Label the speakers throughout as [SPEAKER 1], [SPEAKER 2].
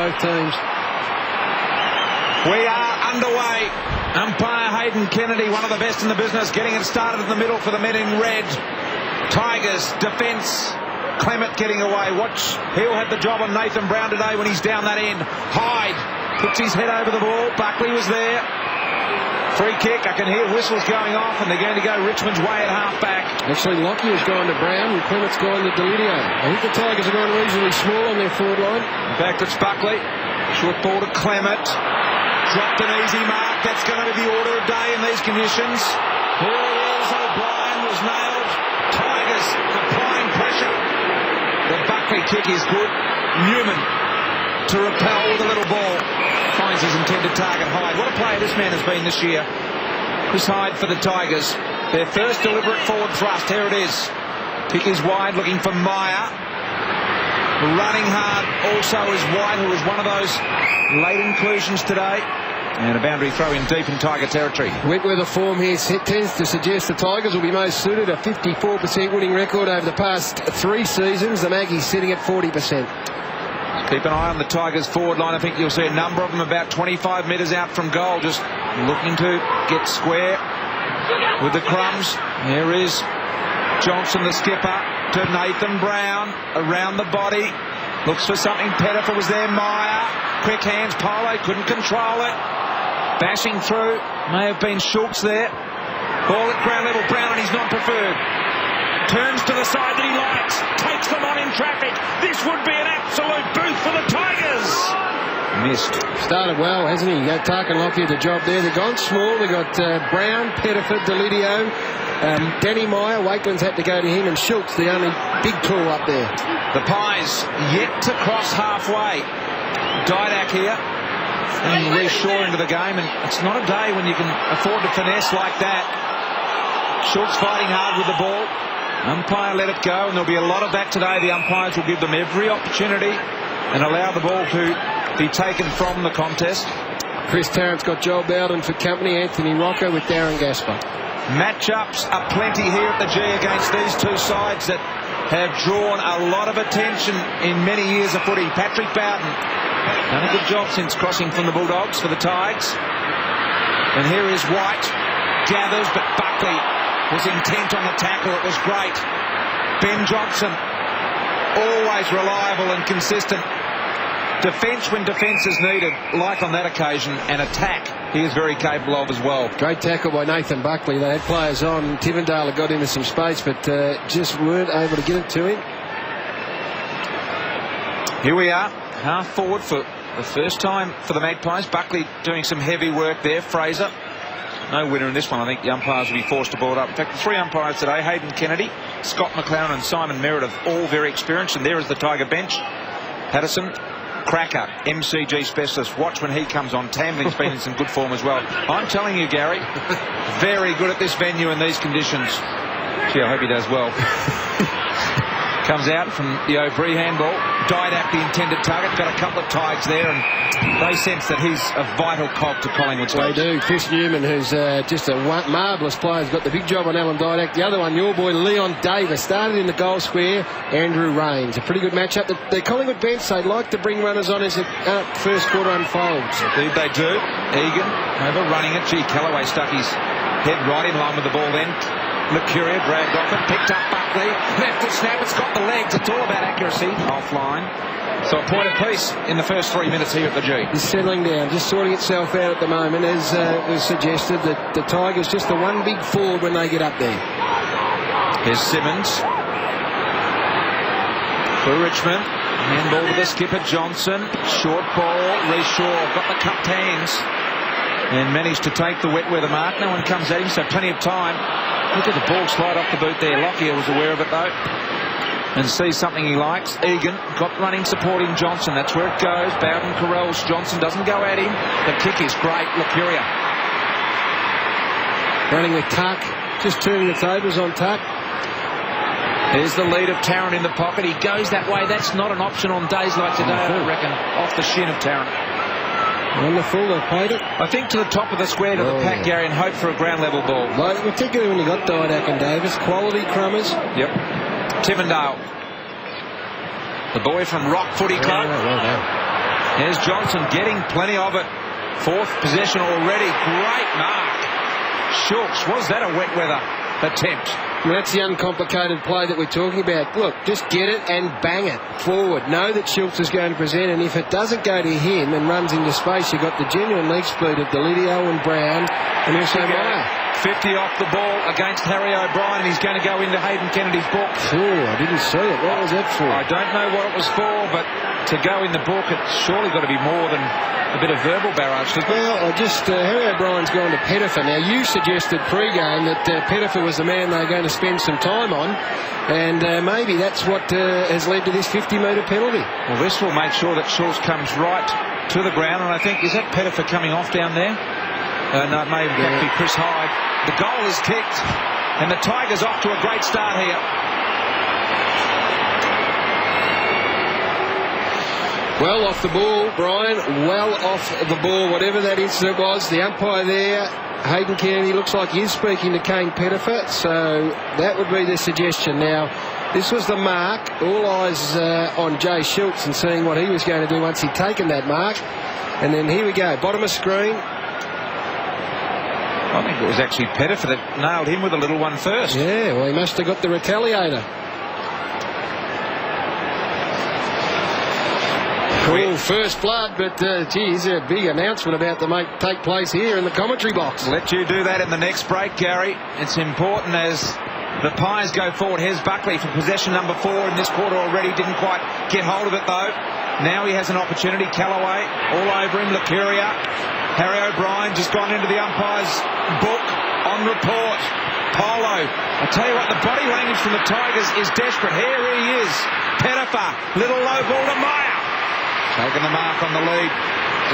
[SPEAKER 1] both teams.
[SPEAKER 2] We are underway. Umpire Hayden Kennedy, one of the best in the business, getting it started in the middle for the men in red. Tigers defence. Clement getting away. Watch, he'll have the job on Nathan Brown today when he's down that end. Hyde puts his head over the ball. Buckley was there. Free kick. I can hear whistles going off, and they're going to go Richmond's way at half-back.
[SPEAKER 1] Actually, Lockyer has gone to Brown and Clement's gone to Delidio. I think the Tigers are going reasonably small on their forward line.
[SPEAKER 2] In fact, it's Buckley. Short ball to Clement. Dropped an easy mark. That's going to be the order of day in these conditions. Here it is. O'Brien was nailed. Tigers applying pressure. The Buckley kick is good. Newman to repel with a little ball. Finds his intended target, Hyde. What a player this man has been this year. Chris Hyde for the Tigers. Their first deliberate forward thrust. Here it is. Kick is wide, looking for Meyer. Running hard also is White, who was one of those late inclusions today. And a boundary throw in deep in Tiger territory.
[SPEAKER 1] Wentworth form here tends to suggest the Tigers will be most suited. A 54% winning record over the past 3 seasons. The Maggies sitting at 40%.
[SPEAKER 2] Keep an eye on the Tigers forward line. I think you'll see a number of them about 25 metres out from goal, just looking to get square with the crumbs. Here is Johnson, the skipper, to Nathan Brown, around the body. Looks for something. Pettifer was there. Meyer, quick hands. Polo couldn't control it. Bashing through. May have been Schultz there. Ball at ground level. Brown and he's not preferred. Turns to the side that he likes. Takes them on in traffic. This would be an absolute booth for the Tigers. Missed.
[SPEAKER 1] Started well, hasn't he? Tarkin Lockyer the job there. They've gone small. They've got Brown, Pettifer, Delidio, Danny Meyer. Wakeland's had to go to him, and Schultz, the only big tool up there.
[SPEAKER 2] The Pies yet to cross halfway. Didak here. And Reshaw into the game. And it's not a day when you can afford to finesse like that. Schultz fighting hard with the ball. Umpire let it go, and there'll be a lot of that today. The umpires will give them every opportunity and allow the ball to be taken from the contest.
[SPEAKER 1] Chris Tarrant's got Joel Bowden for company. Anthony Rocco with Darren Gaspar.
[SPEAKER 2] Matchups are plenty here at the G against these two sides that have drawn a lot of attention in many years of footy. Patrick Bowden done a good job since crossing from the Bulldogs for the Tigers. And here is White. Gathers, but Buckley was intent on the tackle. It was great. Ben Johnson, always reliable and consistent. Defence when defence is needed, like on that occasion, and attack he is very capable of as well.
[SPEAKER 1] Great tackle by Nathan Buckley. They had players on. Tivendale got into some space, but just weren't able to get it to him.
[SPEAKER 2] Here we are, half forward for the first time for the Magpies. Buckley doing some heavy work there. Fraser. No winner in this one. I think the umpires will be forced to ball it up. In fact, the 3 umpires today, Hayden Kennedy, Scott McLaren and Simon Meredith, all very experienced. And there is the Tiger bench. Patterson, cracker, MCG specialist. Watch when he comes on. Tamling's been in some good form as well. I'm telling you, Gary, very good at this venue in these conditions. Gee, I hope he does well. Comes out from the O'Brien handball. Didak, the intended target. Got a couple of Tigers there, and they sense that he's a vital cog to Collingwood.
[SPEAKER 1] They do. Chris Newman, who's just a marvellous player, has got the big job on Alan Didak. The other one, your boy Leon Davis, started in the goal square. Andrew Rains. A pretty good matchup. The Collingwood bench, they like to bring runners on as the first quarter unfolds.
[SPEAKER 2] Indeed they do. Egan overrunning it. Gee, Callaway stuck his head right in line with the ball then. Mercuria dragged off it, picked up Buckley, left it snap, it's got the legs, it's all about accuracy. Offline. So a point apiece in the first 3 minutes here at the G.
[SPEAKER 1] It's settling down, just sorting itself out at the moment, as was suggested, that the Tigers just the one big forward when they get up there.
[SPEAKER 2] Here's Simmons for Richmond. Handball to the skipper Johnson. Short ball, Reshaw got the cupped hands and managed to take the wet weather mark. No one comes at him, so plenty of time. Look at the ball slide off the boot there. Lockyer was aware of it though, and sees something he likes. Egan got running supporting Johnson. That's where it goes. Bowden corrals Johnson, doesn't go at him. The kick is great. Mercuria
[SPEAKER 1] running with Tuck, just turning the tables on Tuck.
[SPEAKER 2] Here's the lead of Tarrant in the pocket. He goes that way. That's not an option on days like today, I reckon. Off the shin of Tarrant.
[SPEAKER 1] On the full, they played it.
[SPEAKER 2] I think to the top of the square to the pack, Gary, and hope for a ground level ball.
[SPEAKER 1] Like, particularly when you got Didak and Davis, quality crummers.
[SPEAKER 2] Yep. Tivendale, the boy from Rock Footy Club. There's Johnson getting plenty of it. Fourth possession already. Great mark. Schultz, was that a wet weather attempt?
[SPEAKER 1] And that's the uncomplicated play that we're talking about. Look, just get it and bang it forward. Know that Schultz is going to present, and if it doesn't go to him and runs into space, you've got the genuine leg speed of Delidio and Brown and also Meyer.
[SPEAKER 2] 50 off the ball against Harry O'Brien, and he's going to go into Hayden Kennedy's book.
[SPEAKER 1] Oh, I didn't see it. What was that for?
[SPEAKER 2] I don't know what it was for, but to go in the book, it's surely got to be more than a bit of verbal barrage.
[SPEAKER 1] Well, Harry O'Brien's gone to Pettifer. Now, you suggested pre-game that Pettifer was the man they were going to spend some time on, and maybe that's what has led to this 50-metre penalty.
[SPEAKER 2] Well, this will make sure that Schultz comes right to the ground, and I think, is that Pettifer coming off down there? No, it may be Chris Hyde. The goal is kicked, and the Tigers off to a great start here.
[SPEAKER 1] Well off the ball, Brian. Well off the ball, whatever that incident was. The umpire there, Hayden Kennedy, looks like he's speaking to Kane Pettifer, so that would be the suggestion. Now, this was the mark. All eyes on Jay Schultz and seeing what he was going to do once he'd taken that mark. And then here we go, bottom of screen.
[SPEAKER 2] I think it was actually Pettifer that nailed him with a little one first.
[SPEAKER 1] Yeah, well, he must have got the retaliator. Cool, first blood, but geez, a big announcement about to take place here in the commentary box.
[SPEAKER 2] Let you do that in the next break, Gary. It's important as the Pies go forward. Here's Buckley for possession number 4 in this quarter already. Didn't quite get hold of it, though. Now he has an opportunity. Callaway all over him. Lucuria. Harry O'Brien just gone into the umpire's book on report. Polo. I tell you what, the body language from the Tigers is desperate. Here he is. Pettifer. Little low ball to Meyer. Taking the mark on the lead.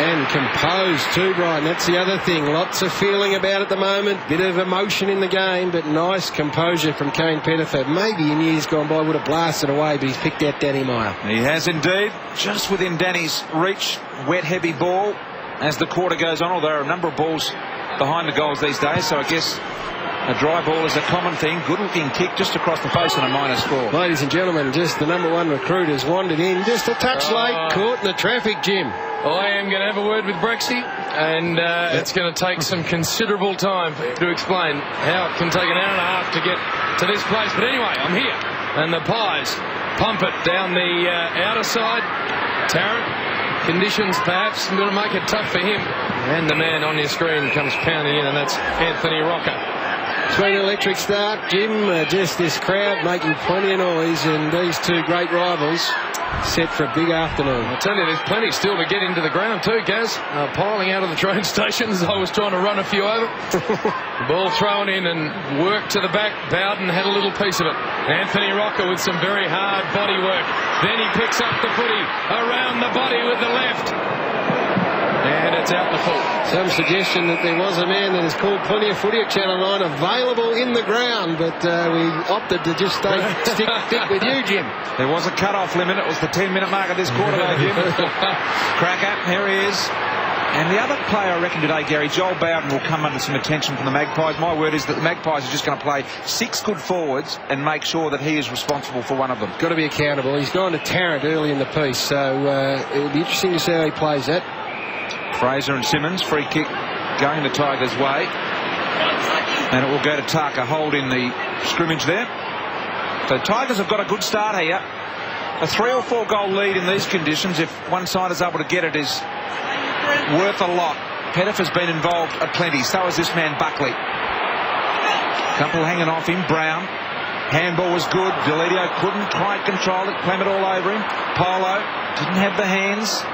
[SPEAKER 1] And composed too, Brian. That's the other thing. Lots of feeling about it at the moment. Bit of emotion in the game, but nice composure from Kane Pettifer. Maybe in years gone by would have blasted away, but he's picked out Danny Meyer.
[SPEAKER 2] He has indeed. Just within Danny's reach. Wet, heavy ball as the quarter goes on. Although there are a number of balls behind the goals these days, so I guess a dry ball is a common thing. Good looking kick just across the face and a minor score.
[SPEAKER 1] Ladies and gentlemen, just the #1 recruit has wandered in just a touch late, caught in the traffic, Jim.
[SPEAKER 3] I am going to have a word with Brexy, and it's going to take some considerable time to explain how it can take an hour and a half to get to this place. But anyway, I'm here, and the Pies pump it down the outer side. Tarrant, conditions perhaps going to make it tough for him. And the man on your screen comes pounding in, and that's Anthony Rocker.
[SPEAKER 1] It's been an electric start, Jim. Just this crowd making plenty of noise, and these two great rivals set for a big afternoon.
[SPEAKER 3] I tell you, there's plenty still to get into the ground too, Gaz. Piling out of the train stations. I was trying to run a few over. The ball thrown in and worked to the back. Bowden had a little piece of it. Anthony Rocker with some very hard body work. Then he picks up the footy around the body with the left. And it's out the full.
[SPEAKER 1] Some suggestion that there was a man that has called plenty of footy at Channel 9 available in the ground, but we opted to just stick with you, Jim.
[SPEAKER 2] There was a cut-off limit. It was the 10-minute mark of this quarter, though, Jim. Cracker, here he is. And the other player, I reckon, today, Gary, Joel Bowden, will come under some attention from the Magpies. My word is that the Magpies are just going to play 6 good forwards and make sure that he is responsible for one of them.
[SPEAKER 1] Got to be accountable. He's gone to Tarrant early in the piece, so it'll be interesting to see how he plays that.
[SPEAKER 2] Fraser and Simmons, free kick going the Tigers' way. And it will go to Tucker, hold in the scrimmage there. So Tigers have got a good start here. A 3 or 4 goal lead in these conditions, if one side is able to get it, is worth a lot. Pettifer's been involved at plenty. So is this man Buckley. Couple hanging off him. Brown. Handball was good. Delidio couldn't quite control it. Clement all over him. Polo didn't have the hands.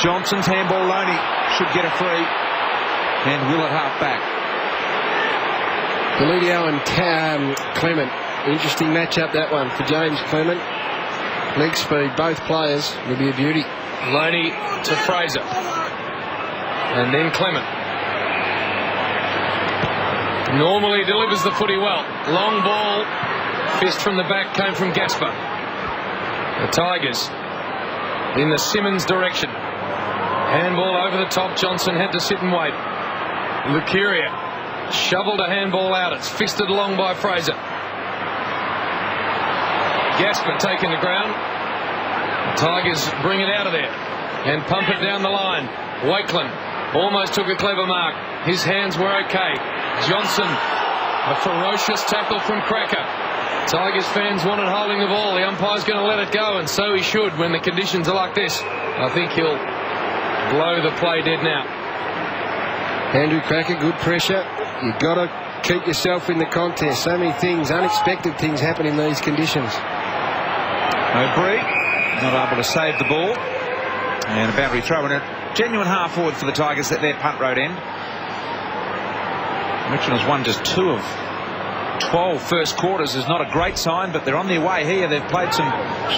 [SPEAKER 2] Johnson's handball. Loney should get a free. And Will at half back.
[SPEAKER 1] Delidio and Clement. Interesting matchup, that one, for James Clement. Leg speed, both players, will be a beauty.
[SPEAKER 3] Loney to Fraser. And then Clement. Normally delivers the footy well. Long ball. Fist from the back came from Gasper. The Tigers in the Simmons direction. Handball over the top. Johnson had to sit and wait. Lucuria shoveled a handball out. It's fisted along by Fraser. Gasper taking the ground. The Tigers bring it out of there. and pump it down the line. Wakeland almost took a clever mark. His hands were okay. Johnson, a ferocious tackle from Cracker. Tigers fans wanted holding the ball. The umpire's going to let it go, and so he should when the conditions are like this. I think he'll blow the play dead now.
[SPEAKER 1] Andrew Cracker, good pressure. You've got to keep yourself in the contest. So many things, unexpected things happen in these conditions.
[SPEAKER 2] O'Brien not able to save the ball, and a boundary throw, and a genuine half forward for the Tigers at their punt road end. Richmond has won just 2 of 12 first quarters. Is not a great sign, but they're on their way here. They've played some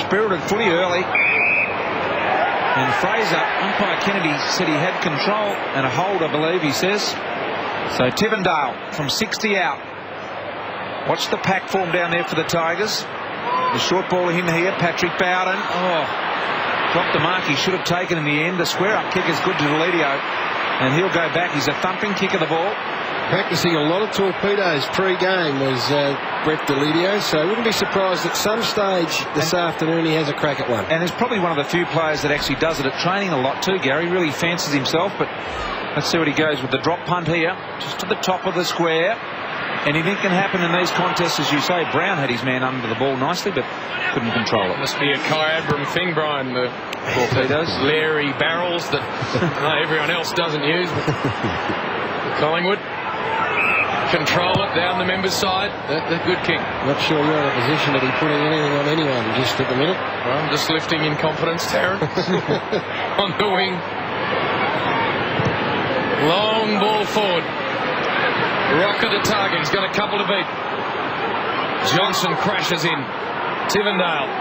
[SPEAKER 2] spirited footy early. And Fraser, umpire Kennedy said he had control and a hold, I believe he says. So Tivendale from 60 out. Watch the pack form down there for the Tigers. The short ball in here, Patrick Bowden. Oh, dropped the mark he should have taken in the end. The square up kick is good to Deledio, and he'll go back. He's a thumping kick of the ball.
[SPEAKER 1] Practicing a lot of torpedoes pre-game was Brett Deledio, so I wouldn't be surprised at some stage this afternoon he has a crack at one.
[SPEAKER 2] And he's probably one of the few players that actually does it at training a lot too, Gary. Really fancies himself, but let's see what he goes with the drop punt here, just to the top of the square. Anything can happen in these contests, as you say. Brown had his man under the ball nicely, but couldn't control it.
[SPEAKER 3] Must be a Kai Abram thing, Brian. The torpedoes, Larry barrels that everyone else doesn't use. Collingwood control it down the members' side. The good kick.
[SPEAKER 1] Not sure you're in a position to be putting anything on anyone just at the minute.
[SPEAKER 3] Well, I'm just lifting in confidence, Tarrant. On the wing. Long ball forward. Rocker to target. He's got a couple to beat. Johnson crashes in. Tivendale.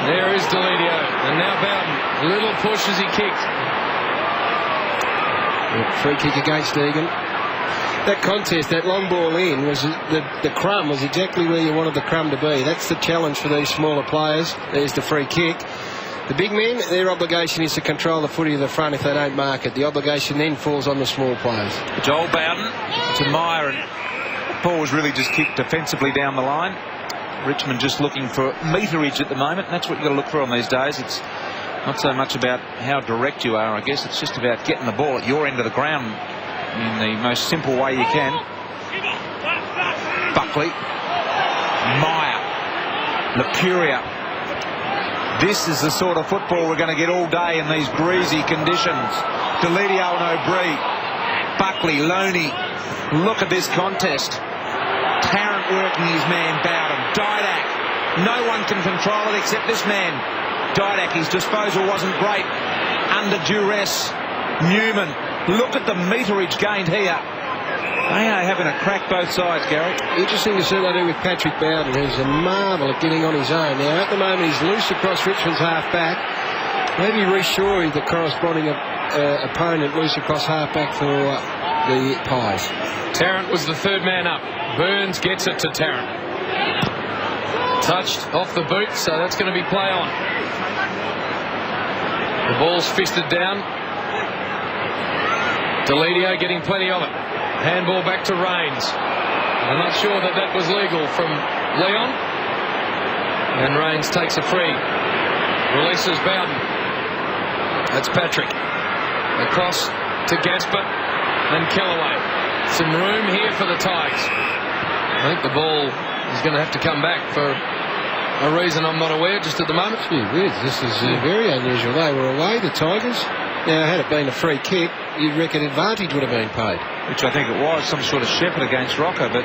[SPEAKER 3] There is Deledio. And now Bowden. Little push as he kicked.
[SPEAKER 1] Free kick against Egan. That contest, that long ball in, was the crumb was exactly where you wanted the crumb to be. That's the challenge for these smaller players. There's the free kick. The big men, their obligation is to control the footy of the front if they don't mark it. The obligation then falls on the small players.
[SPEAKER 2] Joel Bowden to Meyer, and the ball was really just kicked defensively down the line. Richmond just looking for meterage at the moment, and that's what you've got to look for on these days. It's not so much about how direct you are, I guess. It's just about getting the ball at your end of the ground in the most simple way you can. Buckley, Meyer, Lapuria. This is the sort of football we're going to get all day in these greasy conditions. Deledio and O'Brien, Buckley, Loney. Look at this contest. Tarrant working his man Bowden. Didak. No one can control it except this man. Didak, his disposal wasn't great. Under duress. Newman. Look at the meterage gained here. They are having a crack both sides, Gary.
[SPEAKER 1] Interesting to see what they do with Patrick Bowden, who's a marvel at getting on his own. Now, at the moment, he's loose across Richmond's half-back. Maybe Reece Shorey, the corresponding opponent, loose across half-back for the Pies.
[SPEAKER 3] Tarrant was the third man up. Burns gets it to Tarrant. Touched off the boot, so that's going to be play on. The ball's fisted down. Deledio getting plenty of it. Handball back to Rains. I'm not sure that was legal from Leon. And Rains takes a free. Releases Bowden. That's Patrick. Across to Gaspar and Kellaway. Some room here for the Tigers. I think the ball is going to have to come back for a reason I'm not aware just at the moment.
[SPEAKER 1] Gee whiz, this is very unusual. They were away, the Tigers. Now, had it been a free kick, you'd reckon advantage would have been paid.
[SPEAKER 2] Which I think it was, some sort of shepherd against Rocker, but...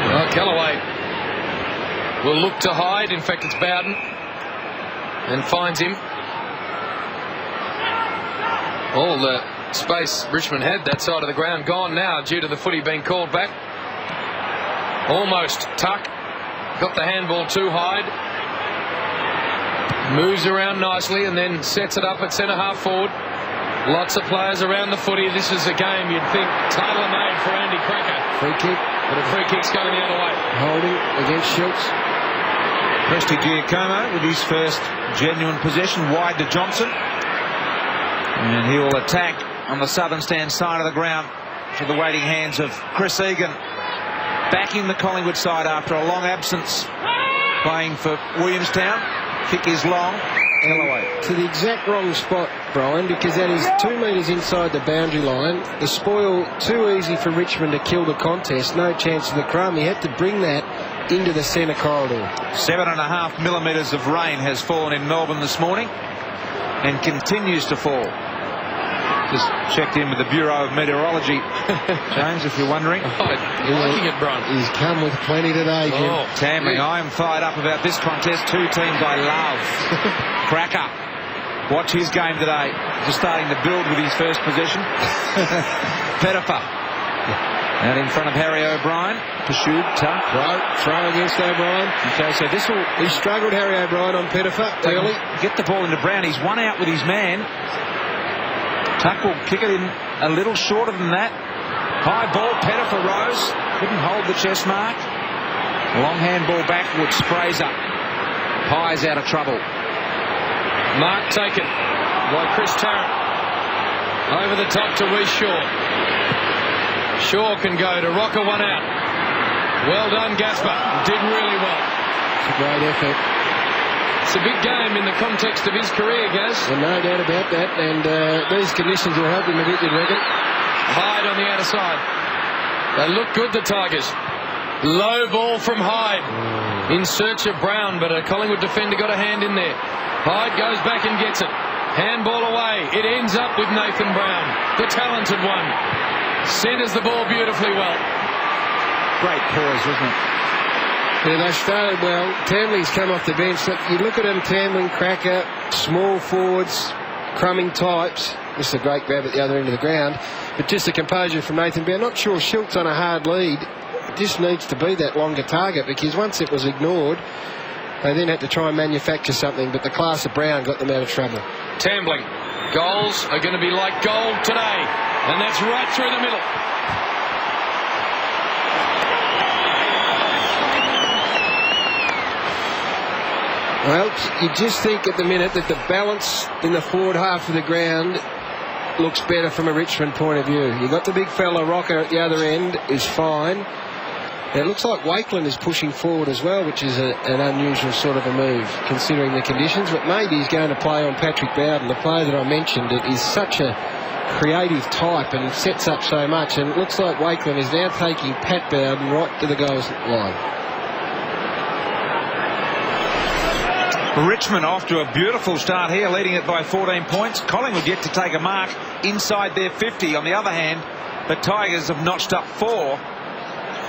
[SPEAKER 3] Well, Kellaway will look to hide. In fact, it's Bowden. And finds him. All the space Richmond had that side of the ground gone now due to the footy being called back. Almost tuck. Got the handball too hide. Moves around nicely and then sets it up at centre half forward. Lots of players around the footy. This is a game you'd think tailor-made for Andy Cracker.
[SPEAKER 1] Free kick.
[SPEAKER 3] But a free kick's going the other way.
[SPEAKER 1] Holding against Schultz.
[SPEAKER 2] Presti Giacomo with his first genuine possession wide to Johnson. And he will attack on the southern stand side of the ground to the waiting hands of Chris Egan. Backing the Collingwood side after a long absence. Playing for Williamstown. Kick is long.
[SPEAKER 1] to the exact wrong spot, Brian, because that is 2 metres inside the boundary line. The spoil too easy for Richmond to kill the contest. No chance of the crumb. He had to bring that into the centre corridor.
[SPEAKER 2] 7.5 millimetres of rain has fallen in Melbourne this morning and continues to fall. Just checked in with the Bureau of Meteorology, James, if you're wondering.
[SPEAKER 3] You're liking it, Brian.
[SPEAKER 1] He's come with plenty today, Jim.
[SPEAKER 2] Tambling, I am fired up about this contest. 2 teams I love. Cracker. Watch his game today. Just starting to build with his first possession. Pettifer. Out in front of Harry O'Brien. Pursued, tough.
[SPEAKER 1] Throw against O'Brien.
[SPEAKER 2] Okay, so this will...
[SPEAKER 1] He struggled, Harry O'Brien, on Pettifer early.
[SPEAKER 2] Get the ball into Brown. He's one out with his man. Tuck will kick it in a little shorter than that. High ball, Pettifer rose. Couldn't hold the chest mark. Long handball backwards, Fraser. Pies out of trouble.
[SPEAKER 3] Mark taken by Chris Tarrant. Over the top to Reece Shaw. Shaw can go to Rocker, 1 out. Well done, Gaspar. Did really well.
[SPEAKER 1] It's a great effort.
[SPEAKER 3] It's a big game in the context of his career, Gaz.
[SPEAKER 1] Well, no doubt about that. And these conditions will help him a bit, you reckon?
[SPEAKER 3] Hyde on the outer side. They look good, the Tigers. Low ball from Hyde. In search of Brown, but a Collingwood defender got a hand in there. Hyde goes back and gets it. Handball away. It ends up with Nathan Brown, the talented one. Centres the ball beautifully well.
[SPEAKER 2] Great poise, wasn't it?
[SPEAKER 1] Yeah, they started well. Tamling's come off the bench. You look at him, Tamling, Cracker, small forwards, crumbing types. This is a great grab at the other end of the ground. But just the composure from Nathan Brown. Not sure Schultz on a hard lead. It just needs to be that longer target, because once it was ignored, they then had to try and manufacture something. But the class of Brown got them out of trouble.
[SPEAKER 3] Tambling. Goals are going to be like gold today. And that's right through the middle.
[SPEAKER 1] Well, you just think at the minute that the balance in the forward half of the ground looks better from a Richmond point of view. You've got the big fella Rocker at the other end, is fine. And it looks like Wakeland is pushing forward as well, which is an unusual sort of a move considering the conditions. But maybe he's going to play on Patrick Bowden, the player that I mentioned. It is such a creative type and sets up so much. And it looks like Wakeland is now taking Pat Bowden right to the goals line.
[SPEAKER 2] Richmond off to a beautiful start here, leading it by 14 points. Collingwood yet to take a mark inside their 50. On the other hand, the Tigers have notched up 4,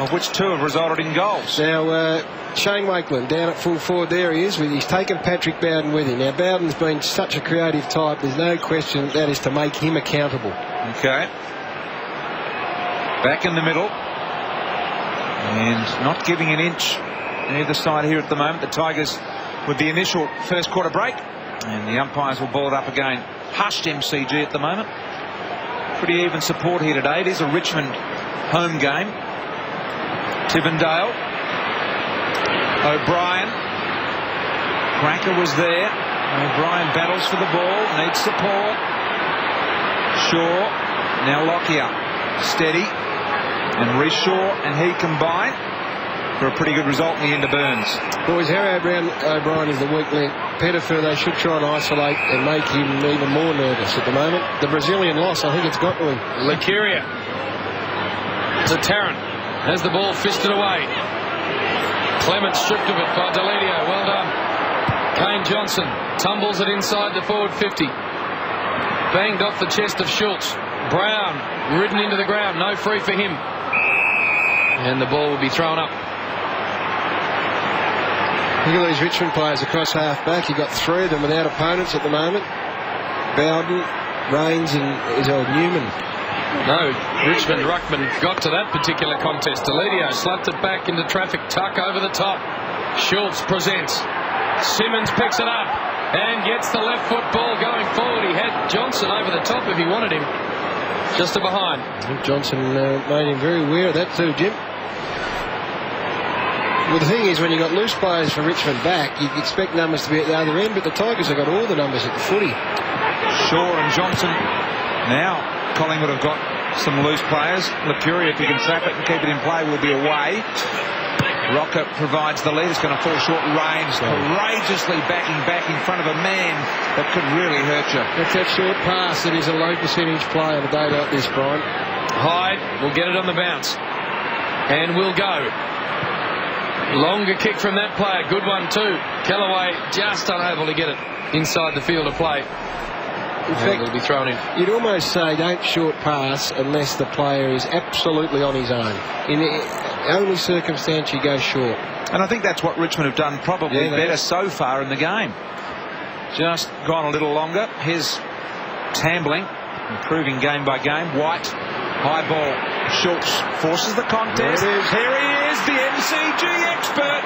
[SPEAKER 2] of which 2 have resulted in goals.
[SPEAKER 1] Now, Shane Wakeland down at full forward. There he is. He's taken Patrick Bowden with him. Now, Bowden's been such a creative type. There's no question that is to make him accountable.
[SPEAKER 2] Okay. Back in the middle. And not giving an inch on either side here at the moment. The Tigers with the initial first quarter break, and the umpires will ball it up again. Hushed MCG at the moment. Pretty even support here today. It is a Richmond home game. Tivendale, O'Brien, Cracker was there. O'Brien battles for the ball, needs support. Shaw, now Lockyer, steady, and Reece Shaw and he combine for a pretty good result in the end of Burns.
[SPEAKER 1] Boys, Harry O'Brien is the weak link. Pettifer, they should try and isolate and make him even more nervous at the moment. The Brazilian loss, I think it's got to him.
[SPEAKER 3] Lacuria to Tarrant. Has the ball fisted away. Clement stripped of it by Deledio. Well done. Kane Johnson tumbles it inside the forward 50. Banged off the chest of Schultz. Brown ridden into the ground. No free for him. And the ball will be thrown up.
[SPEAKER 1] Look at these Richmond players across half back. You've got 3 of them without opponents at the moment. Bowden, Rains and Newman.
[SPEAKER 3] No, Richmond ruckman got to that particular contest. Deledio slapped it back into traffic. Tuck over the top. Schultz presents. Simmons picks it up and gets the left foot ball going forward. He had Johnson over the top if he wanted him. Just a behind.
[SPEAKER 1] I think Johnson made him very aware of that too, Jim. Well, the thing is, when you've got loose players for Richmond back, you expect numbers to be at the other end, but the Tigers have got all the numbers at the footy.
[SPEAKER 2] Shaw and Johnson. Now Collingwood have got some loose players. Lacuria, if he can trap it and keep it in play, will be away. Rocker provides the lead. It's going to fall short. Rains courageously backing back in front of a man that could really hurt you.
[SPEAKER 1] That's that short pass that is a low percentage play on a day like this, Brian.
[SPEAKER 3] Hyde will get it on the bounce. And will go. Longer kick from that player. Good one too. Callaway just unable to get it inside the field of play.
[SPEAKER 1] In fact,
[SPEAKER 3] it'll be thrown in.
[SPEAKER 1] You'd almost say don't short pass unless the player is absolutely on his own. In the only circumstance you go short.
[SPEAKER 2] And I think that's what Richmond have done probably better so far in the game. Just gone a little longer. Here's Tambling, improving game by game. White, high ball. Schultz forces the contest. Here he is, the MCG expert.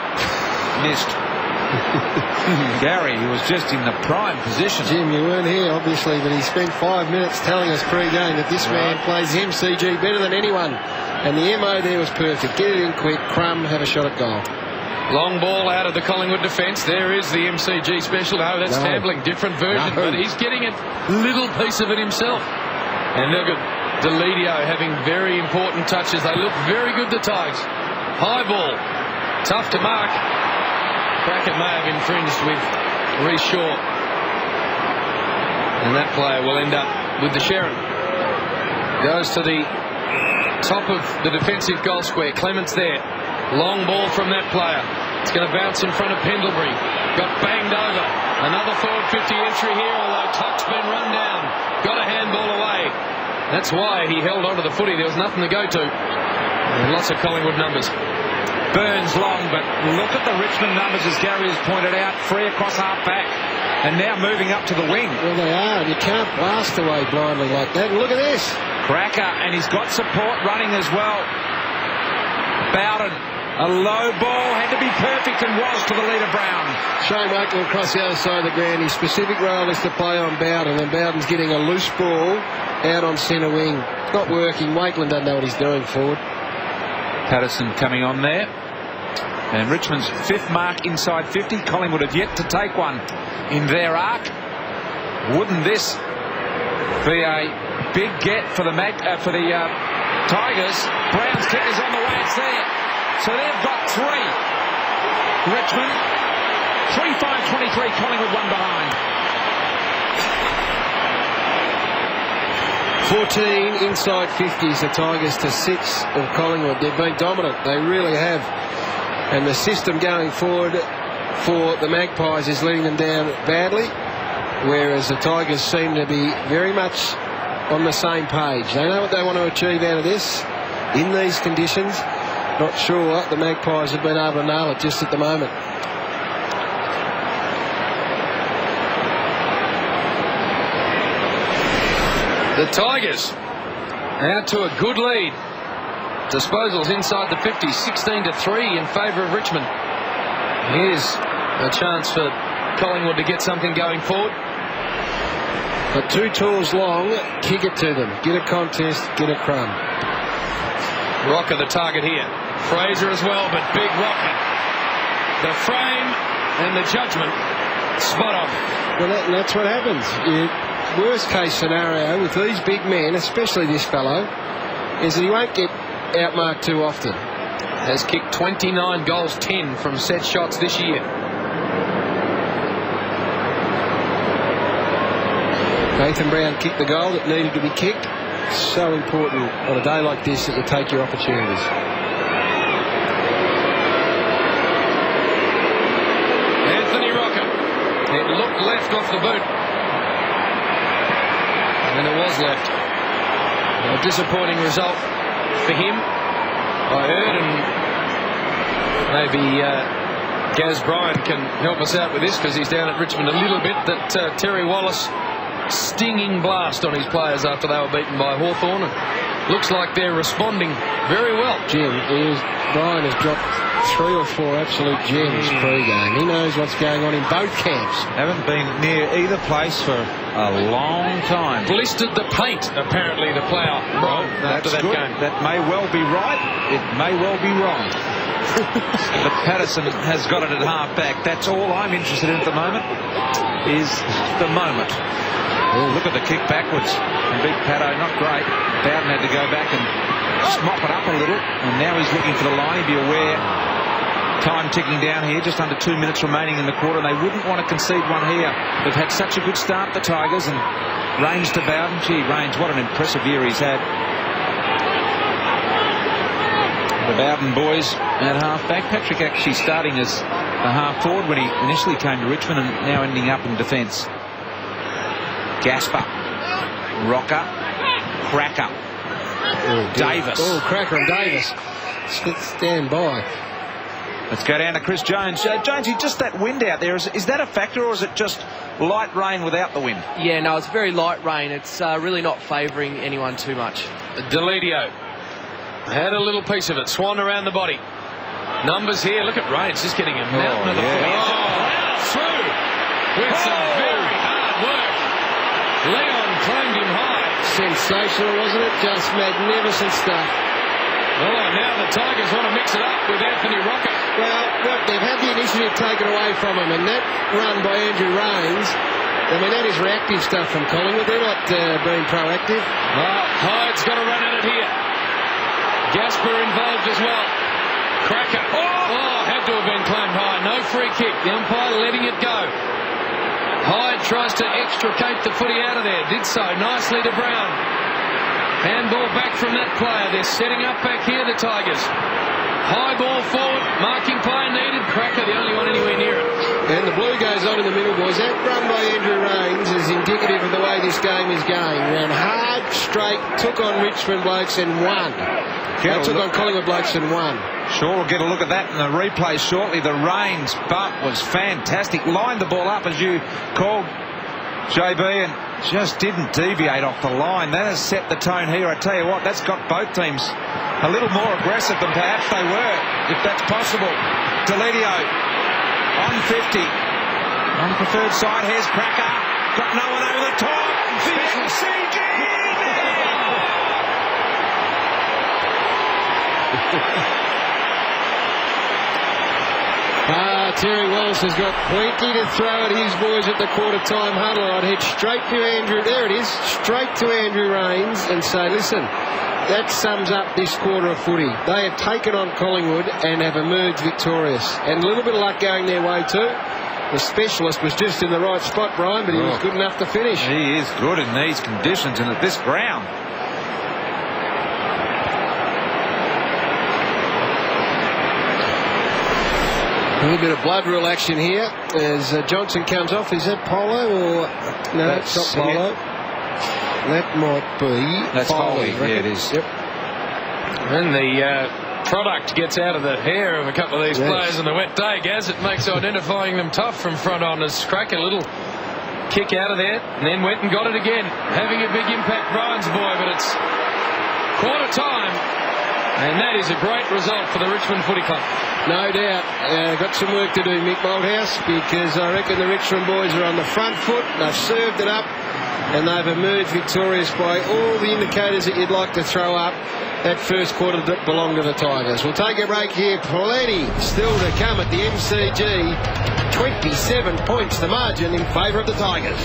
[SPEAKER 2] Missed. Gary, who was just in the prime position.
[SPEAKER 1] Jim, you weren't here, obviously, but he spent 5 minutes telling us pre-game that this man plays MCG better than anyone. And the MO there was perfect. Get it in quick, Crum, have a shot at goal.
[SPEAKER 3] Long ball out of the Collingwood defence. There is the MCG special. No, that's Tambling, different version, but he's getting a little piece of it himself. And look at Deledio having very important touches. They look very good, the Tigers. High ball, tough to mark. Brackett may have infringed with Reece Shaw. And that player will end up with the Sharon. Goes to the top of the defensive goal square. Clement's there. Long ball from that player. It's going to bounce in front of Pendlebury. Got banged over. Another forward 50 entry here, although Tuck's been run down. Got a handball away. That's why he held onto the footy. There was nothing to go to. And lots of Collingwood numbers.
[SPEAKER 2] Burns long, but look at the Richmond numbers, as Gary has pointed out. Free across half back, and now moving up to the wing.
[SPEAKER 1] Well, they are, and you can't blast away blindly like that. And look at this.
[SPEAKER 2] Cracker, and he's got support running as well. Bowden, a low ball, had to be perfect, and was to the leader Brown.
[SPEAKER 1] Shane Wakeland across the other side of the ground. His specific role is to play on Bowden, and Bowden's getting a loose ball out on centre wing. It's not working. Wakeland doesn't know what he's doing forward.
[SPEAKER 2] Patterson coming on there. And Richmond's 5th mark inside 50. Collingwood have yet to take one in their arc. Wouldn't this be a big get for the Tigers? Brown's kick is on the way. It's there. So they've got 3. Richmond 3-5-23. Collingwood 1 behind.
[SPEAKER 1] 14 inside 50s, the Tigers to 6 of Collingwood. They've been dominant. They really have. And the system going forward for the Magpies is letting them down badly, whereas the Tigers seem to be very much on the same page. They know what they want to achieve out of this in these conditions. Not sure the Magpies have been able to nail it just at the moment.
[SPEAKER 3] The Tigers out to a good lead. Disposals inside the 50, 16-3 in favour of Richmond. Here's a chance for Collingwood to get something going forward.
[SPEAKER 1] But 2 tours long, kick it to them. Get a contest, get a crumb.
[SPEAKER 3] Rocker the target here. Fraser as well, but big Rocker. The frame and the judgment, spot on.
[SPEAKER 1] Well, that's what happens. Worst case scenario with these big men, especially this fellow, is that he won't get outmarked too often.
[SPEAKER 3] Has kicked 29 goals, 10 from set shots this year.
[SPEAKER 1] Nathan Brown kicked the goal that needed to be kicked. So important on a day like this that you take your opportunities.
[SPEAKER 3] Anthony Rocker. It looked left off the boot. And it was left. A disappointing result for him, I heard, and maybe Gaz Bryan can help us out with this because he's down at Richmond a little bit, that Terry Wallace stinging blast on his players after they were beaten by Hawthorn. Looks like they're responding very well.
[SPEAKER 1] Jim, Bryan has dropped 3 or 4 absolute gems pre-game. He knows what's going on in both camps.
[SPEAKER 2] Haven't been near either place for a long time.
[SPEAKER 3] Blistered the paint, apparently, the plough.
[SPEAKER 2] Well, that's
[SPEAKER 3] that
[SPEAKER 2] good.
[SPEAKER 3] game.
[SPEAKER 2] That may well be right. It may well be wrong. But Patterson has got it at half back. That's all I'm interested in at the moment, is the moment. Look at the kick backwards. And big Pato, not great. Bowden had to go back and mop it up a little. And now he's looking for the line. He'd be aware Time ticking down here, just under 2 minutes remaining in the quarter. They wouldn't want to concede one here. They've had such a good start, the Tigers, and Rains to Bowden. Gee, Rains, what an impressive year he's had. The Bowden boys at half-back. Patrick actually starting as a half-forward when he initially came to Richmond and now ending up in defence. Gasper. Rocker. Cracker. Davis.
[SPEAKER 1] Oh, Cracker and Davis. Stand by.
[SPEAKER 2] Let's go down to Chris Jones. Jonesy, just that wind out there, is that a factor, or is it just light rain without the wind?
[SPEAKER 4] Yeah, no, it's very light rain. It's really not favouring anyone too much.
[SPEAKER 3] Deledio had a little piece of it. Swan around the body. Numbers here. Look at Rains just getting a mountain of the footy. Through with some very hard work. Leon claimed him high.
[SPEAKER 1] Sensational, wasn't it? Just magnificent stuff.
[SPEAKER 3] Oh, now the Tigers want to mix it up with Anthony Rocker.
[SPEAKER 1] Well, look, they've had the initiative taken away from them, and that run by Andrew Rains, I mean, that is reactive stuff from Collingwood. They're not being proactive.
[SPEAKER 3] Well, Hyde's got to run at it here. Gasper involved as well. Cracker. Oh, had to have been claimed high. No free kick. The umpire letting it go. Hyde tries to extricate the footy out of there. Did so nicely to Brown. Handball back from that player. They're setting up back here, the Tigers. High ball forward. Marking play needed. Cracker, the only one anywhere near it.
[SPEAKER 1] And the blue goes on in the middle, boys. That run by Andrew Rains is indicative of the way this game is going. Ran hard, straight, took on Richmond blokes and won. Took on Collingwood blokes and won.
[SPEAKER 2] Sure, we'll get a look at that in the replay shortly. The Rains bump was fantastic. Lined the ball up, as you called, JB, and just didn't deviate off the line. That has set the tone here. I tell you what, that's got both teams a little more aggressive than perhaps they were, if that's possible. Deledio on 50. On the preferred side, here's Cracker. Got no one over the top. The MCG!
[SPEAKER 1] Terry Wallace has got plenty to throw at his boys at the quarter-time huddle. I'd head straight to Andrew. There it is. Straight to Andrew Rains and say, listen, that sums up this quarter of footy. They have taken on Collingwood and have emerged victorious. And a little bit of luck going their way too. The specialist was just in the right spot, Brian, but he was good enough to finish.
[SPEAKER 2] He is good in these conditions and at this ground.
[SPEAKER 1] A little bit of blood rule action here as Johnson comes off. Is that Polo or no? That's not Polo. That might be.
[SPEAKER 2] That's Foley. Yeah, it is.
[SPEAKER 1] Yep.
[SPEAKER 3] And the product gets out of the hair of a couple of these players on the wet day, Gaz. It makes identifying them tough from front on as Crack a little kick out of there, and then went and got it again, having a big impact, Brian's boy. But it's quarter time, and that is a great result for the Richmond Footy Club.
[SPEAKER 1] No doubt. Got some work to do, Mick Malthouse, because I reckon the Richmond boys are on the front foot. They've served it up, and they've emerged victorious by all the indicators that you'd like to throw up. That first quarter that belonged to the Tigers. We'll take a break here. Plenty still to come at the MCG. 27 points the margin in favour of the Tigers.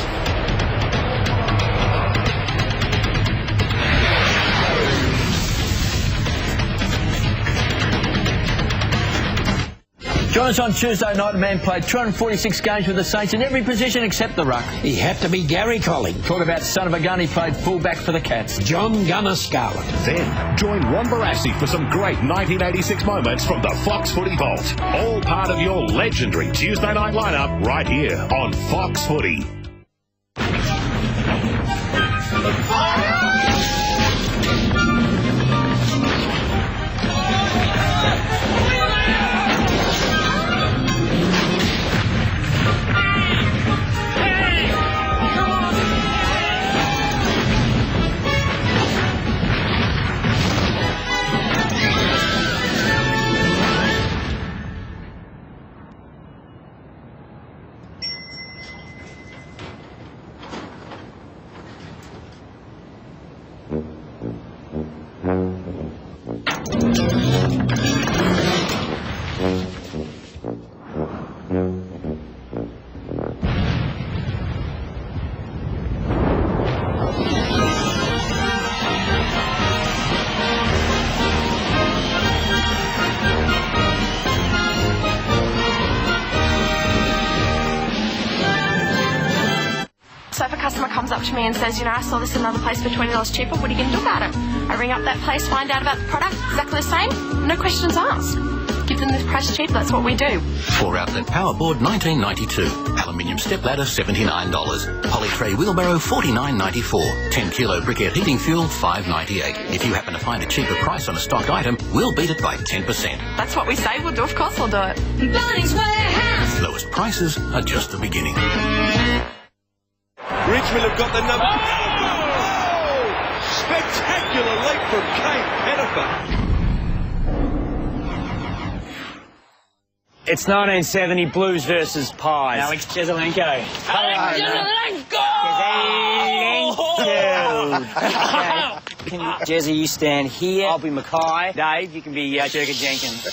[SPEAKER 5] Join us on Tuesday night. A man played 246 games with the Saints in every position except the ruck.
[SPEAKER 6] He had to be Gary Colling.
[SPEAKER 5] Talk about son of a gun, he played fullback for the Cats.
[SPEAKER 6] John Gunner Scarlett.
[SPEAKER 7] Then join Ron Barassi for some great 1986 moments from the Fox Footy Vault. All part of your legendary Tuesday night lineup right here on Fox Footy.
[SPEAKER 8] to me and says, you know, I saw this in another place for $20 cheaper, what are you going to do about it? I ring up that place, find out about the product, exactly the same, no questions asked. Give them the price cheap, that's what we do.
[SPEAKER 9] 4-outlet power board $19.92. Aluminium step ladder $79. Polytray wheelbarrow $49.94. 10 kilo briquette heating fuel $5.98. If you happen to find a cheaper price on a stocked item, we'll beat it by 10%.
[SPEAKER 8] That's what we say we'll do, of course we'll do it.
[SPEAKER 10] Bunnings Warehouse.
[SPEAKER 9] Lowest prices are just the beginning.
[SPEAKER 2] Richmond have got the number. Oh! Spectacular leap from Kate Pettifer.
[SPEAKER 11] It's 1970 Blues versus Pies.
[SPEAKER 5] Alex Jezelenko.
[SPEAKER 10] Alex
[SPEAKER 5] Jezelenko! Jezzy, you stand here. I'll be Mackay. Dave, you can be Jurgen Jenkins.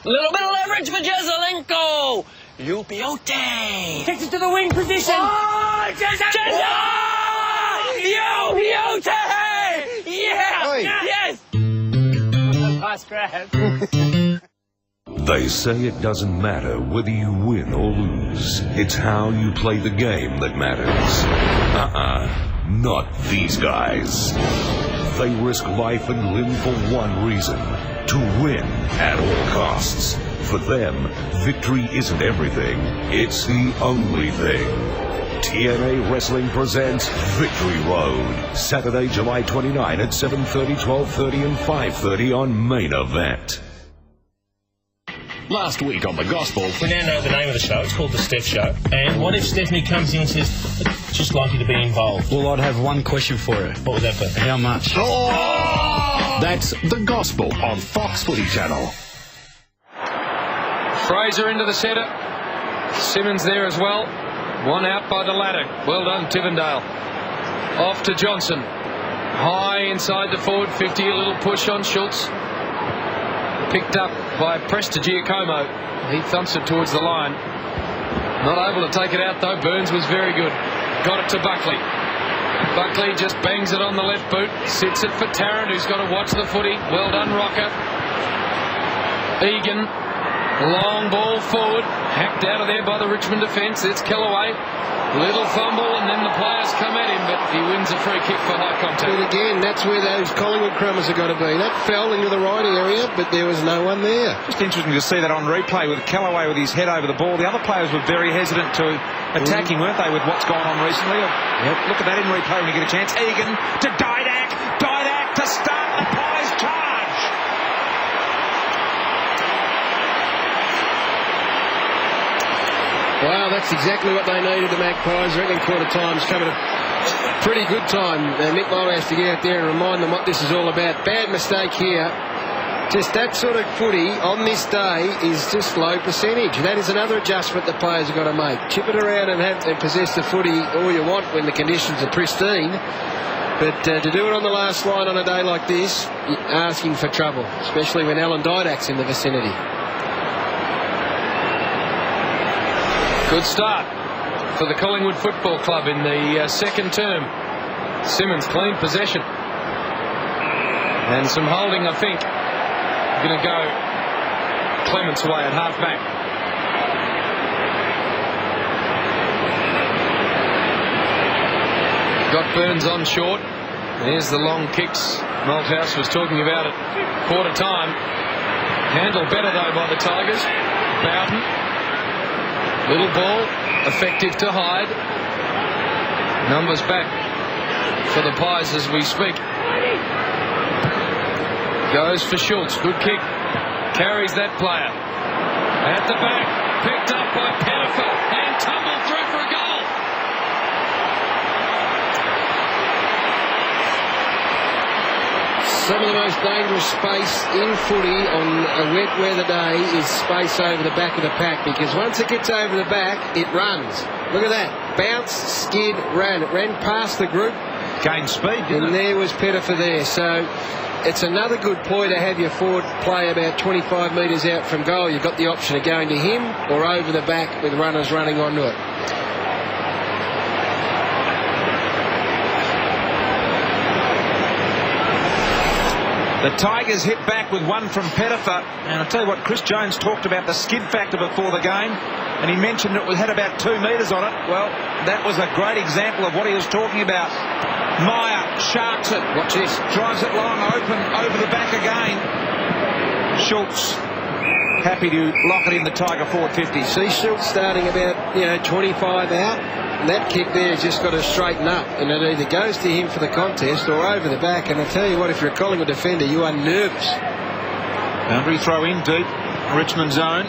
[SPEAKER 10] A little bit of leverage for Jezelenko.
[SPEAKER 5] Lupiote. Takes it to the wing position.
[SPEAKER 10] Oh, Jezelenko! Lupiote! Yeah!
[SPEAKER 1] Oi.
[SPEAKER 10] Yes!
[SPEAKER 5] Nice grab.
[SPEAKER 12] They say it doesn't matter whether you win or lose. It's how you play the game that matters. Not these guys. They risk life and limb for one reason: to win at all costs. For them, victory isn't everything. It's the only thing. TNA Wrestling presents Victory Road. Saturday, July 29 at 7:30, 12:30 and 5:30 on Main Event.
[SPEAKER 7] Last week on The Gospel.
[SPEAKER 13] We now know the name of the show. It's called The Steph Show. And what if Stephanie comes in and says, I'd just like you to be involved?
[SPEAKER 6] Well, I'd have one question for her.
[SPEAKER 13] What would that be?
[SPEAKER 6] How much?
[SPEAKER 7] Oh! That's The Gospel on Fox Footy Channel.
[SPEAKER 3] Fraser into the centre. Simmons there as well. One out by the ladder. Well done, Tivendale. Off to Johnson. High inside the forward 50. A little push on Schultz. Picked up by Prestigiacomo. He thumps it towards the line. Not able to take it out though. Burns was very good. Got it to Buckley. Buckley just bangs it on the left boot. Sits it for Tarrant, who's got to watch the footy. Well done, Rocker. Egan. Long ball forward. Hacked out of there by the Richmond defence. It's Kellaway. Little fumble, and then the players come at him, but he wins a free kick for high contact.
[SPEAKER 1] But again, that's where those Collingwood crummers have got to be. That fell into the right area, but there was no one there.
[SPEAKER 2] Just interesting to see that on replay with Kellaway with his head over the ball. The other players were very hesitant to attack him, weren't they, with what's gone on recently? Yep. Look at that in replay when you get a chance. Egan to Didak. Didak to start the Pies charge.
[SPEAKER 1] Wow, that's exactly what they needed, the Magpies. I reckon quarter time's coming at a pretty good time. Nick Moller has to get out there and remind them what this is all about. Bad mistake here. Just that sort of footy on this day is just low percentage. That is another adjustment the players have got to make. Chip it around and possess the footy all you want when the conditions are pristine. But to do it on the last line on a day like this, you're asking for trouble, especially when Alan Didak's in the vicinity.
[SPEAKER 3] Good start for the Collingwood Football Club in the second term. Simmons clean possession. And some holding, I think. Going to go Clement's way at half-back. Got Burns on short. There's the long kicks. Malthouse was talking about it. Quarter time. Handled better, though, by the Tigers. Bowden. Little ball, effective to Hyde. Numbers back for the Pies as we speak. Goes for Schultz, good kick. Carries that player. At the back, picked up by Pettifer and tumbled through for a goal.
[SPEAKER 1] Some of the most dangerous space in footy on a wet weather day is space over the back of the pack, because once it gets over the back, it runs. Look at that. Bounce, skid, ran. It ran past the group.
[SPEAKER 2] Gained speed, didn't it?
[SPEAKER 1] And there was Pettifer there. So it's another good ploy to have your forward play about 25 metres out from goal. You've got the option of going to him or over the back with runners running onto it.
[SPEAKER 2] The Tigers hit back with one from Pettifer, and I'll tell you what, Chris Jones talked about the skid factor before the game, and he mentioned it had about 2 metres on it. Well, that was a great example of what he was talking about. Meyer sharks it. Watch this. Drives it long, open, over the back again. Schultz happy to lock it in the Tiger forward 50.
[SPEAKER 1] See Schultz starting about 25 out. And that kick there has just got to straighten up, and it either goes to him for the contest or over the back. And I tell you what, if you're a Collingwood defender, you are nervous.
[SPEAKER 2] Boundary throw in deep, Richmond zone.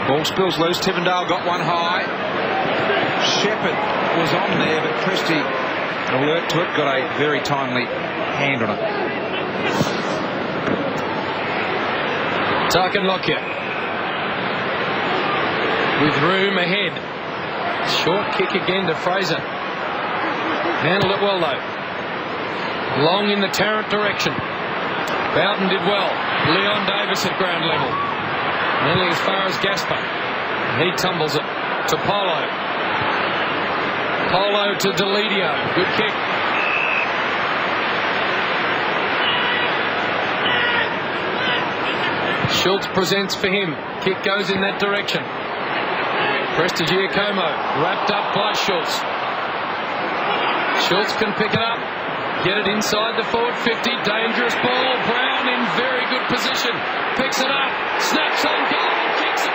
[SPEAKER 2] Ball spills loose. Tivendale got one high. Shepherd was on there, but Christie, alert to it, got a very timely hand on it.
[SPEAKER 3] Tarkin Lockyer with room ahead. Short kick again to Fraser. Handled it well though. Long in the Tarrant direction. Bowden did well. Leon Davis at ground level. Nearly as far as Gasper. He tumbles it to Polo. Polo to Deledio. Good kick. Schultz presents for him. Kick goes in that direction. Prestigiacomo wrapped up by Schultz. Schultz can pick it up. Get it inside the forward 50. Dangerous ball. Brown in very good position. Picks it up. Snaps on goal. Kicks it.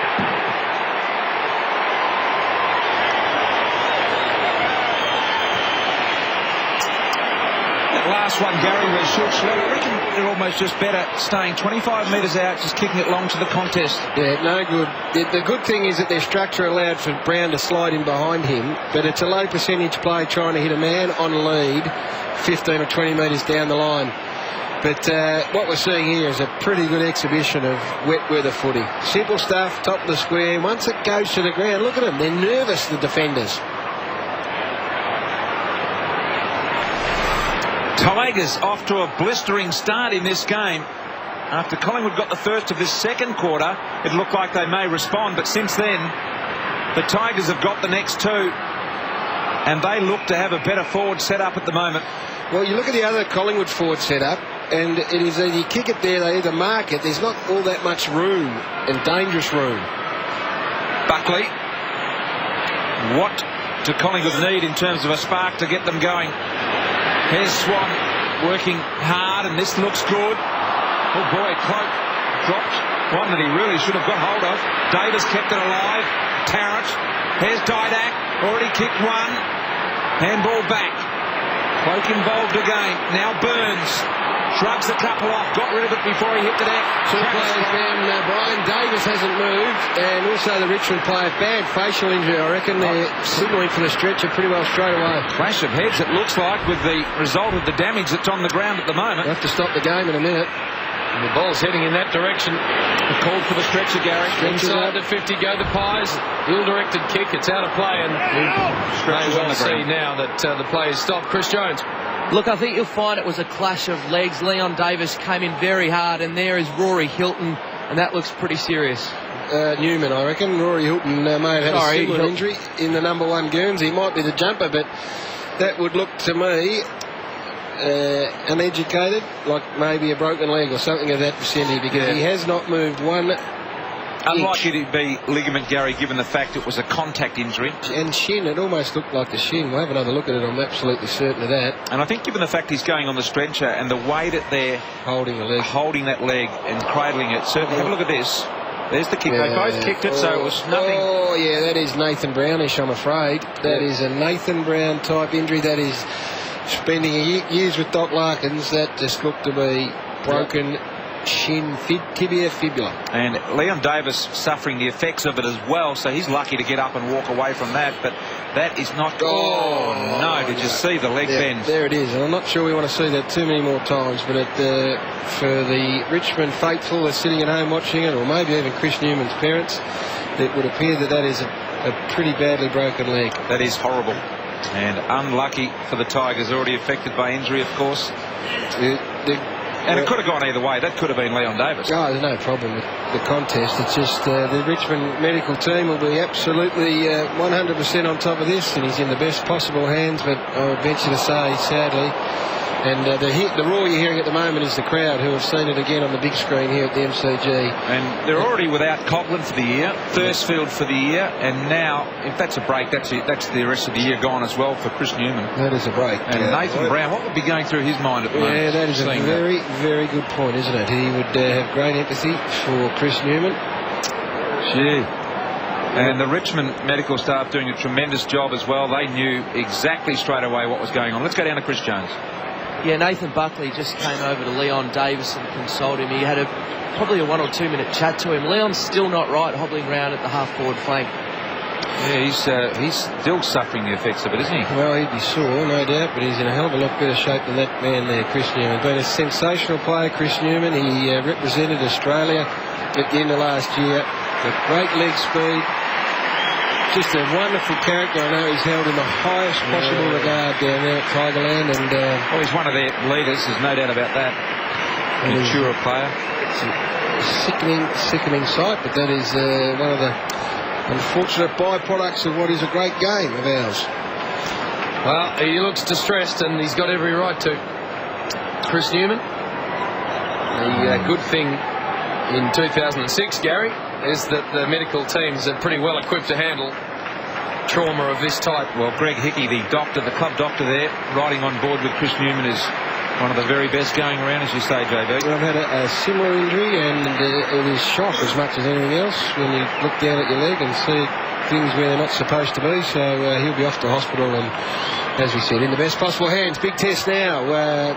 [SPEAKER 2] That last one, Gary, where Schultz led, I reckon they're almost just better staying 25 metres out, just kicking it long to the contest.
[SPEAKER 1] Yeah, no good. The good thing is that their structure allowed for Brown to slide in behind him, but it's a low percentage play trying to hit a man on lead 15 or 20 metres down the line. But what we're seeing here is a pretty good exhibition of wet weather footy. Simple stuff, top of the square. Once it goes to the ground, look at them. They're nervous, the defenders.
[SPEAKER 2] Tigers off to a blistering start in this game. After Collingwood got the first of this second quarter, it looked like they may respond, but since then the Tigers have got the next two, and they look to have a better forward setup at the moment.
[SPEAKER 1] Well, you look at the other Collingwood forward setup, and it is either you kick it there, they either mark it. There's not all that much room, and dangerous room.
[SPEAKER 2] Buckley, what do Collingwood need in terms of a spark to get them going? Here's Swan working hard, and this looks good. Oh boy, Cloak dropped one that he really should have got hold of. Davis kept it alive. Tarrant. Here's Didak, already kicked one. Handball back. Cloak involved again. Now Burns shrugs a couple off. Got rid of it before he hit the deck.
[SPEAKER 1] Two players down. Brian Davis hasn't moved, and also the Richmond player. Bad facial injury, I reckon. They're signalling for the stretcher pretty well straight away.
[SPEAKER 2] Clash of heads, it looks like, with the result of the damage that's on the ground at the moment.
[SPEAKER 1] We'll have to stop the game in a minute.
[SPEAKER 3] And the ball's heading in that direction.
[SPEAKER 2] Called for the stretcher, Gary.
[SPEAKER 3] Inside the 50 go the Pies. Ill-directed kick. It's out of play, and we may well see now that the play is stopped. Chris Jones.
[SPEAKER 4] Look, I think you'll find it was a clash of legs. Leon Davis came in very hard, and there is Rory Hilton, and that looks pretty serious.
[SPEAKER 1] Newman, I reckon. Rory Hilton may have had a similar injury in the number one Guernsey. He might be the jumper, but that would look to me uneducated, like maybe a broken leg or something of that vicinity, because he has not moved one
[SPEAKER 2] Unlikely to be ligament, Gary, given the fact it was a contact injury.
[SPEAKER 1] And shin, it almost looked like a shin. We'll have another look at it. I'm absolutely certain of that.
[SPEAKER 2] And I think given the fact he's going on the stretcher and the way that they're
[SPEAKER 1] holding that
[SPEAKER 2] leg and cradling it, certainly have a look at this. There's the kick. They both kicked it, so it was nothing.
[SPEAKER 1] Oh, yeah, that is Nathan Brownish, I'm afraid. That is a Nathan Brown type injury. That is spending years with Doc Larkins. That just looked to be broken shin, tibia, fibula.
[SPEAKER 2] And Leon Davis suffering the effects of it as well, so he's lucky to get up and walk away from that, but that is not... Oh, no, did you see the leg bend?
[SPEAKER 1] There it is, and I'm not sure we want to see that too many more times, but for the Richmond faithful that's sitting at home watching it, or maybe even Chris Newman's parents, it would appear that that is a pretty badly broken leg.
[SPEAKER 2] That is horrible. And unlucky for the Tigers, already affected by injury, of course. And it could have gone either way. That could have been Leon Davis.
[SPEAKER 1] Oh, there's no problem with the contest. It's just the Richmond medical team will be absolutely 100% on top of this, and he's in the best possible hands. But I would venture to say, sadly, And the roar you're hearing at the moment is the crowd who have seen it again on the big screen here at the MCG.
[SPEAKER 2] And they're already without Coughlin for the year, Thursfield for the year, and now, if that's a break, that's it. That's the rest of the year gone as well for Chris Newman.
[SPEAKER 1] That is a break.
[SPEAKER 2] And Nathan Brown, what would be going through his mind at the moment?
[SPEAKER 1] Yeah, that is a very, very good point, isn't it? He would have great empathy for Chris Newman.
[SPEAKER 2] Gee. And the Richmond medical staff doing a tremendous job as well. They knew exactly straight away what was going on. Let's go down to Chris Jones.
[SPEAKER 4] Yeah, Nathan Buckley just came over to Leon Davis and consoled him. He had probably a 1 or 2 minute chat to him. Leon's still not right, hobbling around at the half-forward flank.
[SPEAKER 2] Yeah, he's still suffering the effects of it, isn't he?
[SPEAKER 1] Well, he'd be sore, no doubt, but he's in a hell of a lot better shape than that man there, Chris Newman. Been a sensational player, Chris Newman. He represented Australia at the end of last year. With great leg speed. Just a wonderful character. I know he's held in the highest possible regard down there at Tigerland. And
[SPEAKER 2] well, he's one of their leaders, there's no doubt about that. A mature player.
[SPEAKER 1] It's a sickening sight, but that is one of the unfortunate byproducts of what is a great game of ours.
[SPEAKER 3] Well, he looks distressed, and he's got every right to. Chris Newman. The good thing in 2006, Gary, is that the medical teams are pretty well equipped to handle trauma of this type.
[SPEAKER 2] Well, Greg Hickey, the club doctor there, riding on board with Chris Newman, is one of the very best going around, as you say, JB.
[SPEAKER 1] Well, I've had a similar injury, and it is shock as much as anything else when you look down at your leg and see things where they're not supposed to be. So he'll be off to hospital, and as we said, in the best possible hands. Big test now.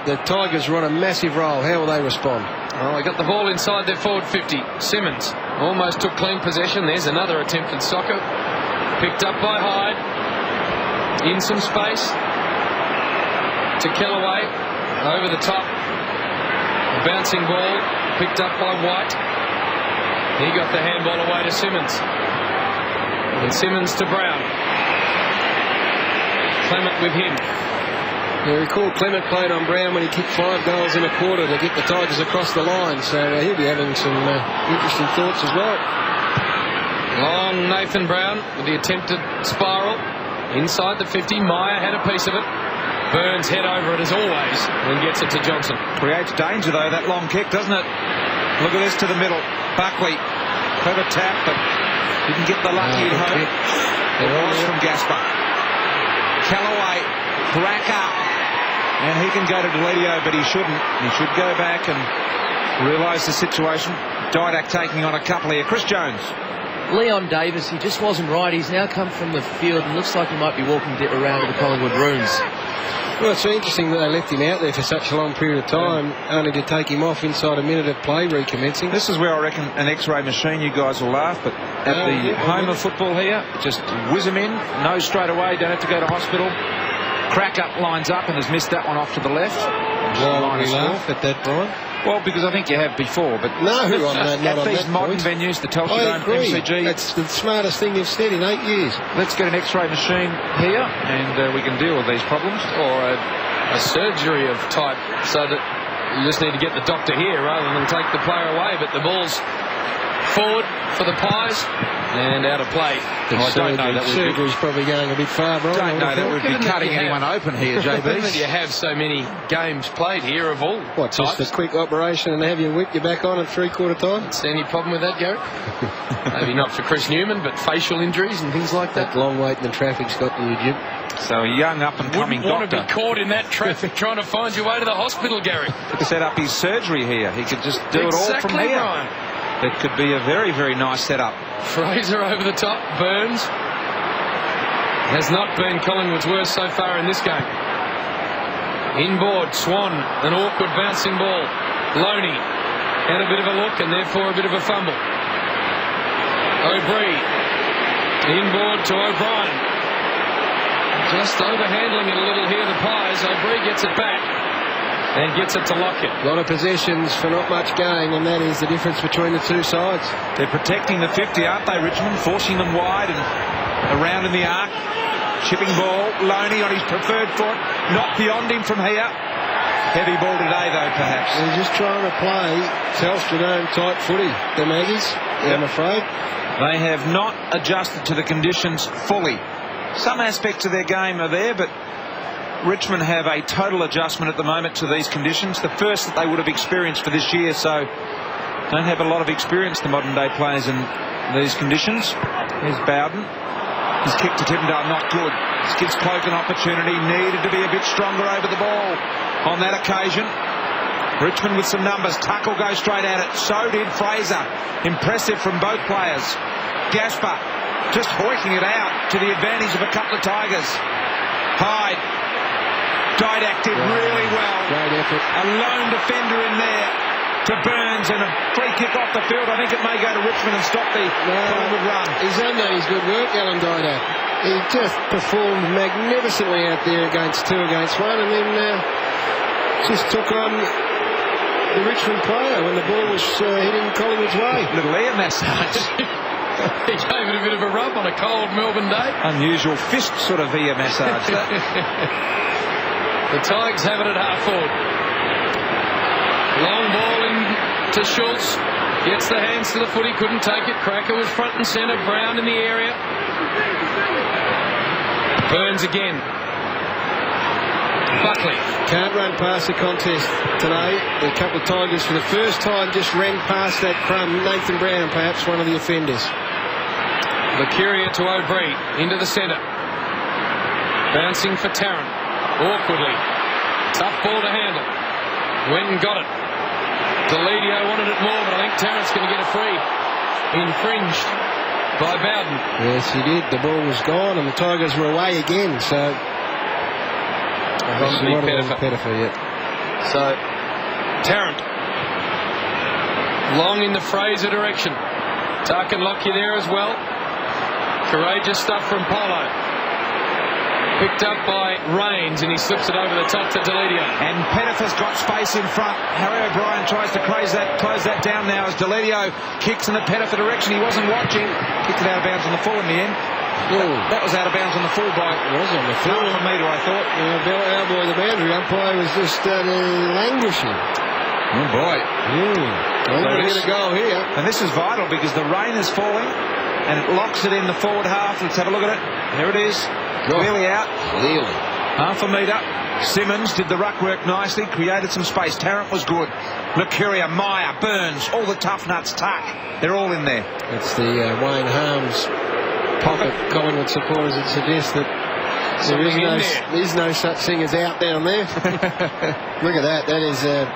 [SPEAKER 1] The Tigers are on a massive roll. How will they respond?
[SPEAKER 3] Oh, they got the ball inside their forward 50. Simmons almost took clean possession. There's another attempted soccer. Picked up by Hyde. In some space. To Kellaway. Over the top. A bouncing ball. Picked up by White. He got the handball away to Simmons. And Simmons to Brown. Clement with him.
[SPEAKER 1] Yeah, recall Clement played on Brown when he kicked 5 goals in a quarter to get the Tigers across the line, so he'll be having some interesting thoughts as well.
[SPEAKER 3] Long Nathan Brown with the attempted spiral inside the 50. Meyer had a piece of it. Burns head over it as always and gets it to Johnson.
[SPEAKER 2] Creates danger though, that long kick, doesn't it? Look at this to the middle. Buckley, clever tap, but didn't get the luck he'd hoped. It was from Gaspar. Callaway, Bracker. And he can go to Deledio, but he shouldn't. He should go back and realise the situation. Didak taking on a couple here. Chris Jones.
[SPEAKER 4] Leon Davis, he just wasn't right. He's now come from the field and looks like he might be walking around to the Collingwood rooms.
[SPEAKER 1] Well, it's interesting that they left him out there for such a long period of time, only to take him off inside a minute of play recommencing.
[SPEAKER 2] This is where I reckon an X-ray machine, you guys will laugh, but at the home of football here, just whiz him in, know straight away, don't have to go to hospital. Crack up, lines up, and has missed that one off to the left.
[SPEAKER 1] Why would we laugh at that, Brian?
[SPEAKER 2] Well, because I think you have before, but
[SPEAKER 1] no,
[SPEAKER 2] at these modern venues, the Telstra Dome, MCG.
[SPEAKER 1] That's the smartest thing you've said in 8 years.
[SPEAKER 2] Let's get an X-ray machine here, and we can deal with these problems.
[SPEAKER 3] Or a surgery of type, so that you just need to get the doctor here rather than take the player away. But the ball's forward for the Pies and out of play.
[SPEAKER 2] I don't know that
[SPEAKER 1] surgery's probably going a bit far, Brian.
[SPEAKER 2] Don't know that we'd be cutting anyone open here, JB.
[SPEAKER 3] You have so many games played here of all types.
[SPEAKER 1] Just a quick operation and have you whip you back on at 3/4 time?
[SPEAKER 3] See any problem with that, Gary? Maybe not for Chris Newman, but facial injuries and things like that.
[SPEAKER 1] That long wait in the traffic's got to you, Jim.
[SPEAKER 2] So a young up-and-coming doctor.
[SPEAKER 3] Wouldn't want to be caught in that traffic trying to find your way to the hospital, Gary.
[SPEAKER 2] Could set up his surgery here. He could just do it all from here.
[SPEAKER 3] Right.
[SPEAKER 2] It could be a very, very nice setup.
[SPEAKER 3] Fraser over the top. Burns has not been Collingwood's worst so far in this game. Inboard, Swan, an awkward bouncing ball. Loney had a bit of a look and therefore a bit of a fumble. O'Brien. Inboard to O'Brien. Just overhandling it a little here, the Pies. O'Brien gets it back and gets it to Lockett.
[SPEAKER 1] A lot of possessions for not much gain, and that is the difference between the two sides.
[SPEAKER 2] They're protecting the 50, aren't they, Richmond? Forcing them wide and around in the arc. Chipping ball. Loney on his preferred foot. Not beyond him from here. Heavy ball today, though, perhaps.
[SPEAKER 1] They're just trying to play Telstra Dome type footy, the Maggies, I'm afraid.
[SPEAKER 2] They have not adjusted to the conditions fully. Some aspects of their game are there, but Richmond have a total adjustment at the moment to these conditions, the first that they would have experienced for this year, so don't have a lot of experience, the modern day players, in these conditions. Here's Bowden. His kick to Tippendale, not good. This gives Cloak an opportunity, needed to be a bit stronger over the ball on that occasion. Richmond with some numbers. Tuck will go straight at it. So did Fraser. Impressive from both players. Gaspar just hoiking it out to the advantage of a couple of Tigers. Hyde. Didac did really well.
[SPEAKER 1] Great effort.
[SPEAKER 2] A lone defender in there to Burns, and a free kick off the field. I think it may go to Richmond and stop the Collingwood run.
[SPEAKER 1] He's done his good work, Alan Didac. He just performed magnificently out there against 2 against 1, and then just took on the Richmond player when the ball was hitting Collingwood's way.
[SPEAKER 2] Little ear massage.
[SPEAKER 3] He gave it a bit of a rub on a cold Melbourne day.
[SPEAKER 2] Unusual fist sort of ear massage.
[SPEAKER 3] The Tigers have it at half forward. Long ball in to Schultz. Gets the hands to the footy, couldn't take it. Cracker was front and centre. Brown in the area. Burns again. Buckley.
[SPEAKER 1] Can't run past the contest today. A couple of Tigers for the first time just ran past that crumb. Nathan Brown, perhaps one of the offenders.
[SPEAKER 3] Mercuria to O'Brien. Into the centre. Bouncing for Tarrant. Awkwardly. Tough ball to handle. Went and got it. Deledio wanted it more, but I think Tarrant's going to get a free. Infringed by Bowden.
[SPEAKER 1] Yes, he did. The ball was gone and the Tigers were away again, so... Pettifer, yeah.
[SPEAKER 3] So, Tarrant. Long in the Fraser direction. Tarkin Lockyer there as well. Courageous stuff from Polo. Picked up by Rains, and he slips it over the top to Deledio.
[SPEAKER 2] And Pettifer's got space in front. Harry O'Brien tries to close that down now as Deledio kicks in the Pettifer direction. He wasn't watching. Kicked it out of bounds on the full in the end. That was out of bounds on the full by half a metre, I thought.
[SPEAKER 1] Our boy, the boundary umpire, was just languishing.
[SPEAKER 2] Oh boy.
[SPEAKER 1] We're going to go here.
[SPEAKER 2] And this is vital because the rain is falling and it locks it in the forward half. Let's have a look at it. There it is. Clearly out.
[SPEAKER 1] Clearly.
[SPEAKER 2] Half a metre. Simmons did the ruck work nicely, created some space. Tarrant was good. Mercuria, Meyer, Burns, all the tough nuts, Tuck. They're all in there.
[SPEAKER 1] It's the Wayne Harms pocket. Collingwood supporters would suggest that there is no such thing as out down there. Look at that.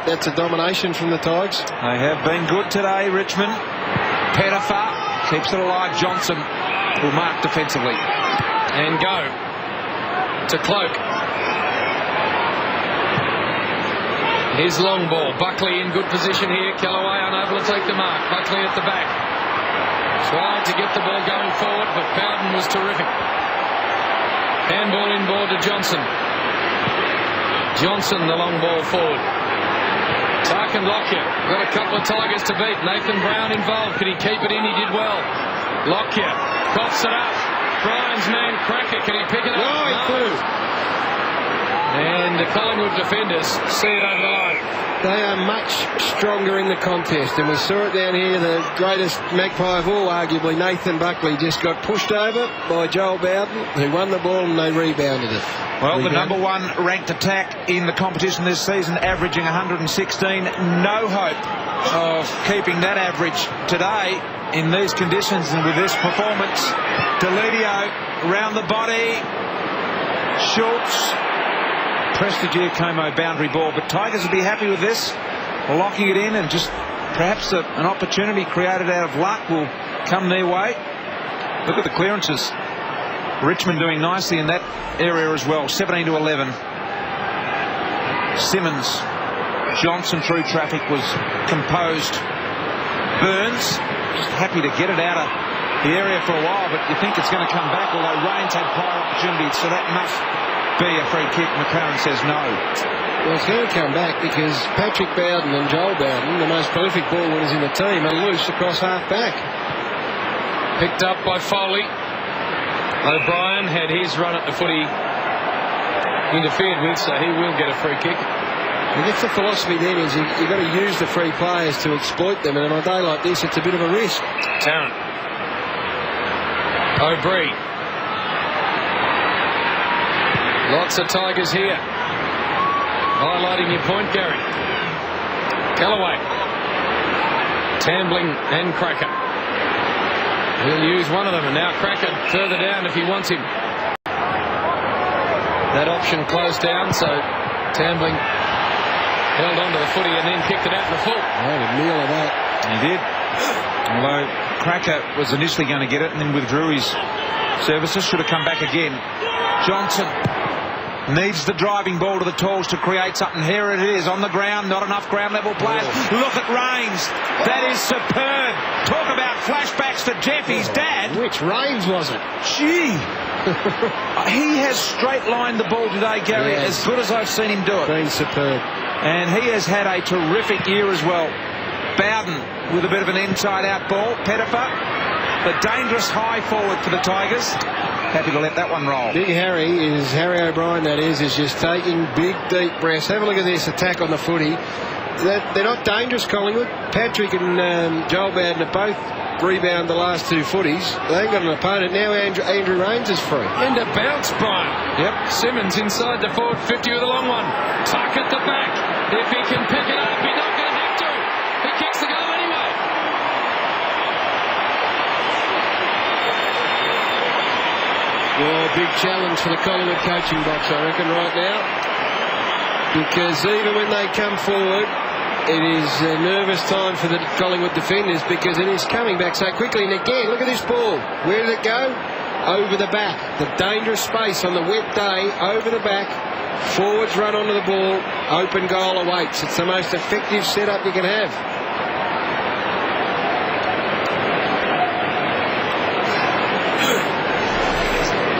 [SPEAKER 1] That's a domination from the Tigers.
[SPEAKER 2] They have been good today, Richmond. Pettifer keeps it alive. Johnson will mark defensively.
[SPEAKER 3] And go to Cloak. Here's long ball. Buckley in good position here. Kellaway unable to take the mark. Buckley at the back. Tried to get the ball going forward, but Bowden was terrific. Handball inboard to Johnson. Johnson, the long ball forward. Tarkin Lockyer got a couple of Tigers to beat. Nathan Brown involved. Could he keep it in? He did well. Lockyer coughs it up. Brian's man Cracker, can he pick it up?
[SPEAKER 1] No, he couldn't.
[SPEAKER 3] And the Collingwood defenders see it over the line.
[SPEAKER 1] They are much stronger in the contest, and we saw it down here. The greatest magpie of all, arguably, Nathan Buckley, just got pushed over by Joel Bowden, who won the ball, and they rebounded it.
[SPEAKER 2] Well, the number one ranked attack in the competition this season, averaging 116. No hope of keeping that average today in these conditions and with this performance. Deledio round the body. Schultz. Prestigier Como boundary ball, but Tigers will be happy with this, locking it in, and just perhaps an opportunity created out of luck will come their way. Look at the clearances. Richmond doing nicely in that area as well. 17 to 11. Simmons, Johnson through traffic was composed. Burns just happy to get it out of the area for a while, but you think it's going to come back, although Rains had prior opportunities, so that must be a free kick. McLaren says no.
[SPEAKER 1] Well, it's going to come back because Patrick Bowden and Joel Bowden, the most prolific ball winners in the team, are loose across half back.
[SPEAKER 3] Picked up by Foley. O'Brien had his run at the footy interfered with, so he will get a free kick.
[SPEAKER 1] I guess the philosophy then is you've got to use the free players to exploit them, and on a day like this it's a bit of a risk.
[SPEAKER 3] Tarrant. O'Brien. Lots of Tigers here. Highlighting your point, Gary. Callaway. Tambling and Cracker. He'll use one of them, and now Cracker further down if he wants him. That option closed down, so Tambling held onto the footy and then kicked it out in the full.
[SPEAKER 1] Had a meal of that.
[SPEAKER 2] He did. Although Cracker was initially going to get it and then withdrew his services. Should have come back again. Johnson needs the driving ball to the talls to create something. Here it is on the ground. Not enough ground level players. Look at Rains. That is superb. Talk about flashbacks to Jeffy's dad.
[SPEAKER 1] Which Rains was it?
[SPEAKER 2] Gee. He has straight lined the ball today, Gary, as good as I've seen him do it.
[SPEAKER 1] Been superb.
[SPEAKER 2] And he has had a terrific year as well. Bowden with a bit of an inside-out ball. Pettifer, the dangerous high forward for the Tigers. Happy to let that one roll.
[SPEAKER 1] Big Harry O'Brien, that is just taking big, deep breaths. Have a look at this attack on the footy. They're not dangerous, Collingwood. Patrick and Joel Bowden have both rebound the last two footies. They ain't got an opponent. Now Andrew Rains is free.
[SPEAKER 3] And a bounce, Brian.
[SPEAKER 1] Yep.
[SPEAKER 3] Simmons inside the forward 50 with a long one. Tuck at the back. If he can pick it up, he's not going to have to. He kicks the goal anyway.
[SPEAKER 1] Well, big challenge for the Collingwood coaching box, I reckon, right now. Because even when they come forward, it is a nervous time for the Collingwood defenders because it is coming back so quickly. And again, look at this ball. Where did it go? Over the back. The dangerous space on the wet day, over the back. Forwards run onto the ball. Open goal awaits. It's the most effective setup you can have.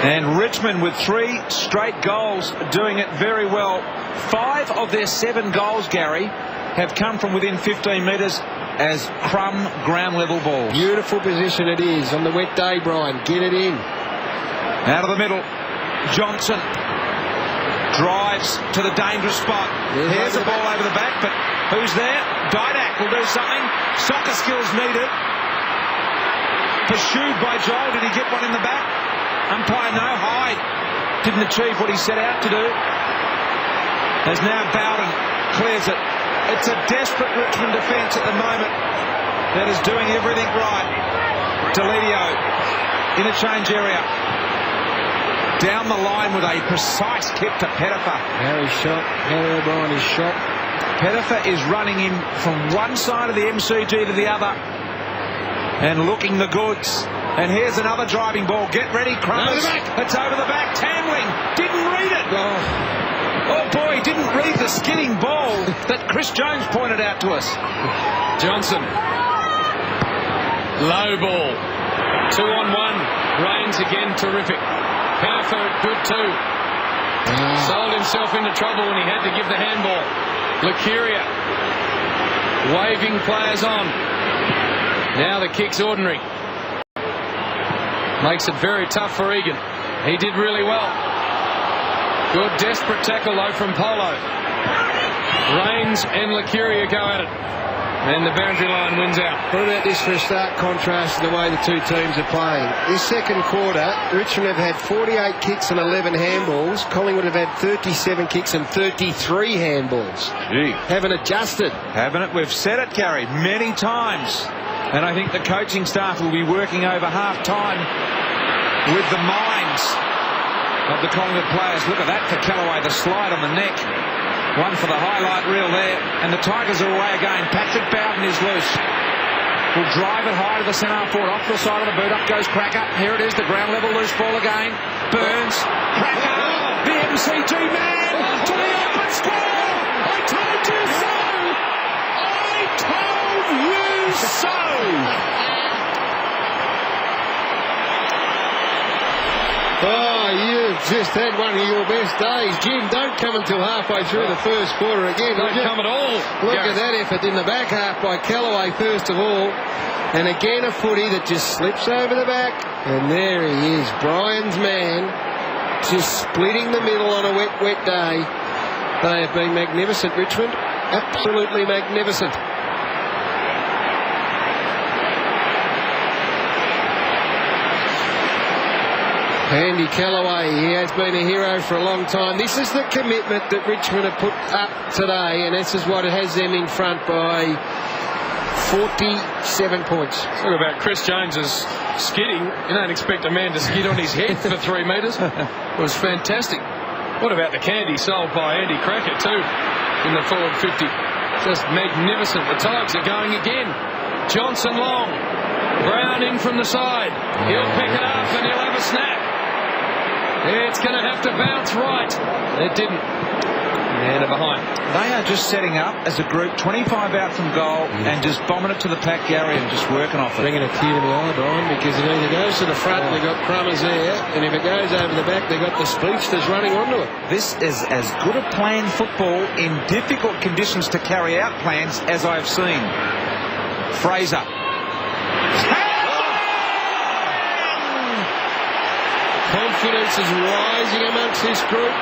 [SPEAKER 2] And Richmond with 3 straight goals, doing it very well. 5 of their 7 goals, Gary, have come from within 15 metres as crumb ground level balls.
[SPEAKER 1] Beautiful position it is on the wet day, Brian. Get it in.
[SPEAKER 2] Out of the middle, Johnson drives to the dangerous spot. Here's the ball over the back, but who's there? Didak will do something. Soccer skills needed. Pursued by Joel. Did he get one in the back? Umpire no. Hyde didn't achieve what he set out to do. As now Bowden clears it. It's a desperate Richmond defence at the moment that is doing everything right. Deledio, interchange area. Down the line with a precise kick to Pettifer.
[SPEAKER 1] Harry O'Brien is shot.
[SPEAKER 2] Pettifer is running him from one side of the MCG to the other and looking the goods. And here's another driving ball. Get ready, Crummers. It's over the back. Tambling didn't read it. Oh boy, he didn't read the skidding ball that Chris Jones pointed out to us.
[SPEAKER 3] Johnson. Low ball. 2-on-1. Rains again, terrific. Pettifer, good too. Sold himself into trouble when he had to give the handball. Lucuria waving players on. Now the kick's ordinary. Makes it very tough for Egan. He did really well. Good desperate tackle though from Polo. Rains and Lucuria go at it. And the boundary line wins out.
[SPEAKER 1] What about this for a stark contrast to the way the two teams are playing? This second quarter, Richmond have had 48 kicks and 11 handballs. Collingwood have had 37 kicks and 33 handballs.
[SPEAKER 2] Gee.
[SPEAKER 1] Haven't adjusted.
[SPEAKER 2] Haven't it? We've said it, Gary, many times. And I think the coaching staff will be working over half-time with the minds of the Collingwood players. Look at that for Callaway, the slide on the neck. One for the highlight reel there. And the Tigers are away again. Patrick Bowden is loose. Will drive it high to the centre forward. Off the side of the boot. Up goes Cracker. Here it is, the ground level loose ball again. Burns. Cracker. The MCG man to the open square. I told you so. I told you so.
[SPEAKER 1] Oh, you've just had one of your best days. Jim, don't come until halfway through the first quarter again.
[SPEAKER 3] Don't come at all.
[SPEAKER 1] Look at that effort in the back half by Callaway first of all. And again a footy that just slips over the back. And there he is, Brian's man, just splitting the middle on a wet day. They have been magnificent, Richmond. Absolutely magnificent. Andy Callaway, he has been a hero for a long time. This is the commitment that Richmond have put up today, and this is what has them in front by 47 points.
[SPEAKER 3] Talk about Chris Jones's skidding. You don't expect a man to skid on his head for 3 metres. It was fantastic. What about the candy sold by Andy Cracker too in the forward 50? Just magnificent. The Tigers are going again. Johnson long. Brown in from the side. He'll pick it up and he'll have a snap. It's going to have to bounce right. It didn't. And behind.
[SPEAKER 2] They are just setting up as a group, 25 out from goal, and just bombing it to the pack, Gary, and just working off it.
[SPEAKER 1] Bringing a tear to the eye, Brian, because it either goes to the front, they've got Crummers there, and if it goes over the back, they've got the speedsters running onto it.
[SPEAKER 2] This is as good a plan football in difficult conditions to carry out plans as I've seen. Fraser.
[SPEAKER 1] Confidence is rising amongst this group.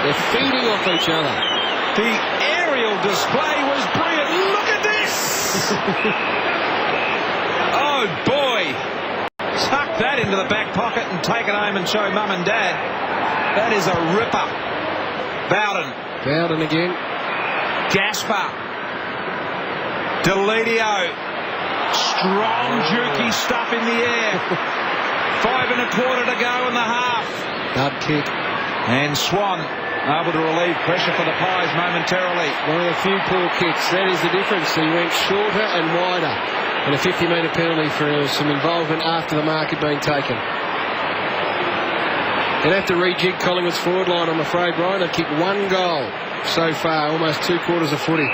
[SPEAKER 1] They're feeding off each other.
[SPEAKER 2] The aerial display was brilliant. Look at this! Oh, boy. Tuck that into the back pocket and take it home and show mum and dad. That is a ripper.
[SPEAKER 1] Bowden again.
[SPEAKER 2] Gaspar. Deledio. Strong, jukey stuff in the air. 5 1/4 to go in the half.
[SPEAKER 1] Dub kick.
[SPEAKER 2] And Swan able to relieve pressure for the Pies momentarily.
[SPEAKER 1] One of the few poor kicks. That is the difference. He went shorter and wider. And a 50-metre penalty for some involvement after the mark had been taken. They'll have to rejig Collingwood's forward line, I'm afraid, Brian. They've kicked 1 goal so far, almost 2/4 of footy.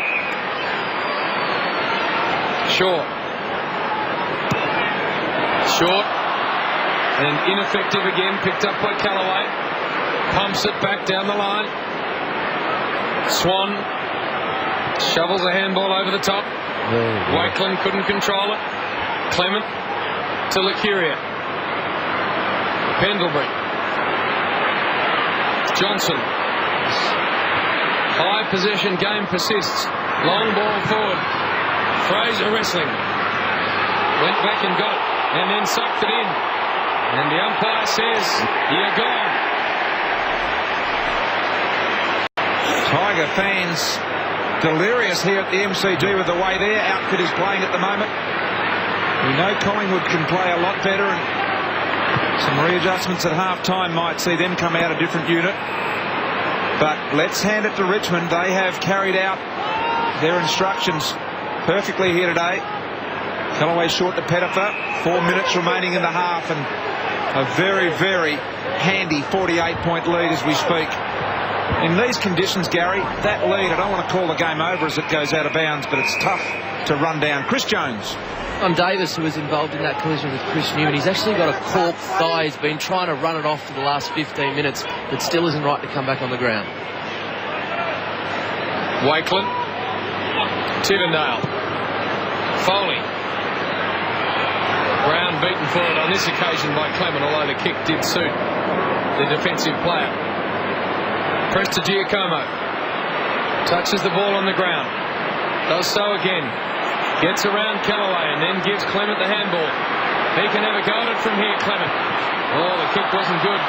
[SPEAKER 3] Short. And ineffective again, picked up by Callaway. Pumps it back down the line. Swan shovels a handball over the top. Wakeland couldn't control it. Clement to Lacuria. Pendlebury. Johnson. High possession game persists. Long ball forward. Fraser wrestling. Went back and got it. And then sucked it in. And the umpire says, you're gone.
[SPEAKER 2] Tiger fans delirious here at the MCG with the way their outfit is playing at the moment. We know Collingwood can play a lot better, and some readjustments at half-time might see them come out a different unit. But let's hand it to Richmond. They have carried out their instructions perfectly here today. Callaway short to Pettifer. 4 minutes remaining in the half, and a very, very handy 48-point lead as we speak. In these conditions, Gary, that lead, I don't want to call the game over as it goes out of bounds, but it's tough to run down. Chris Jones.
[SPEAKER 4] Davis, who was involved in that collision with Chris Newman, he's actually got a cork thigh. He's been trying to run it off for the last 15 minutes, but still isn't right to come back on the ground.
[SPEAKER 3] Wakeland. Tivendale. Foley. Brown beaten forward on this occasion by Clement, although the kick did suit the defensive player. Press to Giacomo. Touches the ball on the ground. Does so again. Gets around Callaway and then gives Clement the handball. He can have a go at it from here, Clement. Oh, the kick wasn't good.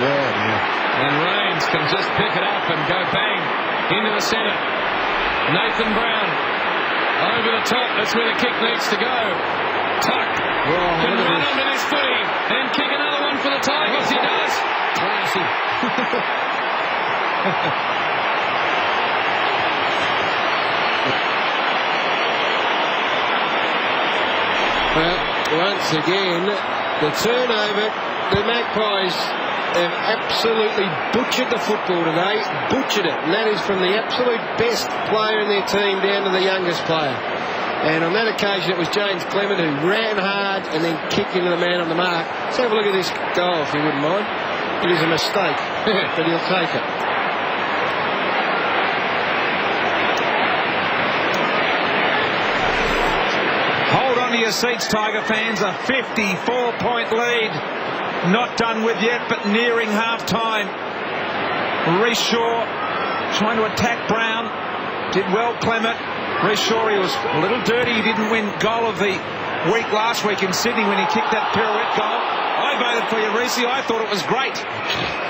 [SPEAKER 1] Yeah.
[SPEAKER 3] And Raines can just pick it up and go bang into the centre. Nathan Brown over the top. That's where the kick needs to go. Tuck can run onto this footy and kick another one for the Tigers. He does.
[SPEAKER 1] Classy. Well, once again, the turnover, the Magpies have absolutely butchered the football today, butchered it, and that is from the absolute best player in their team down to the youngest player. And on that occasion, it was James Clement who ran hard and then kicked into the man on the mark. Let's have a look at this goal, if you wouldn't mind. It is a mistake, but he'll take it.
[SPEAKER 2] Hold on to your seats, Tiger fans. A 54-point lead. Not done with yet, but nearing half-time. Reece Shaw trying to attack Brown. Did well, Clement. Reece Shaw, he was a little dirty. He didn't win goal of the week last week in Sydney when he kicked that pirouette goal. I voted for you, Reese. I thought it was great,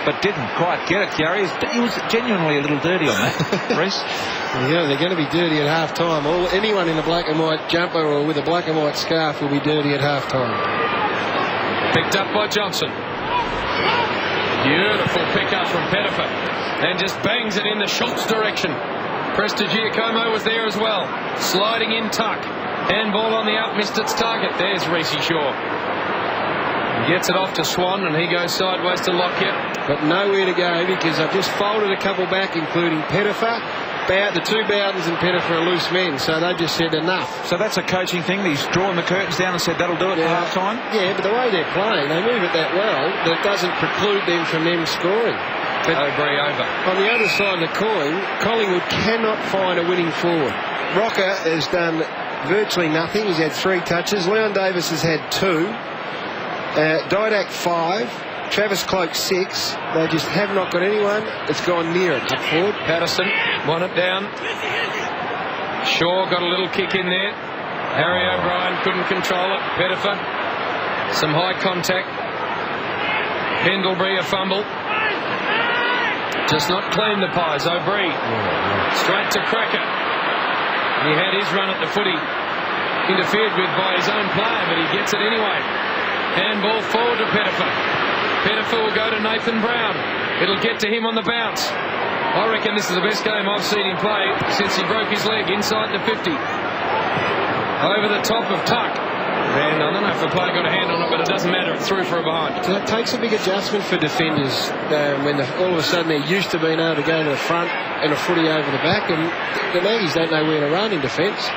[SPEAKER 2] but didn't quite get it, Gary. He was genuinely a little dirty on that, Reese.
[SPEAKER 1] Yeah, they're going to be dirty at half-time. Anyone in a black and white jumper or with a black and white scarf will be dirty at half-time.
[SPEAKER 3] Picked up by Johnson. Beautiful pick-up from Pettifer. And just bangs it in the Schultz direction. Prestigiacomo was there as well. Sliding in tuck. Handball on the up, missed its target. There's Reece Shaw. He gets it off to Swan, and he goes sideways to Lockyer.
[SPEAKER 1] But nowhere to go because I've just folded a couple back, including Pettifer. The two Bowdens and Pettifer are loose men, so they just said enough.
[SPEAKER 2] So that's a coaching thing. He's drawn the curtains down and said that'll do it for half time.
[SPEAKER 1] Yeah, but the way they're playing, they move it that well that it doesn't preclude them from them scoring. But
[SPEAKER 3] O'Brien over.
[SPEAKER 1] On the other side of the coin, Collingwood cannot find a winning forward. Rocker has done virtually nothing. He's had 3 touches. Leon Davis has had 2. Didac 5. Travis Cloak 6. They just have not got anyone that's gone near it. Up forward.
[SPEAKER 3] Patterson won it down. Shaw got a little kick in there. Harry O'Brien couldn't control it. Pettifer. Some high contact. Pendlebury a fumble. Just not clean, the Pies. O'Brien straight to Cracker. He had his run at the footy. Interfered with by his own player, but he gets it anyway. Handball forward to Pettifer. Pettifer will go to Nathan Brown. It'll get to him on the bounce. I reckon this is the best game I've seen him play since he broke his leg inside the 50. Over the top of Tuck. And I don't know if the player got a hand on it, but it doesn't matter. It's through for a behind.
[SPEAKER 1] So it takes a big adjustment for defenders when all of a sudden they're used to being able to go to the front and a footy over the back, and the Maggies don't know where to run in defence.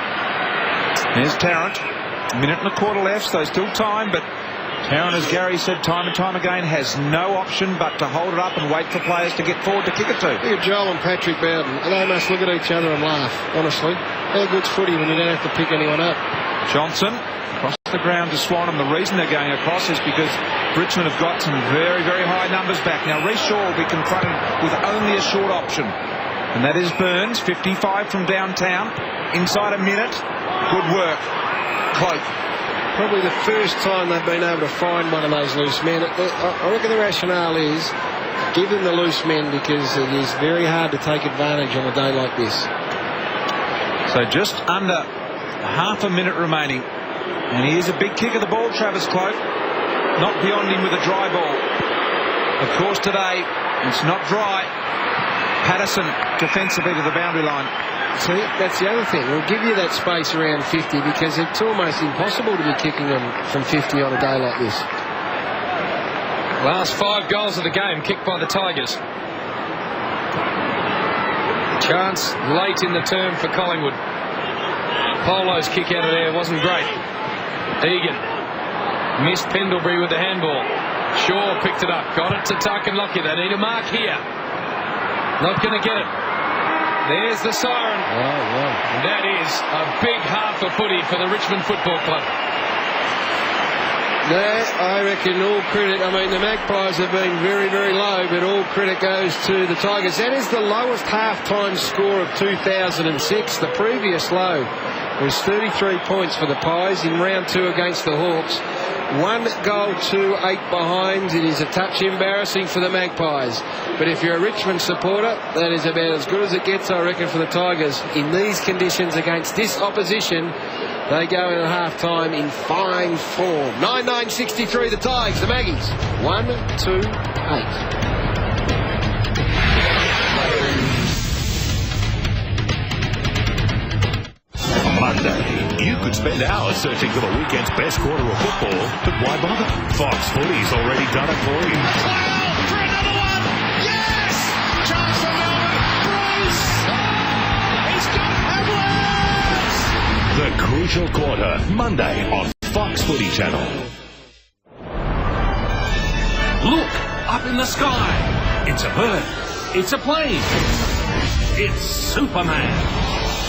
[SPEAKER 2] There's Tarrant. A minute and a quarter left, so still time, but Tarrant, as Gary said time and time again, has no option but to hold it up and wait for players to get forward to kick it to.
[SPEAKER 1] Look at Joel and Patrick Bowden. They must look at each other and laugh, honestly. How good's footy when you don't have to pick anyone up?
[SPEAKER 2] Johnson across the ground to Swan, and the reason they're going across is because Richmond have got some very, very high numbers back. Now, Reece Shaw will be confronted with only a short option, and that is Burns, 55 from downtown, inside a minute. Good work. Cloak.
[SPEAKER 1] Probably the first time they've been able to find one of those loose men. I reckon the rationale is give them the loose men because it is very hard to take advantage on a day like this.
[SPEAKER 2] So just under half a minute remaining. And here's a big kick of the ball, Travis Cloak. Not beyond him with a dry ball. Of course, today, it's not dry. Patterson defensively to the boundary line.
[SPEAKER 1] See, that's the other thing. We'll give you that space around 50 because it's almost impossible to be kicking them from 50 on a day like this.
[SPEAKER 3] Last 5 goals of the game kicked by the Tigers. Chance late in the term for Collingwood. Polo's kick out of there wasn't great. Egan missed Pendlebury with the handball. Shaw picked it up, got it to Tuck and Lockyer. They need a mark here. Not going to get it. There's the siren. And that is a big half of footy for the Richmond Football Club.
[SPEAKER 1] I reckon all credit, I mean the Magpies have been very, very low, but all credit goes to the Tigers. That is the lowest half-time score of 2006. The previous low was 33 points for the Pies in round 2 against the Hawks. 1 goal to 8 behind. It is a touch embarrassing for the Magpies. But if you're a Richmond supporter, that is about as good as it gets, I reckon, for the Tigers. In these conditions against this opposition, they go in at half-time in fine form. 9-9-63, the Tigers, the Maggies. 1-2-8.
[SPEAKER 7] Monday, you could spend hours searching for the weekend's best quarter of football, but why bother? Fox Footy's already done it for you.
[SPEAKER 14] For another one! Yes! Chance for Melbourne! Bruce! Oh, he's got
[SPEAKER 7] The Crucial Quarter, Monday on Fox Footy Channel.
[SPEAKER 6] Look, up in the sky. It's a bird. It's a plane. It's Superman.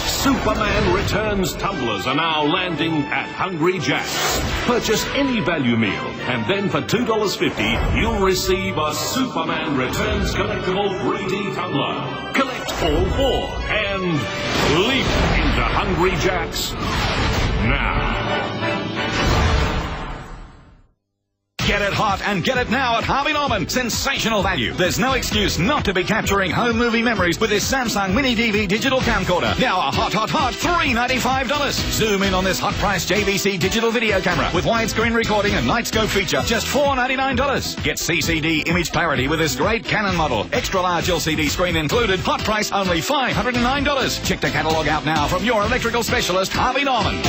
[SPEAKER 6] Superman Returns tumblers are now landing at Hungry Jack's. Purchase any value meal, and then for $2.50, you'll receive a Superman Returns collectible 3D tumbler. Collect all 4 and leap into Hungry Jack's now.
[SPEAKER 15] Get it hot and get it now at Harvey Norman. Sensational value. There's no excuse not to be capturing home movie memories with this Samsung Mini DV digital camcorder. Now a hot $395. Zoom in on this hot price JVC digital video camera with widescreen recording and night scope feature. Just $499. Get CCD image clarity with this great Canon model. Extra large LCD screen included. Hot price only $509. Check the catalogue out now from your electrical specialist, Harvey Norman.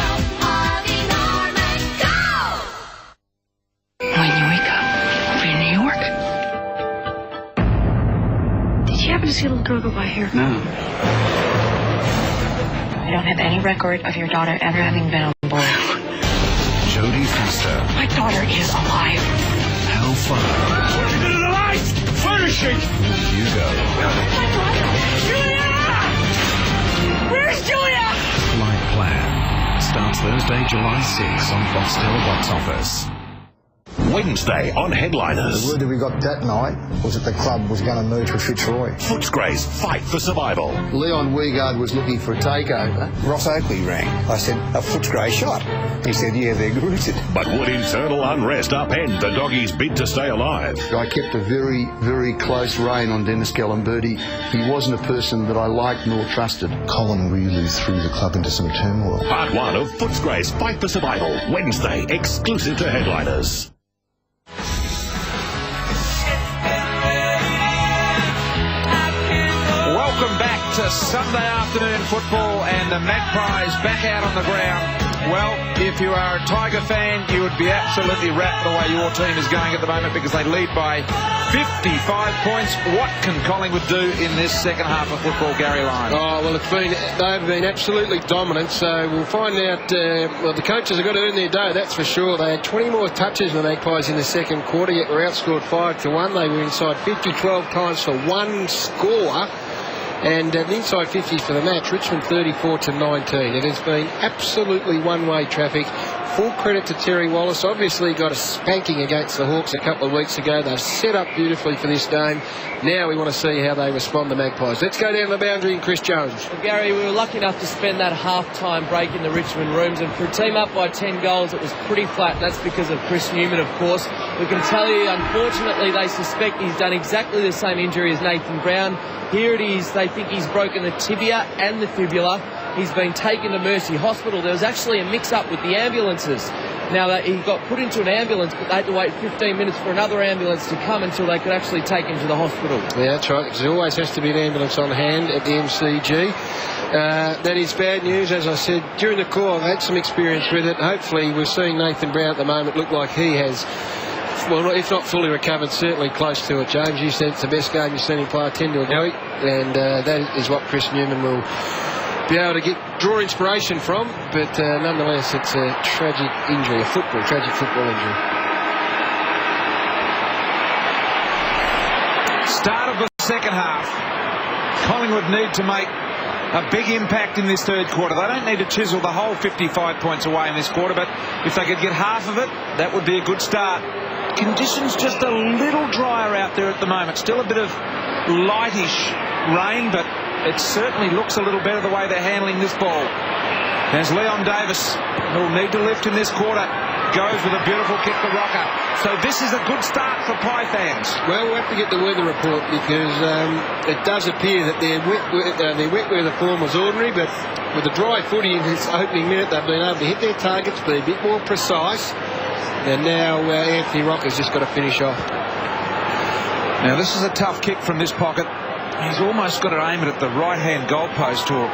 [SPEAKER 16] When you wake up over in New York, did you happen to see a little girl go by here?
[SPEAKER 17] No.
[SPEAKER 16] I don't have any record of your daughter ever having been on board.
[SPEAKER 7] Jodie Foster.
[SPEAKER 16] My daughter is alive.
[SPEAKER 7] How far?
[SPEAKER 14] What are you doing to the lights? Furnishing!
[SPEAKER 7] You go.
[SPEAKER 14] Julia! Where's Julia?
[SPEAKER 7] Flight Plan starts Thursday, July 6 on Foxtel Box Office. Wednesday on Headliners.
[SPEAKER 18] The word that we got that night was that the club was going to merge with Fitzroy.
[SPEAKER 7] Footscray's fight for survival.
[SPEAKER 18] Leon Weigard was looking for a takeover. Ross Oakley rang. I said, a Footscray shot. He said, yeah, they're rooted.
[SPEAKER 7] But would internal unrest upend the doggies' bid to stay alive?
[SPEAKER 18] I kept a very, very close rein on Dennis Gallimberti. He wasn't a person that I liked nor trusted. Colin really threw the club into some turmoil.
[SPEAKER 7] Part 1 of Footscray's fight for survival. Wednesday, exclusive to Headliners.
[SPEAKER 2] Welcome back to Sunday afternoon football and the Magpies back out on the ground. Well, if you are a Tiger fan, you would be absolutely wrapped the way your team is going at the moment because they lead by 55 points. What can Collingwood do in this second half of football, Gary Lyon?
[SPEAKER 1] Oh, well, they've been absolutely dominant, so we'll find out. Well, the coaches have got to earn their dough, that's for sure. They had 20 more touches than the Magpies in the second quarter, yet were outscored 5-1. They were inside 50 12 times for one score. And the inside 50 for the match, Richmond 34-19. It has been absolutely one-way traffic. Full credit to Terry Wallace. Obviously got a spanking against the Hawks a couple of weeks ago. They've set up beautifully for this game. Now we want to see how they respond to Magpies. Let's go down the boundary and Chris Jones.
[SPEAKER 4] Well, Gary, we were lucky enough to spend that half-time break in the Richmond rooms, and for a team up by 10 goals, it was pretty flat, and that's because of Chris Newman, of course. We can tell you, unfortunately, they suspect he's done exactly the same injury as Nathan Brown. Here it is. They think he's broken the tibia and the fibula. He's been taken to Mercy Hospital. There was actually a mix-up with the ambulances. Now, he got put into an ambulance, but they had to wait 15 minutes for another ambulance to come until they could actually take him to the hospital.
[SPEAKER 1] Yeah, that's right, because there always has to be an ambulance on hand at the MCG. That is bad news. As I said, during the call, I've had some experience with it. Hopefully, we're seeing Nathan Brown at the moment look like he has, well, if not fully recovered, certainly close to it. James, you said it's the best game you've seen him play. I tend to agree. And that is what Chris Newman will be able to draw inspiration from. But nonetheless, it's a tragic injury, tragic football injury.
[SPEAKER 2] Start of the second half. Collingwood need to make a big impact in this third quarter. They don't need to chisel the whole 55 points away in this quarter, but if they could get half of it, that would be a good start. Conditions just a little drier out there at the moment. Still a bit of lightish rain, but it certainly looks a little better the way they're handling this ball. As Leon Davis, who will need to lift in this quarter, goes with a beautiful kick to Rocker. So this is a good start for Pie fans.
[SPEAKER 1] Well, we'll have to get the weather report because it does appear that their wet weather form was ordinary, but with the dry footy in this opening minute, they've been able to hit their targets, be a bit more precise. And now Anthony Rocker's just got to finish off.
[SPEAKER 2] Now this is a tough kick from this pocket. He's almost got to aim it at the right-hand goalpost or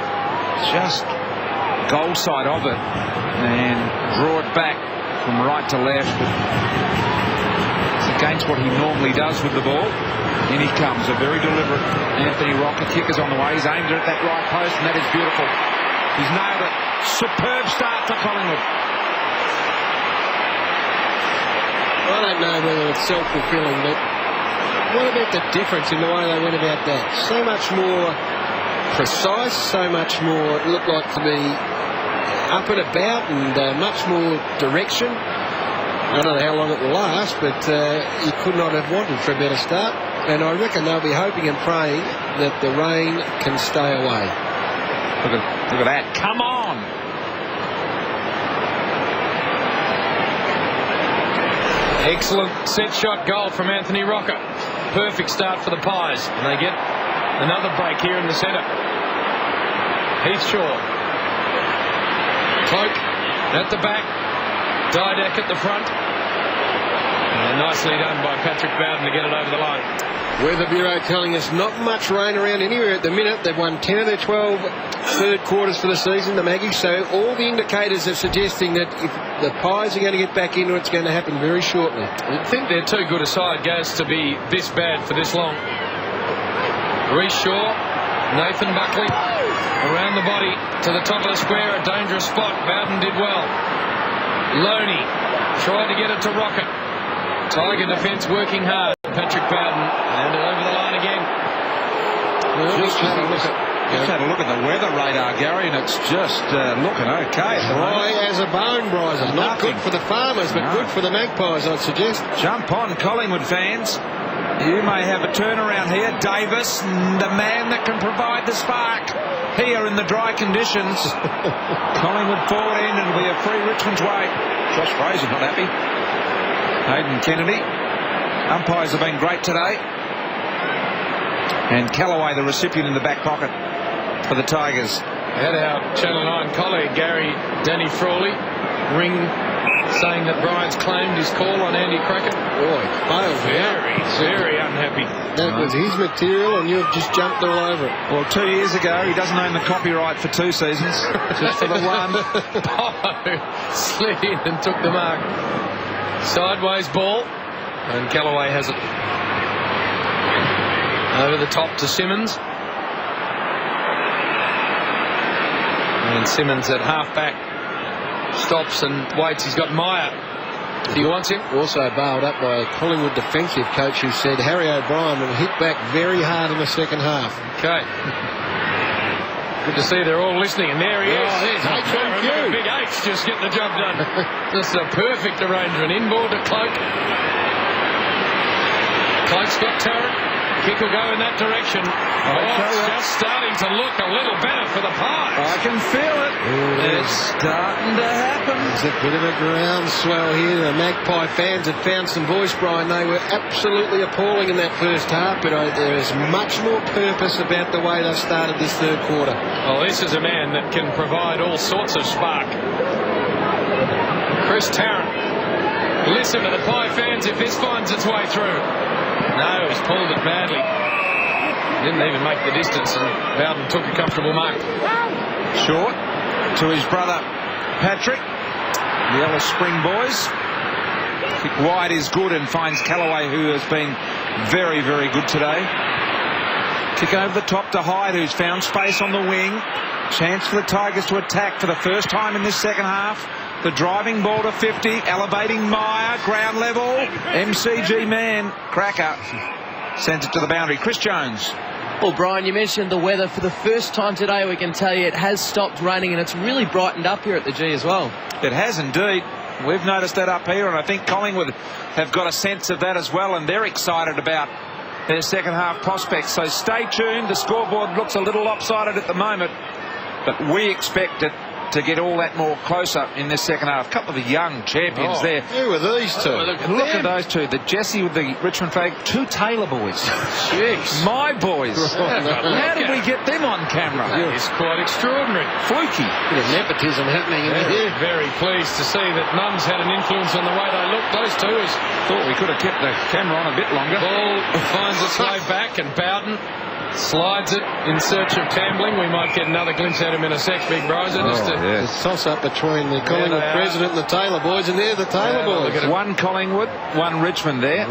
[SPEAKER 2] just goal side of it and draw it back from right to left. But it's against what he normally does with the ball. In he comes, a very deliberate Anthony Rocker. Kick is on the way. He's aimed it at that right post, and that is beautiful. He's nailed it. Superb start for Collingwood.
[SPEAKER 1] I don't know whether it's self-fulfilling, but what about the difference in the way they went about that? So much more precise, so much more, it looked like to be up and about and much more direction. I don't know how long it will last, but you could not have wanted for a better start. And I reckon they'll be hoping and praying that the rain can stay away.
[SPEAKER 2] Look at that. Come on.
[SPEAKER 3] Excellent set shot goal from Anthony Rocker. Perfect start for the Pies. And they get another break here in the centre. Heath Shaw. Cloak at the back. Didak at the front. And nicely done by Patrick Bowden to get it over the line.
[SPEAKER 1] Weather Bureau telling us not much rain around anywhere at the minute. They've won 10 of their 12 third quarters for the season, the Maggies. So all the indicators are suggesting that if the Pies are going to get back into it, it's going to happen very shortly.
[SPEAKER 3] I think they're too good a side, Gaz, to be this bad for this long. Reece Shaw, Nathan Buckley, around the body to the top of the square, a dangerous spot. Bowden did well. Loney tried to get it to Rocket. Tiger defence working hard. Patrick Bowden, and over the line again.
[SPEAKER 2] Just had a look at the weather radar, Gary, and it's just looking okay.
[SPEAKER 1] Dry as a bone, Bryson. Not good for the farmers, but good for the Magpies, I'd suggest.
[SPEAKER 2] Jump on, Collingwood fans. You may have a turnaround here. Davis, the man that can provide the spark here in the dry conditions. Collingwood forward end, and it'll be a free Richmond's way. Josh Fraser not happy. Hayden Kennedy. Umpires have been great today. And Callaway, the recipient in the back pocket for the Tigers.
[SPEAKER 3] Had our Channel 9 colleague Gary Danny Frawley ring saying that Bryant's claimed his call on Andy Crackett.
[SPEAKER 1] Boy, failed.
[SPEAKER 3] Very unhappy.
[SPEAKER 1] That was his material, and you've just jumped all over it.
[SPEAKER 2] Well, 2 years ago, he doesn't own the copyright for 2 seasons, just for the one.
[SPEAKER 3] Slid in and took the mark. Sideways ball, and Callaway has it. Over the top to Simmons. And Simmons at half-back stops and waits. He's got Meyer if he wants him.
[SPEAKER 1] Also bailed up by a Collingwood defensive coach who said Harry O'Brien will hit back very hard in the second half.
[SPEAKER 3] Okay. Good to see they're all listening, and there he is.
[SPEAKER 1] There's H1Q.
[SPEAKER 3] Big H just getting the job done. Just a perfect arrangement. Inboard to Cloak. Cloak's got Tarrant. Kick will go in that direction. It's just starting to look a little better for the Pies.
[SPEAKER 2] I can feel it. It's starting to happen.
[SPEAKER 1] There's a bit of a groundswell here. The Magpie fans had found some voice, Brian. They were absolutely appalling in that first half, but there is much more purpose about the way they've started this third quarter.
[SPEAKER 3] Well, this is a man that can provide all sorts of spark. Chris Tarrant. Listen to the Pie fans if this finds its way through. No, he's pulled it badly. Didn't even make the distance, and Bowden took a comfortable mark.
[SPEAKER 2] Short to his brother Patrick. The Ellis Spring boys. Kick wide is good and finds Callaway, who has been very, very good today. Kick over the top to Hyde, who's found space on the wing. Chance for the Tigers to attack for the first time in this second half. The driving ball to 50, elevating Meyer, ground level. MCG man, Cracker sends it to the boundary. Chris Jones.
[SPEAKER 4] Well, Brian, you mentioned the weather. For the first time today, we can tell you it has stopped raining, and it's really brightened up here at the G as well.
[SPEAKER 2] It has indeed. We've noticed that up here, and I think Collingwood have got a sense of that as well, and they're excited about their second half prospects. So stay tuned. The scoreboard looks a little lopsided at the moment, but we expect it to get all that more closer in this second half. A couple of the young champions there.
[SPEAKER 1] Who are these two?
[SPEAKER 2] Look at those two. The Jesse with the Richmond flag. 2 Taylor boys.
[SPEAKER 3] Jeez.
[SPEAKER 2] My boys. How did we get them on camera?
[SPEAKER 3] It's quite extraordinary.
[SPEAKER 2] Fluky.
[SPEAKER 1] Bit of nepotism happening in here.
[SPEAKER 3] Very pleased to see that Mum's had an influence on the way they look. Those two
[SPEAKER 2] thought we could have kept the camera on a bit longer.
[SPEAKER 3] Ball finds its way back, and Bowden slides it in search of Tambling. We might get another glimpse at him in a sec, Big Bryson.
[SPEAKER 1] The toss-up between the Collingwood president and the Taylor boys, and they're the Taylor boys.
[SPEAKER 2] One Collingwood, one Richmond there.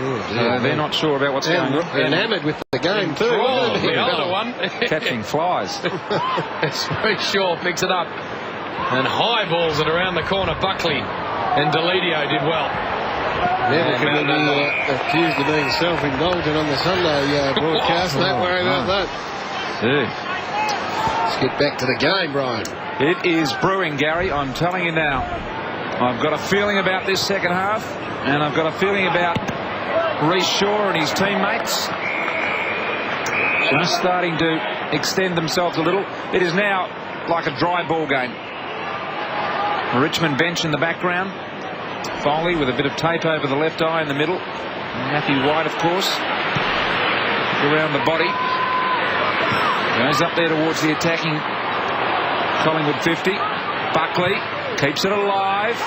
[SPEAKER 2] They're not sure about what's going on.
[SPEAKER 1] Enamoured with the game, too.
[SPEAKER 3] The other one.
[SPEAKER 2] Catching flies.
[SPEAKER 3] It's very sure, picks it up. And high balls it around the corner. Buckley and Deledio did well.
[SPEAKER 1] Never can be accused of being self-indulgent on the Sunday broadcast. Don't worry about that. Let's get back to the game, Brian.
[SPEAKER 2] It is brewing, Gary. I'm telling you now. I've got a feeling about this second half, and I've got a feeling about Reece Shaw and his teammates just starting to extend themselves a little. It is now like a dry ball game. Richmond bench in the background. Foley with a bit of tape over the left eye in the middle. Matthew White, of course, around the body. Goes up there towards the attacking Collingwood 50. Buckley keeps it alive.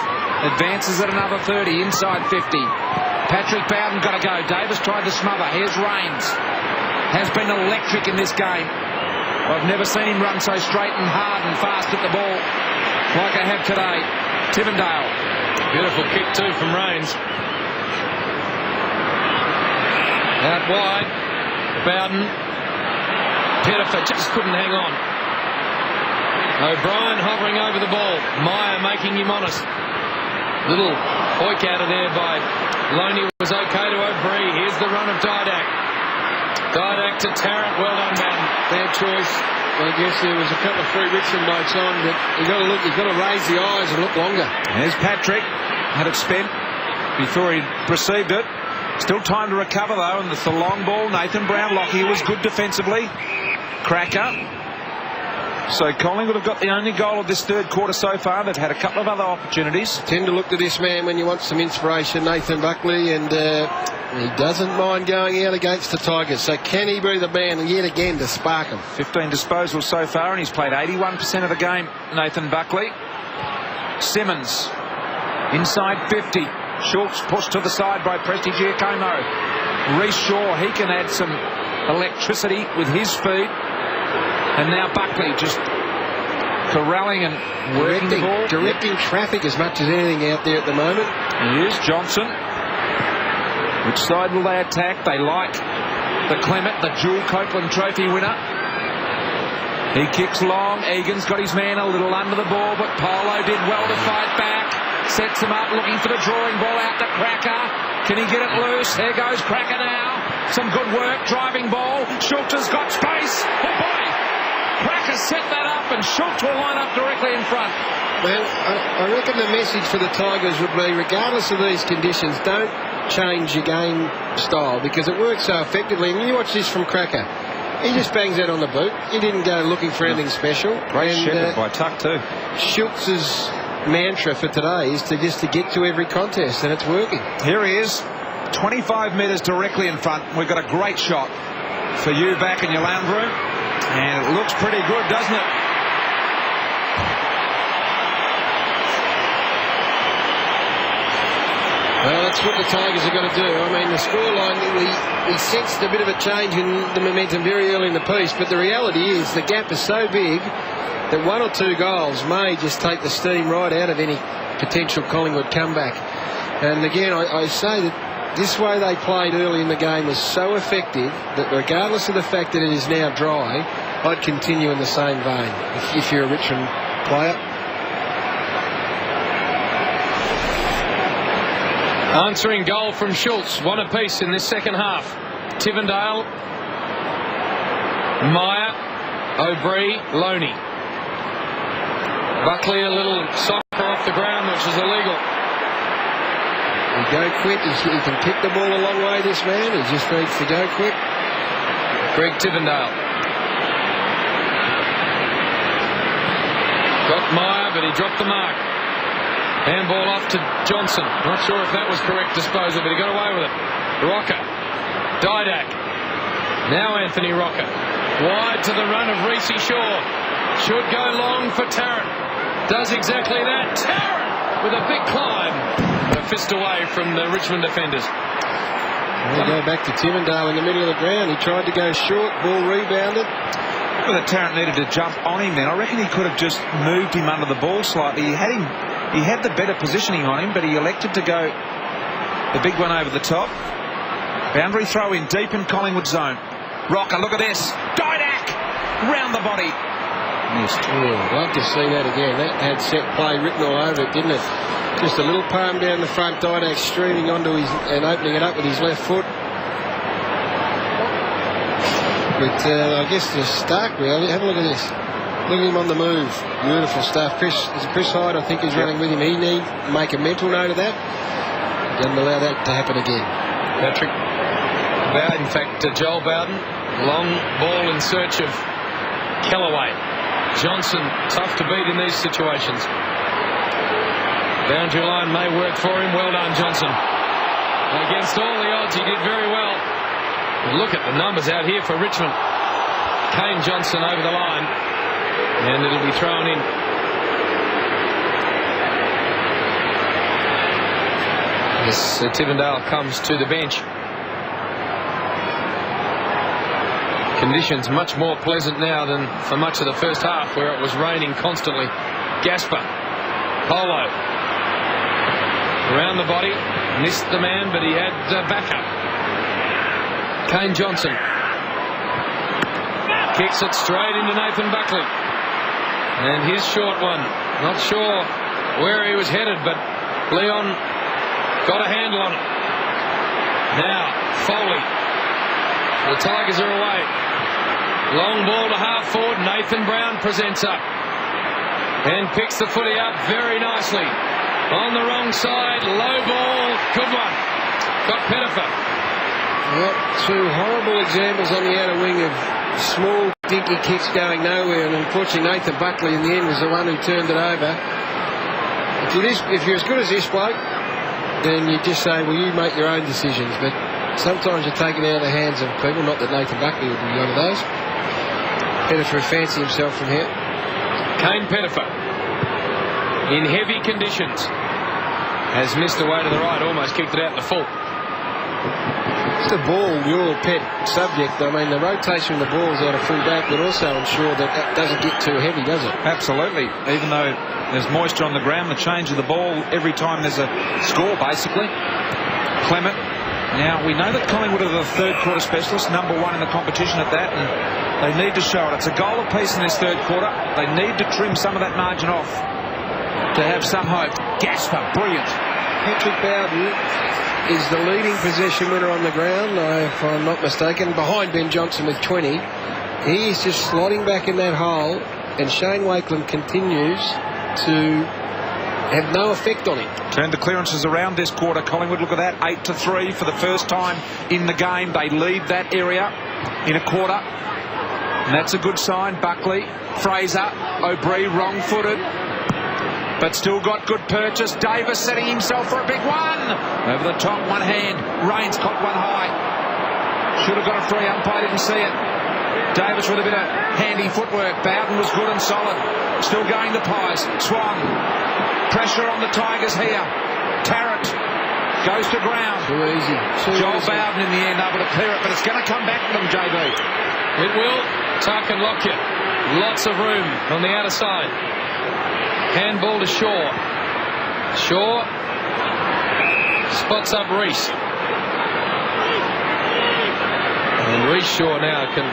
[SPEAKER 2] Advances at another 30 inside 50. Patrick Bowden got to go. Davis tried to smother. Here's Rains. Has been electric in this game. I've never seen him run so straight and hard and fast at the ball like I have today. Tivendale.
[SPEAKER 3] Beautiful kick too from Rains. Out wide. Bowden. Pettifer just couldn't hang on. O'Brien hovering over the ball. Meyer making him honest. Little hoik out of there by Loney was okay to O'Brien. Here's the run of Didak. Didak to Tarrant. Well done, Bowden.
[SPEAKER 1] Bad choice. I guess there was a couple of free Richmond blokes on, but you've got to look. You've got to raise the eyes and look longer.
[SPEAKER 2] There's Patrick. Had it spent before he received it. Still time to recover though, and it's the long ball. Nathan Brown-Lockyer was good defensively. Cracker. So Collingwood have got the only goal of this third quarter so far. They've had a couple of other opportunities.
[SPEAKER 1] Tend to look to this man when you want some inspiration, Nathan Buckley, and he doesn't mind going out against the Tigers. So can he be the man yet again to spark them?
[SPEAKER 2] 15 disposals so far, and he's played 81% of the game, Nathan Buckley. Simmons inside 50. Schultz pushed to the side by Presti Giacomo. Reece Shaw, he can add some electricity with his speed. And now Buckley just corralling and working the ball.
[SPEAKER 1] Directing traffic as much as anything out there at the moment.
[SPEAKER 2] Here's Johnson. Which side will they attack? They like the Clement, the dual Copeland Trophy winner. He kicks long. Egan's got his man a little under the ball, but Polo did well to fight back. Sets him up, looking for the drawing ball out to Cracker. Can he get it loose? There goes Cracker now. Some good work, driving ball. Schultz has got space. Oh boy! Cracker set that up, and Schultz will line up directly in front.
[SPEAKER 1] Well, I reckon the message for the Tigers would be, regardless of these conditions, don't change your game style, because it works so effectively. And you watch this from Cracker. He just bangs that on the boot. He didn't go looking for anything special.
[SPEAKER 2] Great shepherd by Tuck too.
[SPEAKER 1] Schultz's mantra for today is to get to every contest, and it's working.
[SPEAKER 2] Here he is, 25 metres directly in front. We've got a great shot for you back in your lounge room, and it looks pretty good, doesn't it?
[SPEAKER 1] Well, that's what the Tigers are going to do. I mean, the scoreline, we sensed a bit of a change in the momentum very early in the piece, but the reality is the gap is so big that one or two goals may just take the steam right out of any potential Collingwood comeback. And again, I say that this way they played early in the game was so effective that regardless of the fact that it is now dry, I'd continue in the same vein if you're a Richmond player.
[SPEAKER 3] Answering goal from Schultz. One apiece in this second half. Tivendale, Meyer, O'Brien, Loney. Buckley a little soccer off the ground, which is illegal.
[SPEAKER 1] He go quick. He can kick the ball a long way, this man. He just needs to go quick.
[SPEAKER 3] Greg Tivendale. Got Meyer, but he dropped the mark. Handball off to Johnson. Not sure if that was correct disposal, but he got away with it. Rocker. Didak. Now Anthony Rocker. Wide to the run of Reece Shaw. Should go long for Tarrant. Does exactly that. Tarrant with a big climb. A fist away from the Richmond defenders.
[SPEAKER 1] We go back to Tivendale in the middle of the ground. He tried to go short. Ball rebounded.
[SPEAKER 2] Well, the Tarrant needed to jump on him then. I reckon he could have just moved him under the ball slightly. He had the better positioning on him, but he elected to go the big one over the top. Boundary throw in deep in Collingwood zone. Rocker, look at this. Didak round the body.
[SPEAKER 1] Missed. Oh, I'd love to see that again. That had set play written all over it, didn't it? Just a little palm down the front. Didak streaming onto his and opening it up with his left foot. But I guess the Stark really. Have a look at this. Look at him on the move. Beautiful stuff. Chris Hyde, I think, is running with him. He need to make a mental note of that. Doesn't allow that to happen again.
[SPEAKER 3] Patrick Bowden, in fact, Joel Bowden. Long ball in search of Kellaway. Johnson, tough to beat in these situations. Boundary line may work for him. Well done, Johnson. Against all the odds, he did very well. But look at the numbers out here for Richmond. Kane Johnson over the line, and it'll be thrown in. As Tivendale comes to the bench. Conditions much more pleasant now than for much of the first half, where it was raining constantly. Gasper, Polo, around the body, missed the man, but he had backup. Kane Johnson kicks it straight into Nathan Buckley, and his short one. Not sure where he was headed, but Leon got a handle on it. Now Foley. The Tigers are away. Long ball to half forward. Nathan Brown presents up and picks the footy up very nicely. On the wrong side, low ball, good one. Got Pettifer.
[SPEAKER 1] Yep, two horrible examples on the outer wing of small dinky kicks going nowhere, and unfortunately Nathan Buckley in the end was the one who turned it over. If you're as good as this bloke, then you just say, well, you make your own decisions, but sometimes you're taken out of the hands of people. Not that Nathan Buckley would be one of those. Pettifer fancy himself from here.
[SPEAKER 3] Kane Pettifer in heavy conditions has missed away to the right, almost kicked it out the full.
[SPEAKER 1] It's the ball, your pet subject. I mean, the rotation of the ball's out of full back would also ensure that that doesn't get too heavy, does it?
[SPEAKER 2] Absolutely. Even though there's moisture on the ground, the change of the ball every time there's a score, basically. Clement. Now, we know that Collingwood are the third quarter specialists, number one in the competition at that, and they need to show it. It's a goal apiece in this third quarter. They need to trim some of that margin off to have some hope. Gasper, brilliant.
[SPEAKER 1] Patrick Bowden is the leading possession winner on the ground, if I'm not mistaken, behind Ben Johnson with 20. He is just slotting back in that hole, and Shane Wakelam continues to have no effect on him.
[SPEAKER 2] Turned the clearances around this quarter. Collingwood, look at that, 8-3 for the first time in the game. They lead that area in a quarter, and that's a good sign. Buckley, Fraser, O'Brien wrong-footed, but still got good purchase. Davis setting himself for a big one. Over the top, one hand. Raines caught one high. Should have got a free. Umpire didn't see it. Davis with a bit of handy footwork. Bowden was good and solid. Still going to Pies. Swan. Pressure on the Tigers here. Tarrant goes to ground.
[SPEAKER 1] Too easy.
[SPEAKER 2] Joel Bowden in the end able to clear it, but it's going to come back to them, JB.
[SPEAKER 3] It will. Tuck and Lockyer. Lots of room on the outer side. Handball to Shaw. Shaw spots up Reece. And Reece Shaw now can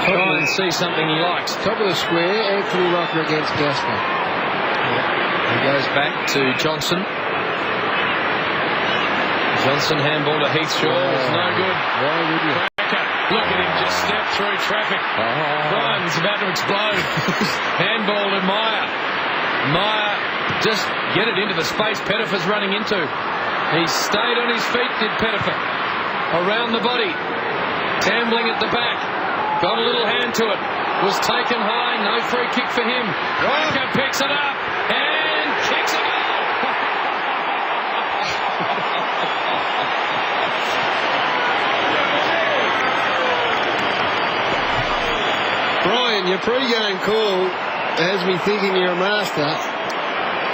[SPEAKER 3] try and see something he likes.
[SPEAKER 1] Top of the square, Anthony Rocker against Gasper.
[SPEAKER 3] He goes back to Johnson. Johnson handball to Heath Shaw. It's no good.
[SPEAKER 1] Why would you?
[SPEAKER 3] Look at him just step through traffic. Brian's about to explode. Handball to Meyer. Meyer just get it into the space Pettifer's running into. He stayed on his feet, did Pettifer. Around the body. Tambling at the back. Got a little hand to it. Was taken high. No free kick for him. Rocker picks it up and kicks it out.
[SPEAKER 1] Brian, your pre-game call has me thinking you're a master.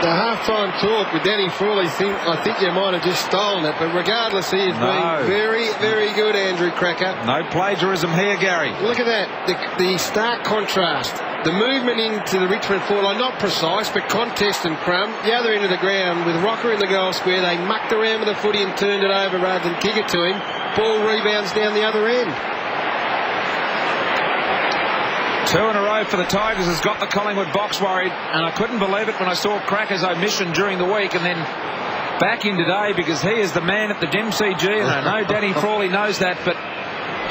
[SPEAKER 1] The half-time talk with Danny Frawley, I think you might have just stolen it, but regardless, he is being very, very good, Andrew Cracker.
[SPEAKER 2] No plagiarism here, Gary.
[SPEAKER 1] Look at that, the stark contrast. The movement into the Richmond forward line, not precise, but contest and crumb. The other end of the ground with Rocker in the goal square. They mucked around with the footy and turned it over rather than kick it to him. Ball rebounds down the other end.
[SPEAKER 2] 2 in a row for the Tigers has got the Collingwood box worried, and I couldn't believe it when I saw Cracker's omission during the week and then back in today, because he is the man at the MCG, and I know Danny Frawley knows that, but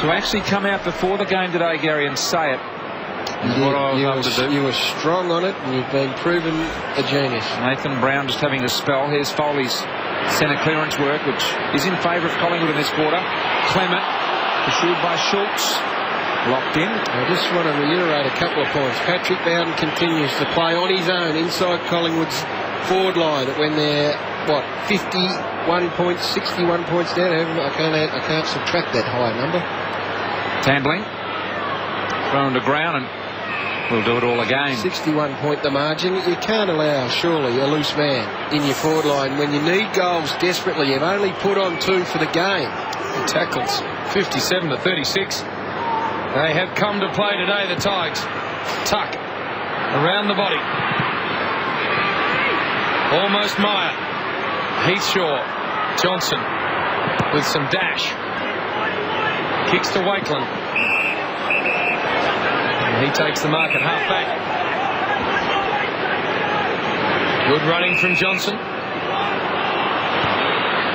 [SPEAKER 2] to actually come out before the game today, Gary, and say it is what I was able to do.
[SPEAKER 1] You were strong on it, and you've been proven a genius.
[SPEAKER 2] Nathan Brown just having a spell. Here's Foley's centre clearance work, which is in favour of Collingwood in this quarter. Clement pursued by Schultz. Locked in.
[SPEAKER 1] I just want to reiterate a couple of points. Patrick Bowden continues to play on his own inside Collingwood's forward line when they're, 51 points, 61 points down? I can't subtract that high number.
[SPEAKER 2] Tambling. Thrown to ground, and we'll do it all again.
[SPEAKER 1] 61 point the margin. You can't allow, surely, a loose man in your forward line when you need goals desperately. You've only put on 2 for the game.
[SPEAKER 3] The tackles, 57 to 36. They have come to play today, the Tigers. Tuck around the body. Almost Meyer. Heathshaw. Johnson with some dash. Kicks to Wakeland. And he takes the mark at half back. Good running from Johnson.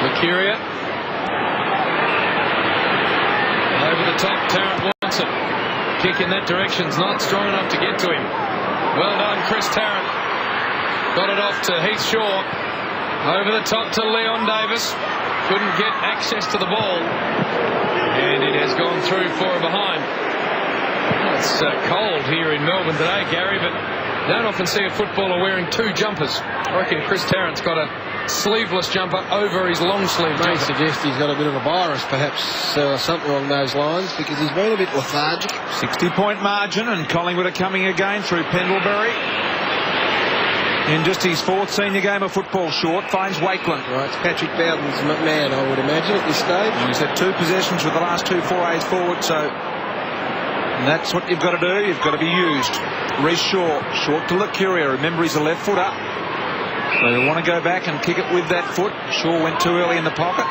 [SPEAKER 3] Mercuria. Over the top, Tarrant wants it. Kick in that direction's not strong enough to get to him. Well done, Chris Tarrant. Got it off to Heathshaw. Over the top to Leon Davis. Couldn't get access to the ball. And it has gone through for a behind. Well, it's cold here in Melbourne today, Gary, but don't often see a footballer wearing 2 jumpers. I reckon Chris Tarrant's got a sleeveless jumper over his long sleeve jumper.
[SPEAKER 1] May suggest he's got a bit of a virus, perhaps, something along those lines, because he's been a bit lethargic.
[SPEAKER 2] 60-point margin, and Collingwood are coming again through Pendlebury. In just his 4th senior game of football, short, finds Wakeland.
[SPEAKER 1] Right, it's Patrick Bowden's man, I would imagine, at this stage.
[SPEAKER 2] And he's had 2 possessions with the last 2 forays forward, so that's what you've got to do. You've got to be used. Reece Shaw, short to Mercuria. Remember, he's a left footer. So they want to go back and kick it with that foot. Shaw went too early in the pocket.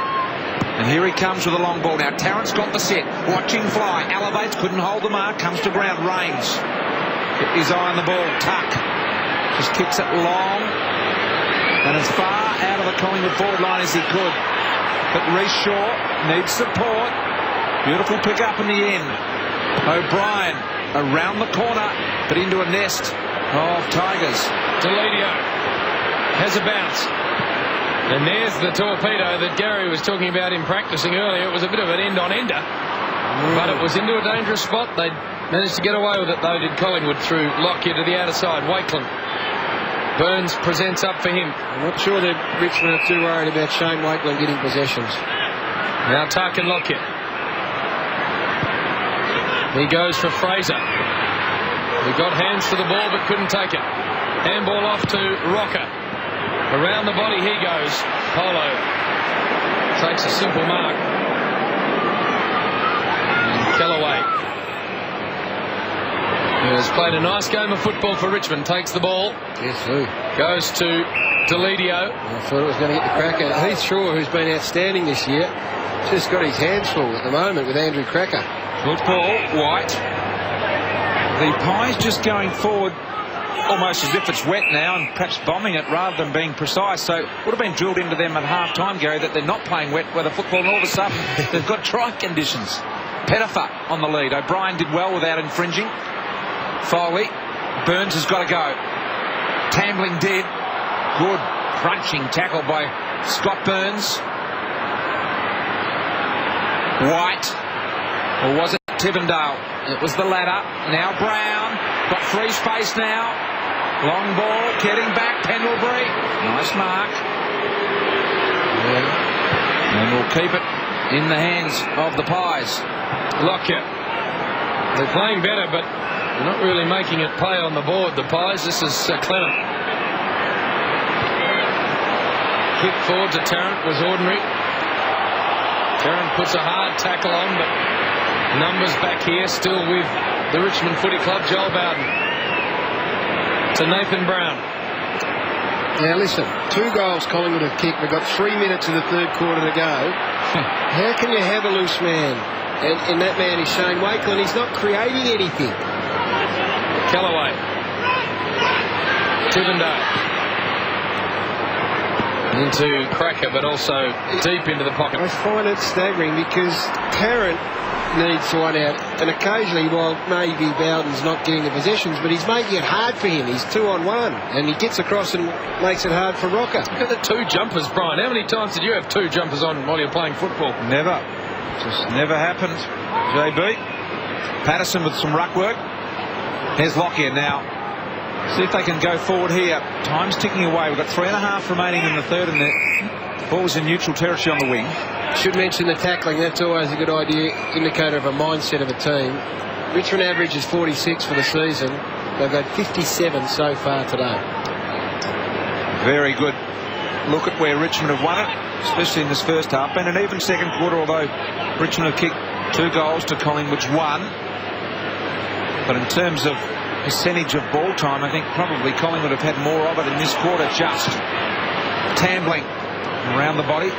[SPEAKER 2] And here he comes with a long ball. Now Tarrant's got the set. Watching fly. Elevates, couldn't hold the mark. Comes to ground. Reigns. Get his eye on the ball. Tuck. Just kicks it long. And as far out of the Collingwood forward line as he could. But Reece Shaw needs support. Beautiful pick up in the end. O'Brien around the corner, but into a nest of Tigers.
[SPEAKER 3] Deledio has a bounce. And there's the torpedo that Gary was talking about in practicing earlier. It was a bit of an end-on-ender, but it was into a dangerous spot. They managed to get away with it, though, did Collingwood, through Lockyer to the outer side. Wakeland. Burns presents up for him.
[SPEAKER 1] I'm not sure that Richmond are too worried about Shane Wakeland getting possessions.
[SPEAKER 3] Now Tuck and Lockyer. He goes for Fraser. He got hands to the ball but couldn't take it. Handball off to Rocker. Around the body he goes. Polo takes a simple mark. And Kellaway, who has played a nice game of football for Richmond, takes the ball.
[SPEAKER 1] Yes, who?
[SPEAKER 3] Goes to Deledio.
[SPEAKER 1] I thought it was going to get the cracker. Heathshaw, who's been outstanding this year, just got his hands full at the moment with Andrew Cracker.
[SPEAKER 2] Good ball, White. The Pies just going forward almost as if it's wet now and perhaps bombing it rather than being precise. So it would have been drilled into them at half-time, Gary, that they're not playing wet weather football, and all of a sudden they've got dry conditions. Pettifer on the lead. O'Brien did well without infringing. Foley. Burns has got to go. Tambling did. Good crunching tackle by Scott Burns. White. Or was it Tivendale? It was the latter. Now Brown. Got free space now. Long ball. Getting back. Pendlebury. Nice mark. Yeah. And we'll keep it in the hands of the Pies.
[SPEAKER 3] Lockyer. They're playing better, but they're not really making it play on the board, the Pies. This is Clement. Kick forward to Tarrant was ordinary. Tarrant puts a hard tackle on, but numbers back here still with the Richmond Footy Club. Joel Bowden to Nathan Brown.
[SPEAKER 1] Now listen, 2 goals Collingwood have kicked. We've got 3 minutes in the third quarter to go. How can you have a loose man? And that man is Shane Wakeland. He's not creating anything.
[SPEAKER 3] Kellaway. Tivendale. Into Cracker, but also deep into the pocket.
[SPEAKER 1] I find it staggering because Tarrant needs one out, and occasionally, well, maybe Bowden's not getting the possessions, but he's making it hard for him. He's 2-on-1, and he gets across and makes it hard for Rocker.
[SPEAKER 3] Look at the 2 jumpers, Brian. How many times did you have 2 jumpers on while you're playing football?
[SPEAKER 2] Never. Just never happened. JB. Patterson with some ruck work. Here's Lockyer now. See if they can go forward here. Time's ticking away. We've got 3.5 remaining in the third, and the ball's in neutral territory on the wing.
[SPEAKER 1] Should mention the tackling. That's always a good idea, indicator of a mindset of a team. Richmond average is 46 for the season. They've had 57 so far today.
[SPEAKER 2] Very good look at where Richmond have won it, especially in this first half. Been an even second quarter, although Richmond have kicked 2 goals to Collingwood's 1. But in terms of percentage of ball time, I think probably Collingwood have had more of it in this quarter. Just Tambling around the body.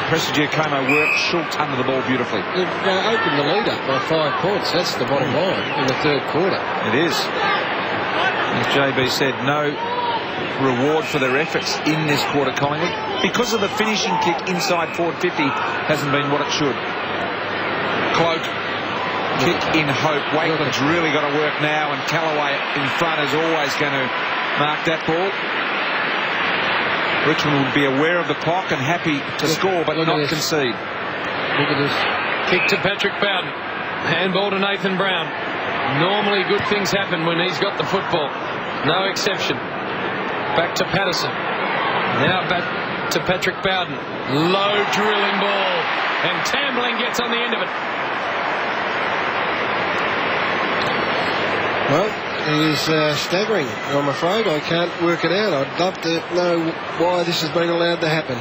[SPEAKER 2] Prestigiacomo worked Schultz under the ball beautifully.
[SPEAKER 1] They've opened the lead up by 5 points. That's the bottom line in the third quarter.
[SPEAKER 2] It is. As JB said, no reward for their efforts in this quarter, Collingwood, because of the finishing kick inside forward 50 hasn't been what it should. Cloak, kick in hope. Wakeland's really got to work now, and Callaway in front is always going to mark that ball. Richmond would be aware of the clock and happy to score, but not concede.
[SPEAKER 1] Look at this.
[SPEAKER 3] Kick to Patrick Bowden. Handball to Nathan Brown. Normally good things happen when he's got the football. No exception. Back to Patterson. Now back to Patrick Bowden. Low drilling ball. And Tambling gets on the end of it.
[SPEAKER 1] Well, it is staggering, I'm afraid. I can't work it out. I'd love to know why this has been allowed to happen.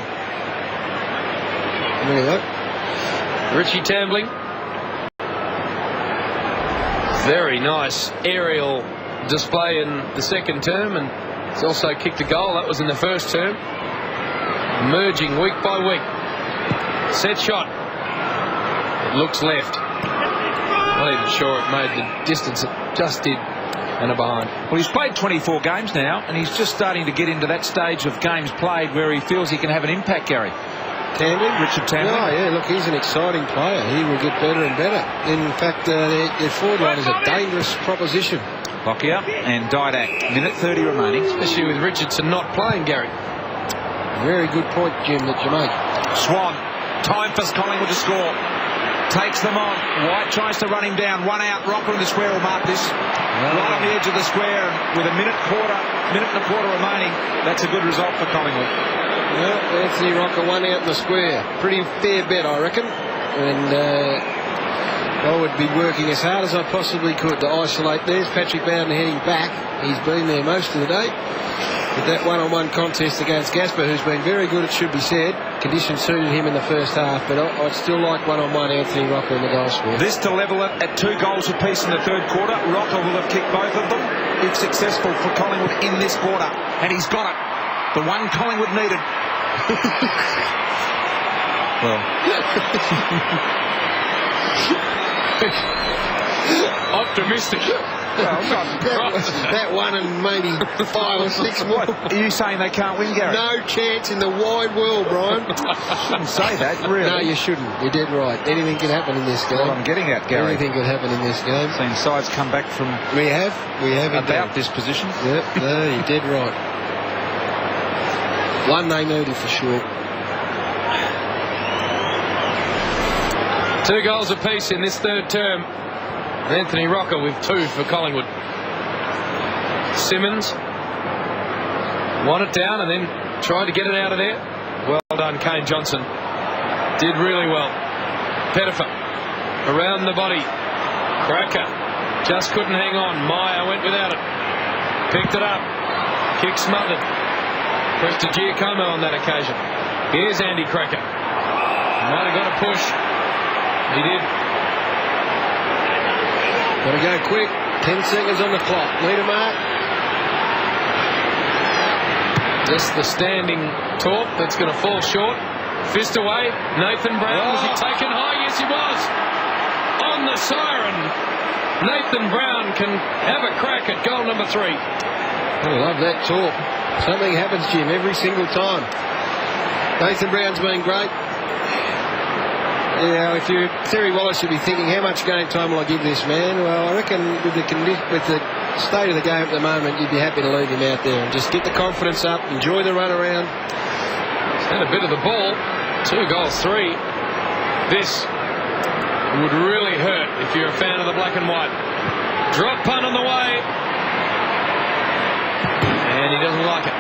[SPEAKER 1] Anyway.
[SPEAKER 3] Richie Tambling. Very nice aerial display in the second term, and he's also kicked a goal. That was in the first term. Merging week by week. Set shot. It looks left. Not even sure it made the distance. It just did. And a behind.
[SPEAKER 2] Well, he's played 24 games now, and he's just starting to get into that stage of games played where he feels he can have an impact, Gary.
[SPEAKER 1] Tambling?
[SPEAKER 2] Richard Tambling?
[SPEAKER 1] Oh, yeah, look, he's an exciting player. He will get better and better. In fact, their forward line is a dangerous proposition.
[SPEAKER 2] Lockyer and Didak. Minute 30 remaining.
[SPEAKER 3] Especially with Richardson not playing, Gary.
[SPEAKER 1] Very good point, Jim, that you make.
[SPEAKER 2] Swan. Time for Collingwood to score. Takes them on. White tries to run him down. 1 out. Rocker in the square will mark this. Right on the edge of the square, and with a minute and a quarter remaining, that's a good result for Collingwood.
[SPEAKER 1] Well, Anthony Rocker 1 out in the square. Pretty fair bet, I reckon. And I would be working as hard as I possibly could to isolate. There's Patrick Bowden heading back. He's been there most of the day. With that one-on-one contest against Gasper, who's been very good, it should be said. Conditions suited him in the first half, but I'd still like one-on-one Anthony Rocker in the goal score.
[SPEAKER 2] This to level it at 2 goals apiece in the third quarter. Rocker will have kicked both of them if successful for Collingwood in this quarter. And he's got it. The one Collingwood needed. Well.
[SPEAKER 3] Optimistic.
[SPEAKER 2] Well,
[SPEAKER 1] that one and maybe 5 or 6 more.
[SPEAKER 2] Are you saying they can't win, Gary?
[SPEAKER 1] No chance in the wide world, Brian.
[SPEAKER 2] Shouldn't say that, really.
[SPEAKER 1] No, you shouldn't. You're dead right. Anything can happen in this game.
[SPEAKER 2] Well, I'm getting at, Gary.
[SPEAKER 1] Anything can happen in this game.
[SPEAKER 2] Seen sides come back from.
[SPEAKER 1] We have
[SPEAKER 2] about this position.
[SPEAKER 1] Yep, no, you're dead right. One they needed for sure.
[SPEAKER 3] 2 goals apiece in this third term. Anthony Rocker with 2 for Collingwood. Simmons won it down and then tried to get it out of there. Well done, Kane Johnson. Did really well. Pettifer around the body. Cracker just couldn't hang on. Meyer went without it. Picked it up. Kick smothered. Prestigiacomo on that occasion. Here's Andy Cracker. Might have got a push. He did.
[SPEAKER 1] Got to go quick. 10 seconds on the clock. Need a mark.
[SPEAKER 3] Just the standing talk that's going to fall short. Fist away. Nathan Brown. Was he taken high? Yes, he was. On the siren. Nathan Brown can have a crack at goal number 3.
[SPEAKER 1] I love that talk. Something happens, Jim, every single time. Nathan Brown's been great. Yeah, if you Terry Wallace should be thinking, how much game time will I give this man? Well, I reckon with the state of the game at the moment, you'd be happy to leave him out there and just get the confidence up, enjoy the run around.
[SPEAKER 3] He's had a bit of the ball. 2 goals, 3. This would really hurt if you're a fan of the black and white. Drop punt on the way. and he doesn't like it.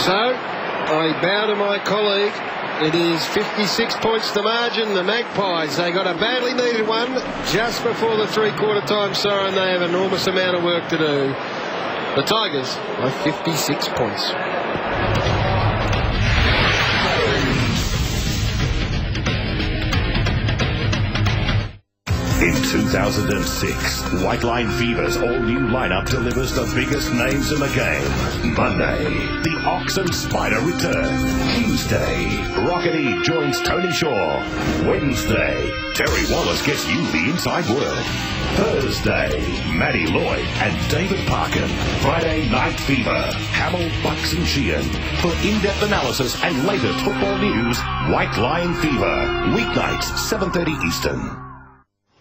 [SPEAKER 1] So, I bow to my colleague. It is 56 points to margin. The Magpies, they got a badly needed one just before the three-quarter time siren. They have an enormous amount of work to do. The Tigers are 56 points.
[SPEAKER 7] In 2006, White Line Fever's all-new lineup delivers the biggest names in the game. Monday, the Ox and Spider return. Tuesday, Rockety joins Tony Shaw. Wednesday, Terry Wallace gets you the inside word. Thursday, Matty Lloyd and David Parkin. Friday, Night Fever, Hamill, Bucks and Sheehan. For in-depth analysis and latest football news, White Line Fever. Weeknights, 7:30 Eastern.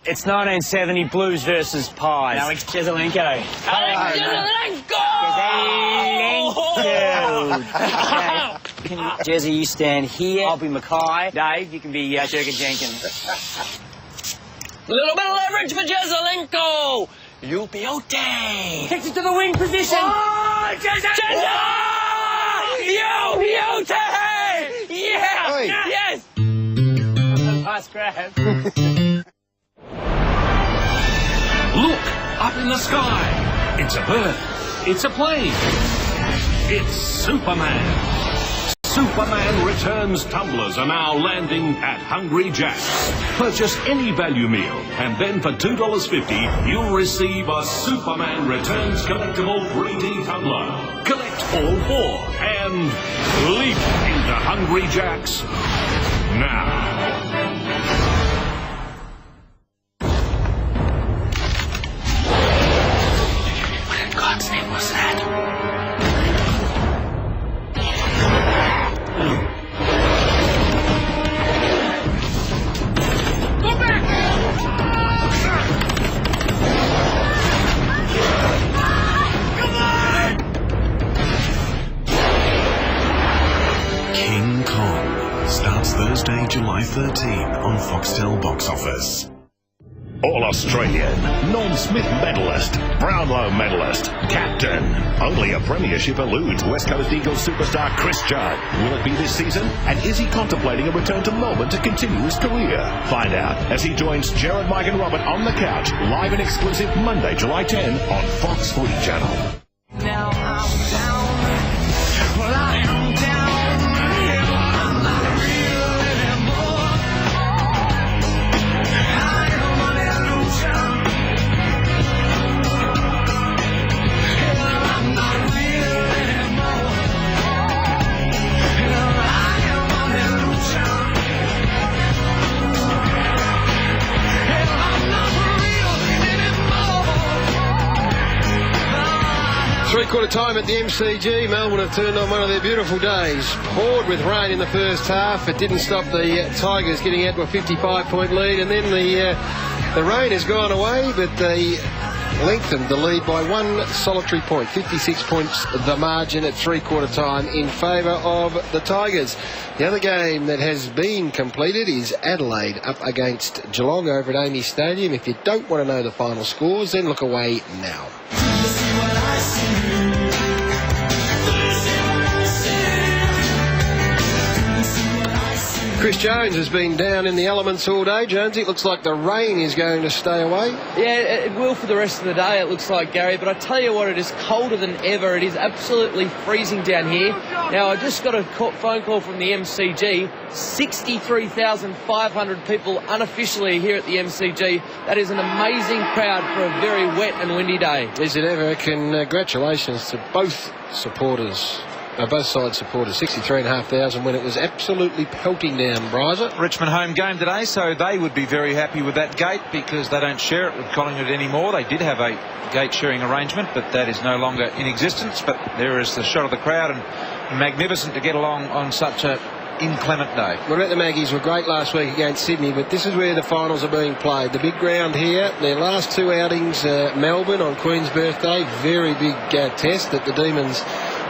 [SPEAKER 11] It's 1970 Blues versus Pies.
[SPEAKER 5] Alex Cheselenko. Jezzy, you stand here. I'll be Mackay. Dave, you can be Jurgen Jenkins.
[SPEAKER 10] A little bit of leverage for Cheselenko. You'll be okay.
[SPEAKER 5] Takes it to the wing position.
[SPEAKER 10] Oh, Cheselenko! Yeah!
[SPEAKER 1] Oi.
[SPEAKER 10] Yes!
[SPEAKER 5] Nice grab.
[SPEAKER 6] Look, up in the sky. It's a bird. It's a plane. It's Superman. Superman Returns tumblers are now landing at Hungry Jack's. Purchase any value meal, and then for $2.50, you'll receive a Superman Returns collectible 3D tumbler. Collect all four and leap into Hungry Jack's now.
[SPEAKER 9] God's name was that?
[SPEAKER 14] Go back!
[SPEAKER 17] King Kong starts Thursday, July 13 on Foxtel Box Office.
[SPEAKER 7] All-Australian, Norm Smith medalist, Brownlow medalist, captain. Only a premiership eludes West Coast Eagles superstar Chris Judd. Will it be this season? And is he contemplating a return to Melbourne to continue his career? Find out as he joins Jared, Mike and Robert on the couch, live and exclusive Monday, July 10 on Fox Footy Channel.
[SPEAKER 14] Now I'm down. Well, I am down. I'm not real anymore. I am an illusion. I'm not real anymore. I am an illusion. I'm not real anymore.
[SPEAKER 1] Three-quarter time at the MCG. Melbourne have turned on one of their beautiful days. Poured with rain in the first half. It didn't stop the Tigers getting out to a 55-point lead. And then the rain has gone away, but they lengthened the lead by one solitary point. 56 points the margin at three-quarter time in favour of the Tigers. The other game that has been completed is Adelaide up against Geelong over at Amy Stadium. If you don't want to know the final scores, then look away now. Chris Jones has been down in the elements all day. Jonesy, it looks like the rain is going to stay away.
[SPEAKER 4] Yeah, it will for the rest of the day, it looks like, Gary. But I tell you what, it is colder than ever. It is absolutely freezing down here. Now, I just got a phone call from the MCG. 63,500 people unofficially here at the MCG. That is an amazing crowd for a very wet and windy day.
[SPEAKER 1] Is it ever? Congratulations to both supporters. Both sides supported 63,500 when it was absolutely pelting down, Bryza.
[SPEAKER 2] Richmond home game today, so they would be very happy with that gate because they don't share it with Collingwood anymore. They did have a gate sharing arrangement, but that is no longer in existence. But there is the shot of the crowd, and magnificent to get along on such a inclement day.
[SPEAKER 1] What about the Maggies? Were great last week against Sydney, but this is where the finals are being played. The big ground here, their last two outings, Melbourne on Queen's birthday, very big test that the Demons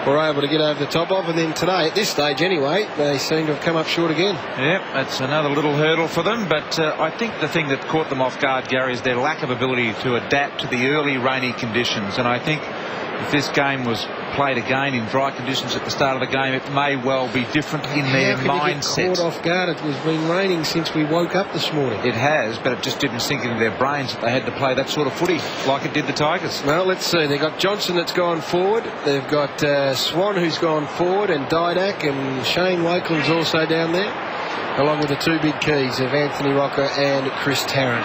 [SPEAKER 1] were able to get over the top of, and then today, at this stage anyway, they seem to have come up short again.
[SPEAKER 2] Yep, that's another little hurdle for them, but I think the thing that caught them off guard, Gary, is their lack of ability to adapt to the early rainy conditions, and I think if this game was played again in dry conditions at the start of the game, it may well be different in their mindset.
[SPEAKER 1] Caught off guard. It was been raining since we woke up this morning.
[SPEAKER 2] It has, but it just didn't sink into their brains that they had to play that sort of footy like it did the Tigers.
[SPEAKER 1] Well, let's see. They've got Johnson that's gone forward. They've got Swan who's gone forward, and Didak, and Shane Wakeland's also down there, along with the two big keys of Anthony Rocker and Chris Tarrant.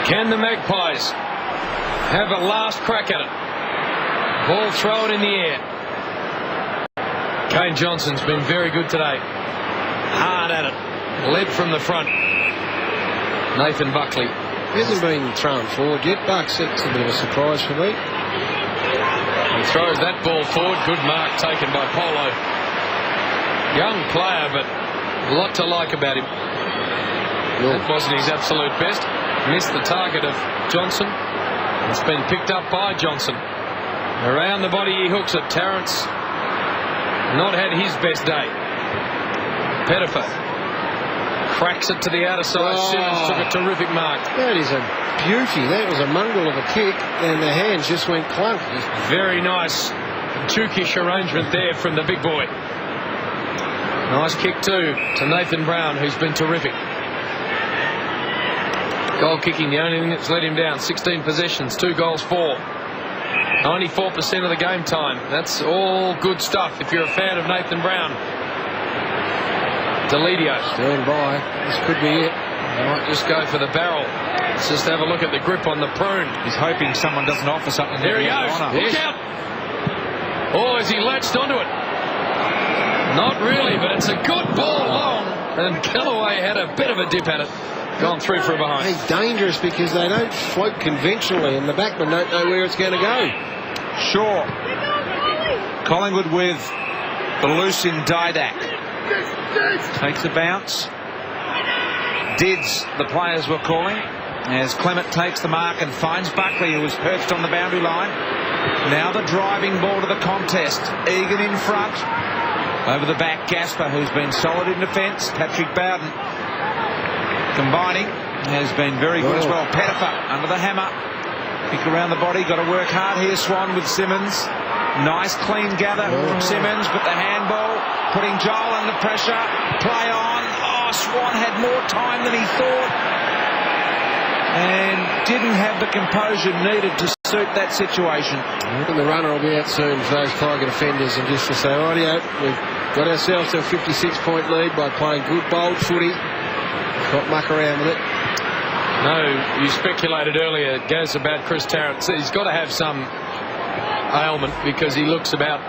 [SPEAKER 3] Can the Magpies have a last crack at it? Ball thrown in the air. Kane Johnson's been very good today. Hard at it. Led from the front. Nathan Buckley.
[SPEAKER 1] He hasn't been thrown forward yet. Bucks, it's a bit of a surprise for me.
[SPEAKER 3] He throws that ball forward. Good mark taken by Polo. Young player, but a lot to like about him. That wasn't his absolute best. Missed the target of Johnson. It's been picked up by Johnson. Around the body he hooks it. Tarrant's not had his best day. Pettifer cracks it to the outer side. Simmons took a terrific mark.
[SPEAKER 1] That is a beauty. That was a mongrel of a kick, and the hands just went clunk.
[SPEAKER 3] Very nice Dukish arrangement there from the big boy. Nice kick too to Nathan Brown, who's been terrific. Goal kicking, the only thing that's let him down. 16 possessions, 2 goals, 4. 94% of the game time. That's all good stuff if you're a fan of Nathan Brown. Deledio.
[SPEAKER 1] Stand by. This could be it.
[SPEAKER 3] They might just go for the barrel. Let's just have a look at the grip on the prune.
[SPEAKER 2] He's hoping someone doesn't offer something.
[SPEAKER 3] There he goes. Look out. Oh, has he latched onto it? Not really, but it's a good ball long. And Callaway had a bit of a dip at it. Gone through for a behind.
[SPEAKER 1] It's dangerous because they don't float conventionally, and the backmen don't know where it's going to go.
[SPEAKER 2] Sure. Collingwood with the loose in Didak. Takes a bounce. Dids, the players were calling, as Clement takes the mark and finds Buckley, who was perched on the boundary line. Now the driving ball to the contest. Egan in front. Over the back, Gasper, who's been solid in defence. Patrick Bowden combining has been very good as well. Pettifer under the hammer. Pick around the body. Got to work hard here. Swan with Simmons. Nice clean gather from Simmons, but the handball putting Joel under pressure. Play on. Oh, Swan had more time than he thought and didn't have the composure needed to suit that situation.
[SPEAKER 1] I reckon the runner will be out soon for those Tiger defenders, and just to say, rightio, we've got ourselves to a 56-point lead by playing good, bold footy. Not muck around with it.
[SPEAKER 3] No, you speculated earlier, Gaz, about Chris Tarrant. He's got to have some ailment because he looks about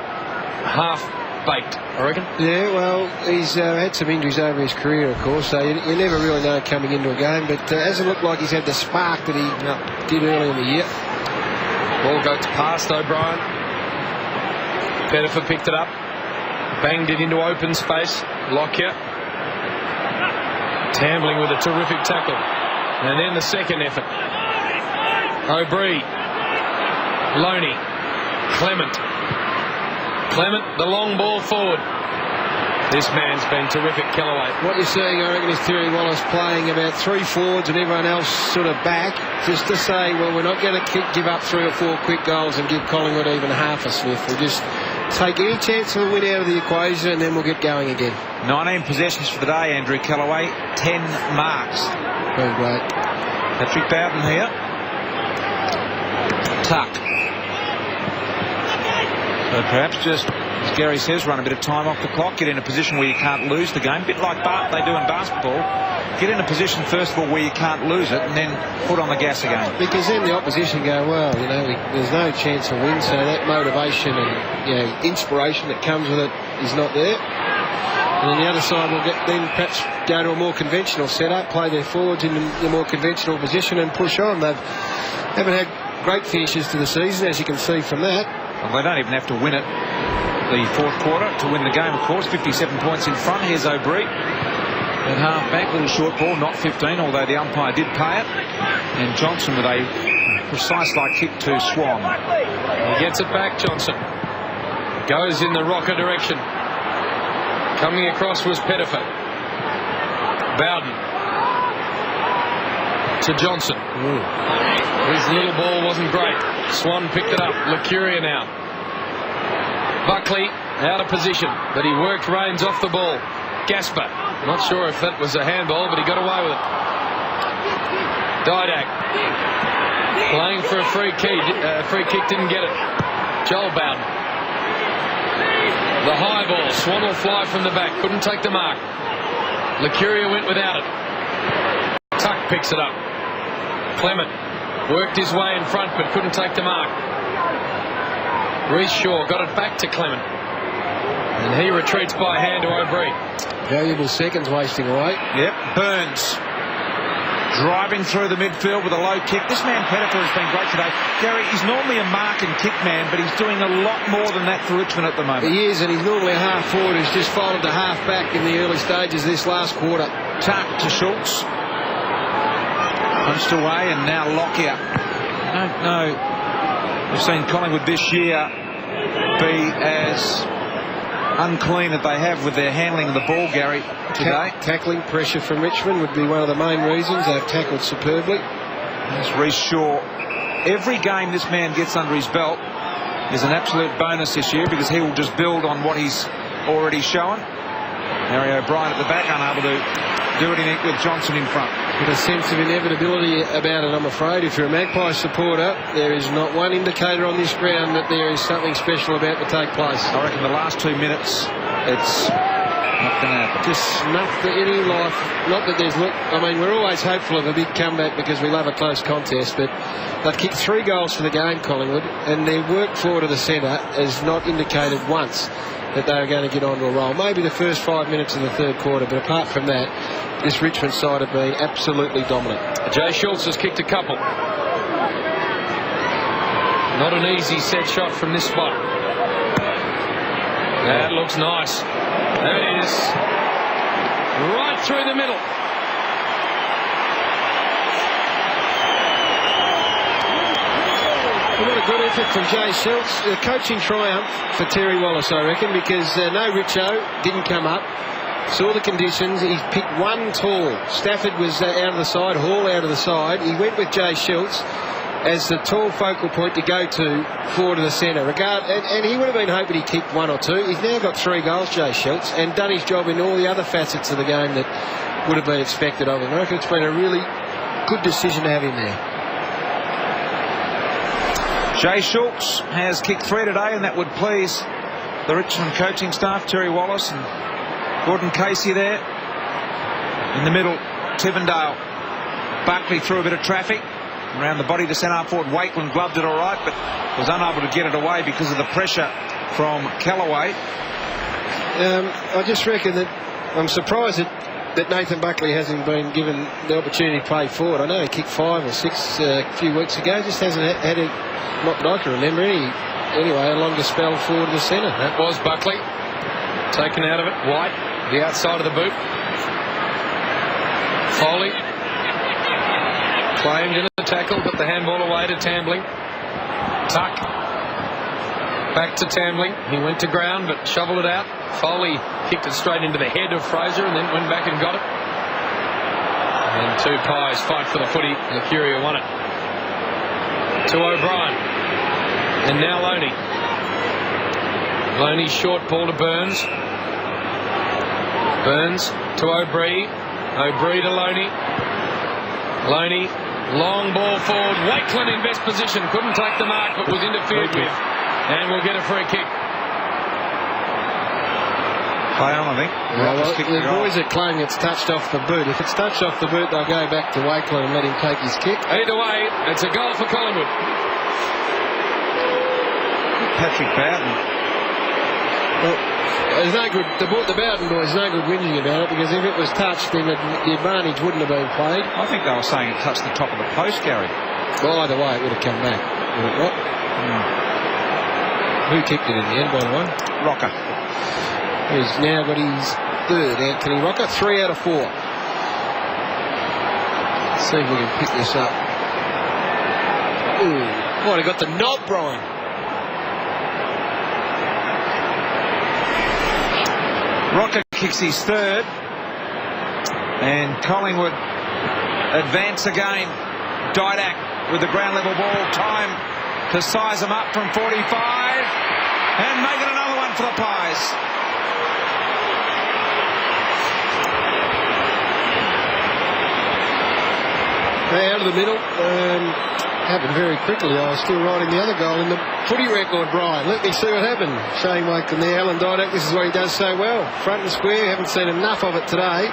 [SPEAKER 3] half-baked, I reckon.
[SPEAKER 1] Yeah, well, he's had some injuries over his career, of course, so you never really know coming into a game, but it hasn't looked like he's had the spark that he did early in the year.
[SPEAKER 3] Ball goes past O'Brien. Pettifer picked it up. Banged it into open space. Lockyer. Tambling with a terrific tackle. And then the second effort. O'Brien. Loney. Clement, the long ball forward. This man's been terrific, Callaway.
[SPEAKER 1] What you're seeing, I reckon, is Terry Wallace playing about 3 forwards and everyone else sort of back, just to say, well, we're not going to give up 3 or 4 quick goals and give Collingwood even half a sniff. We'll just take any chance of a win out of the equation, and then we'll get going again.
[SPEAKER 2] 19 possessions for the day, Andrew Callaway. 10 marks.
[SPEAKER 1] Very great.
[SPEAKER 2] Patrick Bowden here. Tuck. So perhaps just, as Gary says, run a bit of time off the clock, get in a position where you can't lose the game, a bit like they do in basketball. Get in a position, first of all, where you can't lose it, and then put on the gas again.
[SPEAKER 1] Because then the opposition go, well, there's no chance to win, so that motivation and inspiration that comes with it is not there. And then the other side will then perhaps go to a more conventional setup, play their forwards in the more conventional position and push on. They haven't had great finishes to the season, as you can see from that.
[SPEAKER 2] Well, they don't even have to win it the fourth quarter to win the game, of course. 57 points in front. Here's O'Brien at half back, little short ball, not 15, although the umpire did pay it. And Johnson with a precise like kick to Swan.
[SPEAKER 3] He gets it back, Johnson. Goes in the Rocker direction. Coming across was Pettifer. Bowden to Johnson. His little ball wasn't great. Swan picked it up. Lucuria now. Buckley out of position, but he worked Rains off the ball. Gasper, not sure if that was a handball, but he got away with it. Didak playing for a free kick, didn't get it. Joel Bowden. The high ball. Swan will fly from the back. Couldn't take the mark. Lucuria went without it. Tuck picks it up. Clement worked his way in front but couldn't take the mark. Reece Shaw got it back to Clement. And he retreats by hand to O'Brien.
[SPEAKER 1] Valuable seconds wasting away.
[SPEAKER 2] Yep. Burns driving through the midfield with a low kick. This man Pettifer has been great today. Gary, he's normally a mark and kick man, but he's doing a lot more than that for Richmond at the moment.
[SPEAKER 1] He is, and he's normally a half forward who's just folded to half back in the early stages of this last quarter.
[SPEAKER 2] Tuck to Schultz. Punched away, and now Lockyer. I don't know. We've seen Collingwood this year be as unclean that they have with their handling of the ball, Gary, today.
[SPEAKER 1] Tackling pressure from Richmond would be one of the main reasons. They've tackled superbly.
[SPEAKER 2] There's Reece Shaw. Every game this man gets under his belt is an absolute bonus this year because he will just build on what he's already shown. Harry O'Brien at the back, unable to do anything with Johnson in front.
[SPEAKER 1] With a sense of inevitability about it, I'm afraid. If you're a Magpie supporter, there is not one indicator on this ground that there is something special about to take place.
[SPEAKER 2] I reckon the last 2 minutes, it's not going to happen.
[SPEAKER 1] Just snuff any life. Not that there's... I mean, we're always hopeful of a big comeback because we love a close contest, but they've kicked 3 goals for the game, Collingwood, and their work forward of the centre has not indicated once that they are going to get onto a roll. Maybe the first 5 minutes of the third quarter, but apart from that, this Richmond side have been absolutely dominant.
[SPEAKER 3] Jay Schultz has kicked a couple. Not an easy set shot from this spot. That looks nice. There it is. Right through the middle.
[SPEAKER 1] What a good effort from Jay Schultz. A coaching triumph for Terry Wallace, I reckon, because no Richo didn't come up. Saw the conditions. He picked one tall. Stafford was out of the side, Hall out of the side. He went with Jay Schultz as the tall focal point to go to forward to the centre. And he would have been hoping he kicked 1 or 2. He's now got 3 goals, Jay Schultz, and done his job in all the other facets of the game that would have been expected of him. I reckon it's been a really good decision to have him there.
[SPEAKER 2] Jay Schultz has kicked 3 today, and that would please the Richmond coaching staff. Terry Wallace and Gordon Casey there. In the middle, Tivendale. Buckley through a bit of traffic. Around the body to centre forward. Wakeland gloved it all right, but was unable to get it away because of the pressure from Callaway.
[SPEAKER 1] I just reckon that I'm surprised that Nathan Buckley hasn't been given the opportunity to play forward. I know he kicked 5 or 6 a few weeks ago. Just hasn't had it, not that I can remember anyway, a longer spell forward to the centre.
[SPEAKER 3] That was Buckley. Taken out of it. White, the outside of the boot. Foley. Claimed in the tackle, got the handball away to Tambling. Tuck. Back to Tambling. He went to ground but shoveled it out. Foley kicked it straight into the head of Fraser and then went back and got it. And 2 Pies fight for the footy. Lucuria won it. To O'Brien. And now Loney. Loney short ball to Burns. Burns to O'Brien. O'Brien to Loney. Loney. Long ball forward. Wakeland in best position. Couldn't take the mark but was interfered with. And we'll get a free kick.
[SPEAKER 2] Play on, I think.
[SPEAKER 1] Well, the boys are claiming it's touched off the boot. If it's touched off the boot, they'll go back to Wakeland and let him take his kick.
[SPEAKER 3] Either way, it's a goal for Collingwood.
[SPEAKER 2] Patrick Bowden.
[SPEAKER 1] Well, there's no good. The Bowden boys, no good whinging about it because if it was touched, then the advantage wouldn't have been played.
[SPEAKER 2] I think they were saying it touched the top of the post, Gary.
[SPEAKER 1] Well, either way, it would have come back. Would it not? Who kicked it in the end, by the way?
[SPEAKER 2] Rocker.
[SPEAKER 1] Who's now got his 3rd, Anthony Rocker. 3 out of 4. Let's see if we can pick this up. Ooh, might have got the knob, Brian.
[SPEAKER 2] Rocker kicks his 3rd. And Collingwood advance again. Didak with the ground level ball. Time to size them up from 45 and make it another one for the Pies.
[SPEAKER 1] Out of the middle. Happened very quickly. I was still writing the other goal in the footy record, Brian. Let me see what happened. Shane Wakelin there, Alan Didak. This is what he does so well. Front and square. Haven't seen enough of it today.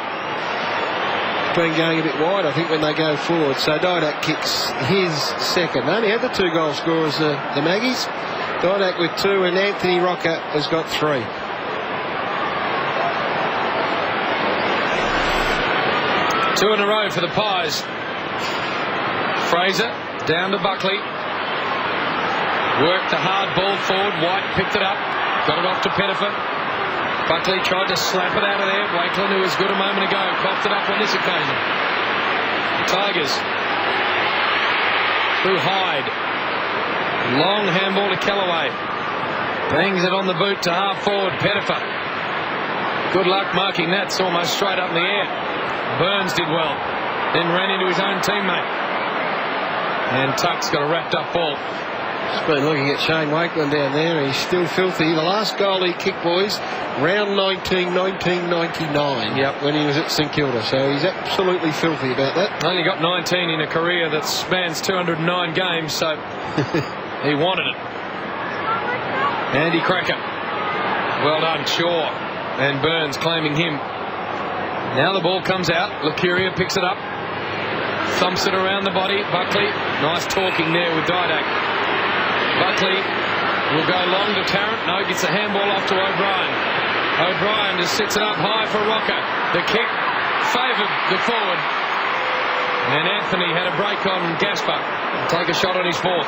[SPEAKER 1] Been going a bit wide, I think, when they go forward. So Didak kicks his second. They only had the 2 goal scorers, the Maggies. Didak with 2, and Anthony Rocker has got 3.
[SPEAKER 3] Two in a row for the Pies. Fraser down to Buckley. Worked the hard ball forward. White picked it up. Got it off to Pettifer. Buckley tried to slap it out of there. Wakelin, who was good a moment ago, coughed it up on this occasion. Tigers through Hyde. Long handball to Kellaway. Bangs it on the boot to half forward. Pettifer. Good luck marking that. It's almost straight up in the air. Burns did well. Then ran into his own teammate. And Tuck's got a wrapped up ball.
[SPEAKER 1] Just been looking at Shane Wakelin down there. He's still filthy. The last goal he kicked, boys, round 1999.
[SPEAKER 3] Yep.
[SPEAKER 1] When he was at St Kilda. So he's absolutely filthy about that.
[SPEAKER 3] Only got 19 in a career that spans 209 games, so he wanted it. Andy Cracker. Well done, Shaw. And Burns claiming him. Now the ball comes out. Lucuria picks it up. Thumps it around the body. Buckley. Nice talking there with Didak. Buckley will go long to Tarrant. No, gets a handball off to O'Brien. O'Brien just sits it up high for Rocker. The kick favoured the forward. And Anthony had a break on Gaspar. Take a shot on his 4th.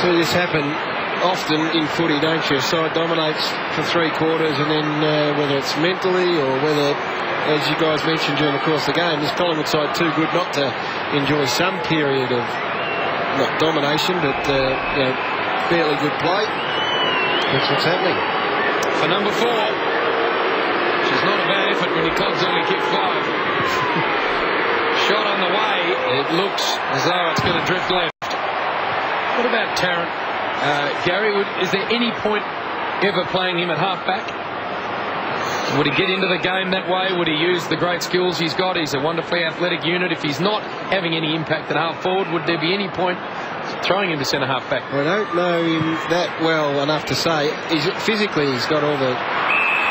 [SPEAKER 1] So this happened often in footy, don't you? A side dominates for 3 quarters, and then whether it's mentally or whether, as you guys mentioned during the course of the game, this Collingwood side too good not to enjoy some period of not domination, but fairly good play. That's what's happening.
[SPEAKER 3] For number 4, which is not a bad effort when your club's only kicked 5. Shot on the way. It looks as though it's going to drift left. What about Tarrant? Gary, is there any point ever playing him at half-back? Would he get into the game that way? Would he use the great skills he's got? He's a wonderfully athletic unit. If he's not having any impact at half-forward, would there be any point throwing him to centre half-back?
[SPEAKER 1] I don't know him that well enough to say. Physically, he's got all the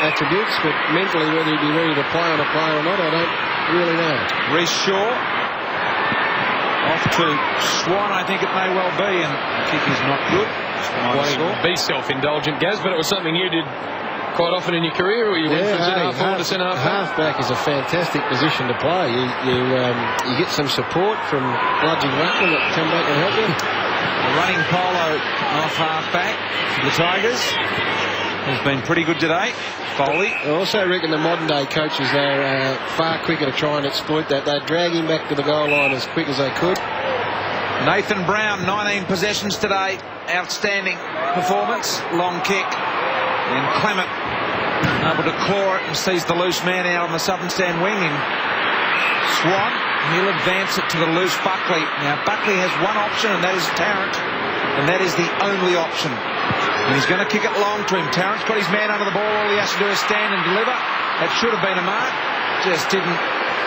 [SPEAKER 1] attributes, but mentally, whether he'd be ready to play on a player or not, I don't really know.
[SPEAKER 2] Reece Shaw. Off to Swan, I think it may well be, and the kick is not good.
[SPEAKER 3] Be self-indulgent, Gaz, but it was something you did quite often in your career, or you went from centre half forward to centre half back?
[SPEAKER 1] Half-back is a fantastic position to play. You get some support from bludging ruckman that come back and help you.
[SPEAKER 2] The running polo off half-back for the Tigers has been pretty good today. Foley.
[SPEAKER 1] I also reckon the modern-day coaches, they're far quicker to try and exploit that. They drag him back to the goal line as quick as they could.
[SPEAKER 2] Nathan Brown, 19 possessions today. Outstanding performance. Long kick. And Clement able to claw it and sees the loose man out on the southern stand wing. And Swan, he'll advance it to the loose Buckley. Now, Buckley has one option, and that is Tarrant. And that is the only option. And he's going to kick it long to him. Tarrant's got his man under the ball. All he has to do is stand and deliver. That should have been a mark. Just didn't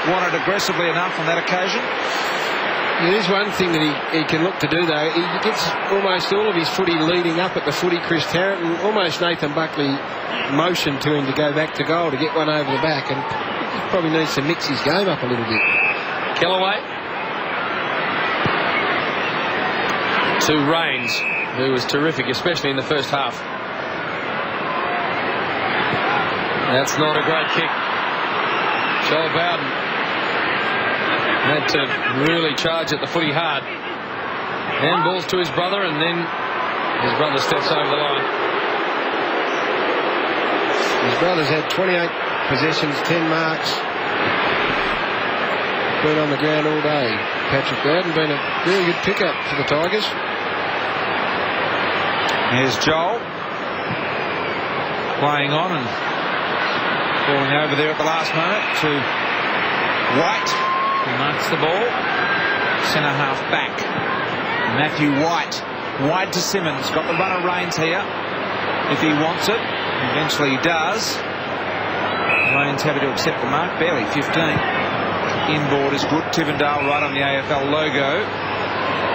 [SPEAKER 2] want it aggressively enough on that occasion.
[SPEAKER 1] There is one thing that he can look to do, though. He gets almost all of his footy leading up at the footy, Chris Tarrant, and almost Nathan Buckley motioned to him to go back to goal to get one over the back, and he probably needs to mix his game up a little bit.
[SPEAKER 3] Kellaway to Rains, who was terrific, especially in the first half. That's not a great kick. Joel Bowden had to really charge at the footy hard. Handballs to his brother, and then his brother steps over the line.
[SPEAKER 1] His brother's had 28 possessions, 10 marks. Been on the ground all day. Patrick Bowden been a really good pickup for the Tigers.
[SPEAKER 2] Here's Joel playing on and falling over there at the last moment to White, who marks the ball. Centre half back. Matthew White. Wide to Simmons. Got the runner Rains here. If he wants it. Eventually he does. Rains happy to accept the mark. Barely 15. Inboard is good. Tivendale right on the AFL logo.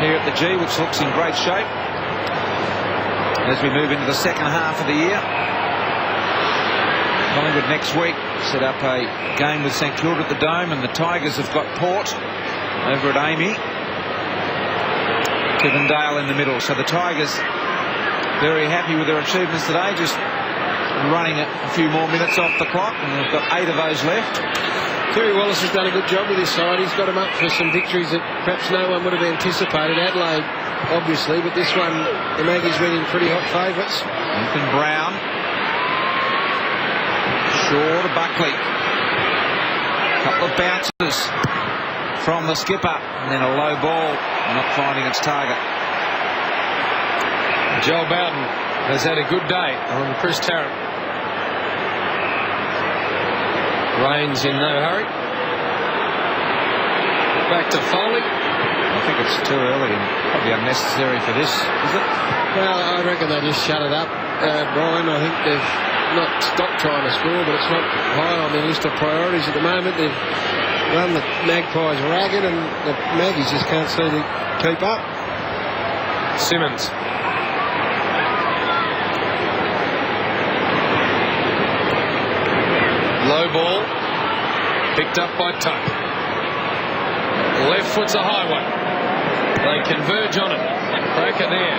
[SPEAKER 2] Here at the G, which looks in great shape. As we move into the second half of the year. Collingwood next week set up a game with St Kilda at the Dome, and the Tigers have got Port over at Amy. Tivendale in the middle. So the Tigers very happy with their achievements today, just running a few more minutes off the clock, and they've got 8 of those left.
[SPEAKER 1] Terry Wallace has done a good job with his side. He's got them up for some victories that perhaps no one would have anticipated. Adelaide, obviously, but this one, the Maggies went in pretty hot favourites.
[SPEAKER 2] Ethan Brown. Shaw to Buckley. Couple of bounces from the skipper, and then a low ball, not finding its target.
[SPEAKER 3] Joel Bowden has had a good day on Chris Tarrant. Rains in no hurry. Back to Foley.
[SPEAKER 2] I think it's too early and probably unnecessary for this, is it?
[SPEAKER 1] Well, I reckon they just shut it up, Brian. I think they've not stopped trying to score, but it's not high on their list of priorities at the moment. They've run the Magpies ragged, and the Maggies just can't seem to keep up.
[SPEAKER 3] Simmons. Low ball. Picked up by Tuck. Left foot's a high one. They converge on it. Cracker there.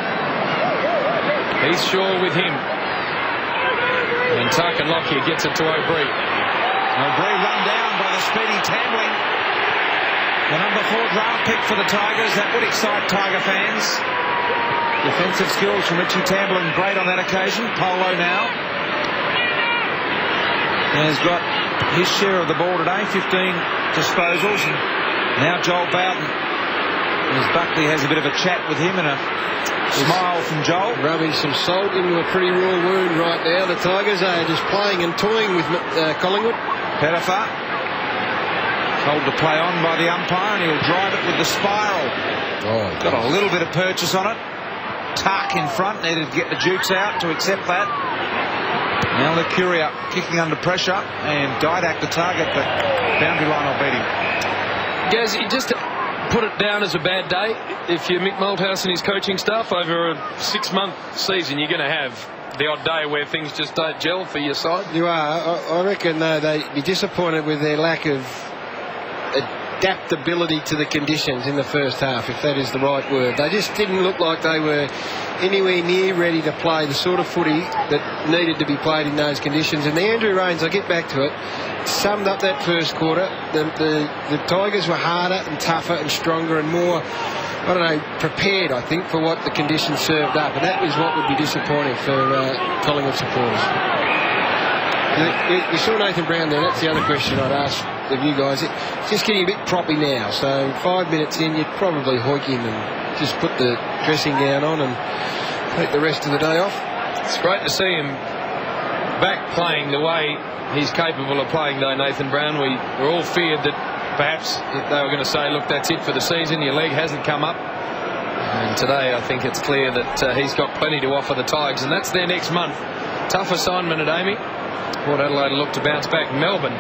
[SPEAKER 3] He's Shaw with him. And Tuck and Lockyer gets it to O'Brien.
[SPEAKER 2] O'Brien run down by the speedy Tambling. The number 4 draft pick for the Tigers. That would excite Tiger fans. Defensive skills from Richie Tambling, great on that occasion. Polo now has got his share of the ball today, 15 disposals. And now Joel Bowden, as Buckley has a bit of a chat with him and a smile from Joel.
[SPEAKER 1] Rubbing some salt into a pretty raw wound right now. The Tigers are just playing and toying with Collingwood.
[SPEAKER 2] Pettifer told to play on by the umpire, and he'll drive it with the spiral.
[SPEAKER 1] Oh,
[SPEAKER 2] got a little bit of purchase on it. Tuck in front, needed to get the jukes out to accept that. Now Lucuria kicking under pressure, and Didak the target, but boundary line will beat him.
[SPEAKER 3] Gaz, just to put it down as a bad day, if you're Mick Malthouse and his coaching staff, over a 6-month season, you're going to have the odd day where things just don't gel for your side.
[SPEAKER 1] You are. I reckon, though, they'd be disappointed with their lack of adaptability to the conditions in the first half, if that is the right word. They just didn't look like they were anywhere near ready to play the sort of footy that needed to be played in those conditions. And the Andrew Rains, I'll get back to it, summed up that first quarter. The Tigers were harder and tougher and stronger and more, I don't know, prepared, I think, for what the conditions served up. And that was what would be disappointing for Collingwood supporters. You saw Nathan Brown there. That's the other question I'd ask of you guys. It's just getting a bit proppy now. So 5 minutes in, you'd probably hoik him and just put the dressing gown on and take the rest of the day off.
[SPEAKER 3] It's great to see him back playing the way he's capable of playing, though, Nathan Brown. We were all feared that perhaps they were going to say, look, that's it for the season. Your leg hasn't come up. And today I think it's clear that he's got plenty to offer the Tigers, and that's their next month. Tough assignment at Amy. Port Adelaide look to bounce back. Melbourne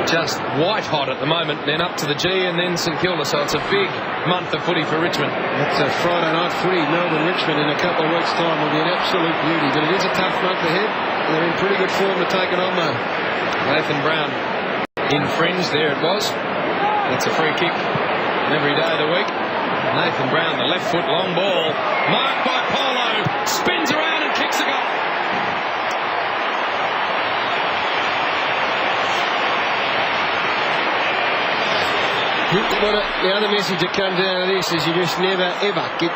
[SPEAKER 3] just white hot at the moment, then up to the G and then St Kilda, so it's a big month of footy for Richmond.
[SPEAKER 1] That's a Friday night footy, Melbourne-Richmond, in a couple of weeks' time will be an absolute beauty, but it is a tough month ahead. They're in pretty good form to take it on, though.
[SPEAKER 3] Nathan Brown infringed, there it was. That's a free kick every day of the week. Nathan Brown, the left foot long ball, marked by Polo, spins around and kicks a goal.
[SPEAKER 1] The other message that comes out of this is you just never, ever get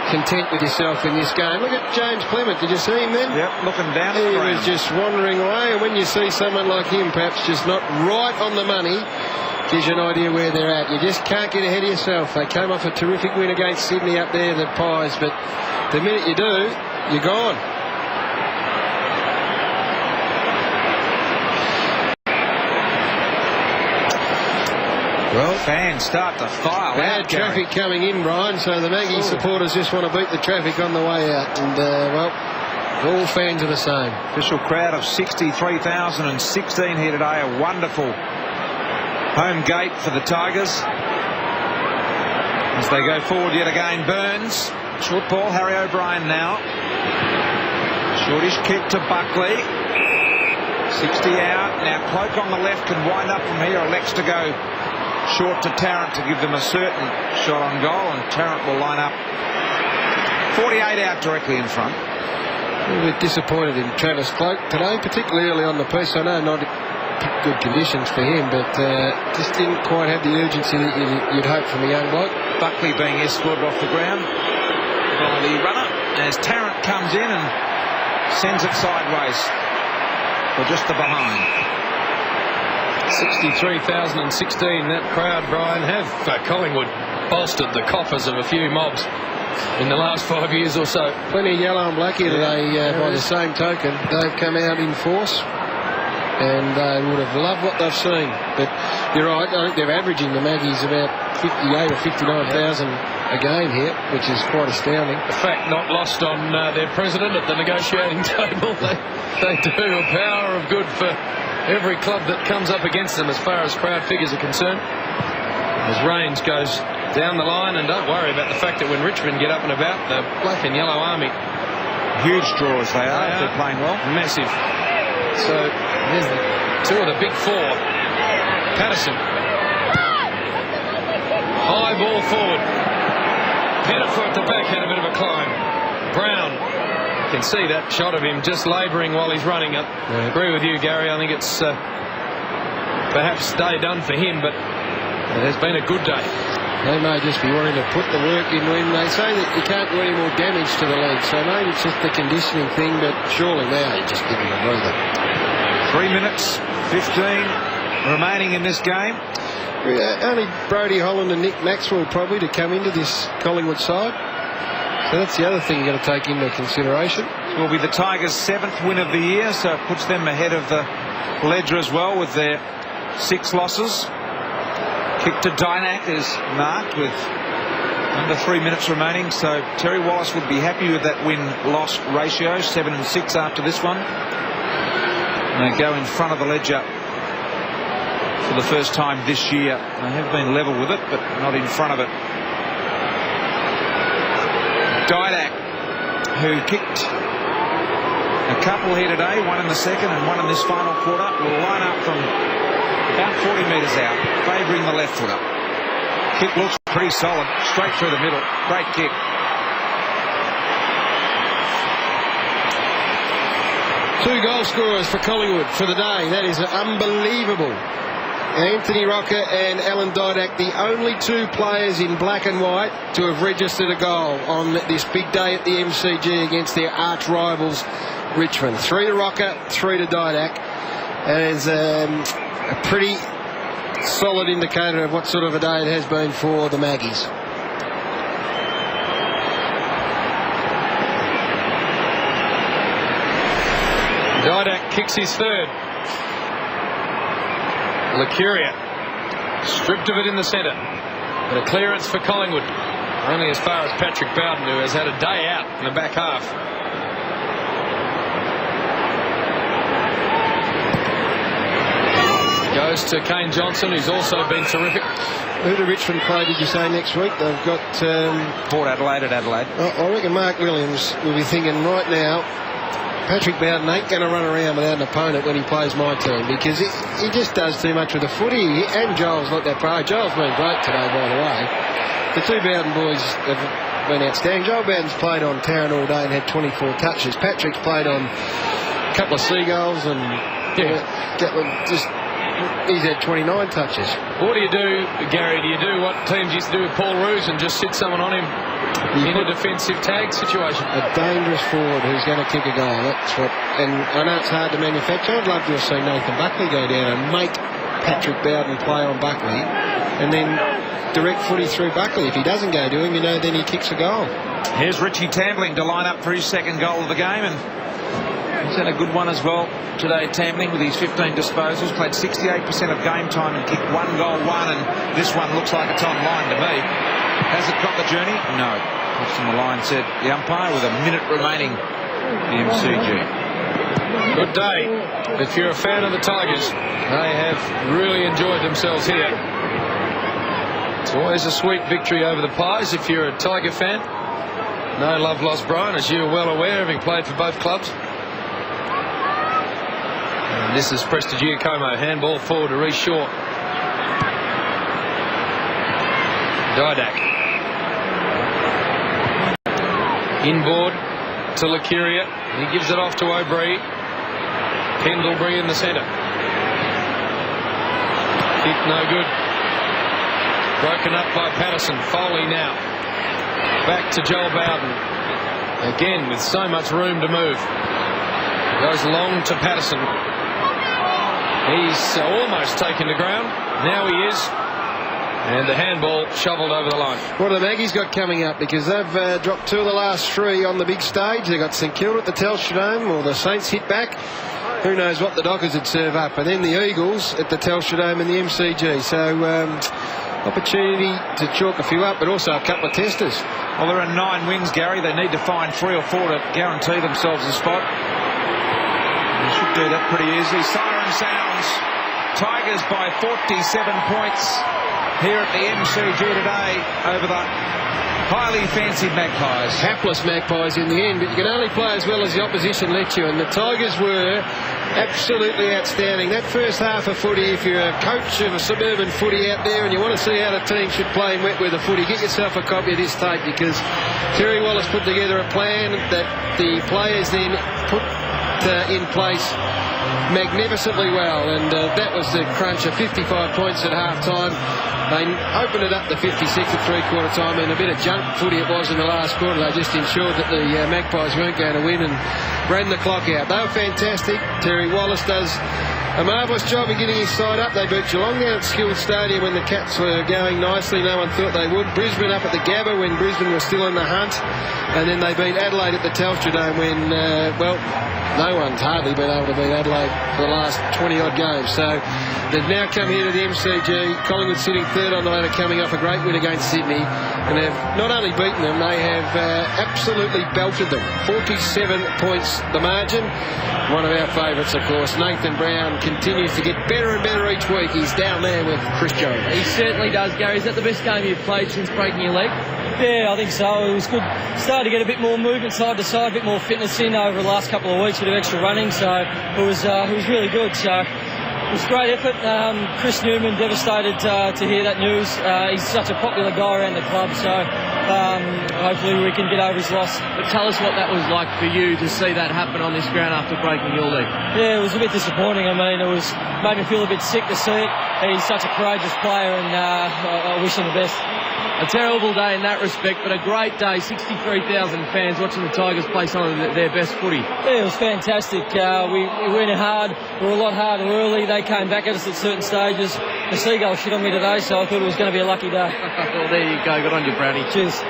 [SPEAKER 1] content with yourself in this game. Look at James Clement. Did you see him then?
[SPEAKER 2] Yep, looking down.
[SPEAKER 1] He was just wandering away, and when you see someone like him perhaps just not right on the money, gives you an idea where they're at. You just can't get ahead of yourself. They came off a terrific win against Sydney up there, the Pies, but the minute you do, you're gone. Well,
[SPEAKER 2] fans start to file
[SPEAKER 1] bad
[SPEAKER 2] out,
[SPEAKER 1] traffic coming in, Brian, so the Maggie supporters just want to beat the traffic on the way out. And, well, all fans are the same.
[SPEAKER 2] Official crowd of 63,016 here today. A wonderful home gate for the Tigers. As they go forward yet again, Burns. Short ball, Harry O'Brien now. Shortish kick to Buckley. 60 out. Now Cloak on the left can wind up from here. Elects to go short to Tarrant to give them a certain shot on goal, and Tarrant will line up 48 out directly in front.
[SPEAKER 1] A little bit disappointed in Travis Cloak today, particularly early on the piece. I know not good conditions for him, but just didn't quite have the urgency that you'd hope from a young bloke.
[SPEAKER 2] Buckley being escorted off the ground by the runner as Tarrant comes in and sends it sideways for just the behind.
[SPEAKER 3] 63,016. That crowd, Brian, have Collingwood bolstered the coffers of a few mobs in the last 5 years or so.
[SPEAKER 1] Plenty of yellow and black here today. By the same token, they've come out in force, and they would have loved what they've seen. But you're right, I think they're averaging, the Maggies, about 58 or 59,000 a game here, which is quite astounding.
[SPEAKER 3] The fact not lost on their president at the negotiating table. They do a power of good for every club that comes up against them as far as crowd figures are concerned. As Rains goes down the line, and don't worry about the fact that when Richmond get up and about, the black and yellow army.
[SPEAKER 2] Huge draws they are if they're playing well.
[SPEAKER 3] Massive. So there's two of the big four. Patterson. High ball forward. Pettifer at the back had a bit of a climb. Brown. You can see that shot of him just labouring while he's running up. I agree with you, Gary. I think it's perhaps day done for him, but it has been a good day.
[SPEAKER 1] They may just be wanting to put the work in when they say that you can't do any more damage to the leg. So maybe it's just the conditioning thing, but surely now you're just giving a breather.
[SPEAKER 2] 3 minutes, 15 remaining in this game.
[SPEAKER 1] Only Brodie Holland and Nick Maxwell probably to come into this Collingwood side. So that's the other thing you've got to take into consideration.
[SPEAKER 2] It will be the Tigers' 7th win of the year, so it puts them ahead of the ledger as well with their 6 losses. Kick to Dynak is marked with under 3 minutes remaining, so Terry Wallace would be happy with that win-loss ratio, 7 and 6 after this one. And they go in front of the ledger for the first time this year. They have been level with it, but not in front of it. Dynak, who kicked a couple here today, one in the second and one in this final quarter, will line up from about 40 metres out, favouring the left footer. Kick looks pretty solid, straight through the middle. Great kick.
[SPEAKER 1] Two goal scorers for Collingwood for the day. That is unbelievable. Anthony Rocker and Alan Didak, the only 2 players in black and white to have registered a goal on this big day at the MCG against their arch rivals Richmond. 3 to Rocker, 3 to Didak. That is a pretty solid indicator of what sort of a day it has been for the Maggies.
[SPEAKER 3] Didak kicks his third. Licuria stripped of it in the centre, but a clearance for Collingwood, only as far as Patrick Bowden, who has had a day out in the back half. Goes to Kane Johnson, who's also been terrific.
[SPEAKER 1] Who do Richmond play, did you say, next week? They've got
[SPEAKER 2] Port Adelaide at Adelaide.
[SPEAKER 1] I reckon Mark Williams will be thinking right now, Patrick Bowden ain't going to run around without an opponent when he plays my team, because he just does too much with the footy. And Joel's not that pro. Joel's been great today, by the way. The 2 Bowden boys have been outstanding. Joel Bowden's played on Tarrant all day and had 24 touches. Patrick's played on a couple of seagulls, and he's had 29 touches.
[SPEAKER 3] What do you do, Gary? Do you do what teams used to do with Paul Roos and just sit someone on him in a defensive tag situation?
[SPEAKER 1] A dangerous forward who's going to kick a goal. That's what. And I know it's hard to manufacture. I'd love to have seen Nathan Buckley go down and make Patrick Bowden play on Buckley, and then direct footy through Buckley. If he doesn't go to him, then he kicks a goal.
[SPEAKER 2] Here's Richie Tambling to line up for his 2nd goal of the game, and He's had a good one as well today at Tambling with his 15 disposals. Played 68% of game time and kicked 1 goal, and this one looks like it's online to me. Has it got the journey? No. Off on the line, said the umpire, with a minute remaining. The MCG.
[SPEAKER 3] Good day. If you're a fan of the Tigers, they have really enjoyed themselves here. It's always a sweet victory over the Pies if you're a Tiger fan. No love lost, Brian, as you're well aware, having played for both clubs. And this is Prestigiacomo. Handball forward to Reece Shaw. Didak. Inboard to Lakiria. He gives it off to O'Brien. Pendlebury in the centre. Kick no good. Broken up by Patterson. Foley now. Back to Joel Bowden. Again with so much room to move. Goes long to Patterson. He's almost taken the ground. Now he is. And the handball shovelled over the line.
[SPEAKER 1] What have the Maggies got coming up? Because they've dropped 2 of the last 3 on the big stage. They've got St Kilda at the Telstra Dome, or the Saints hit back. Who knows what the Dockers would serve up. And then the Eagles at the Telstra Dome and the MCG. So opportunity to chalk a few up, but also a couple of testers.
[SPEAKER 2] Well, there are 9 wins, Gary. They need to find 3 or 4 to guarantee themselves a spot. They should do that pretty easily. Siren sounds. Tigers by 47 points here at the MCG today over the highly fancied Magpies.
[SPEAKER 1] Hapless Magpies in the end, but you can only play as well as the opposition let you, and the Tigers were absolutely outstanding. That first half of footy, if you're a coach of a suburban footy out there and you want to see how the team should play in wet weather footy, get yourself a copy of this tape, because Terry Wallace put together a plan that the players then put in place magnificently well, and that was the crunch of 55 points at half time. They opened it up to 56 at 3/4 time, and a bit of junk footy it was in the last quarter. They just ensured that the Magpies weren't going to win and ran the clock out. They were fantastic. Terry Wallace does a marvellous job of getting his side up. They beat Geelong down at Skilled Stadium when the Cats were going nicely. No one thought they would. Brisbane up at the Gabba when Brisbane was still in the hunt, and then they beat Adelaide at the Telstra Dome when, no one's hardly been able to beat Adelaide for the last 20-odd games. So they've now come here to the MCG. Collingwood sitting 3rd on the ladder, coming off a great win against Sydney, and have not only beaten them, they have absolutely belted them. 47 points the margin. One of our favourites, of course, Nathan Brown, continues to get better and better each week. He's down there with Chris Jones.
[SPEAKER 4] He certainly does, Gary. Is that the best game you've played since breaking your leg?
[SPEAKER 19] Yeah, I think so. It was good. Started to get a bit more movement side to side, a bit more fitness in over the last couple of weeks, a bit of extra running, so it was really good. So it was a great effort. Chris Newman, devastated to hear that news. He's such a popular guy around the club, so hopefully we can get over his loss.
[SPEAKER 4] But tell us what that was like for you to see that happen on this ground after breaking your leg.
[SPEAKER 19] Yeah, it was a bit disappointing. I mean, made me feel a bit sick to see it. He's such a courageous player, and I wish him the best.
[SPEAKER 4] A terrible day in that respect, but a great day. 63,000 fans watching the Tigers play some of their best footy.
[SPEAKER 19] Yeah, it was fantastic. We went hard. We were a lot harder early. They came back at us at certain stages. The Seagull shit on me today, so I thought it was going to be a lucky day.
[SPEAKER 4] Well, there you go. Good on you, Brownie.
[SPEAKER 19] Cheers.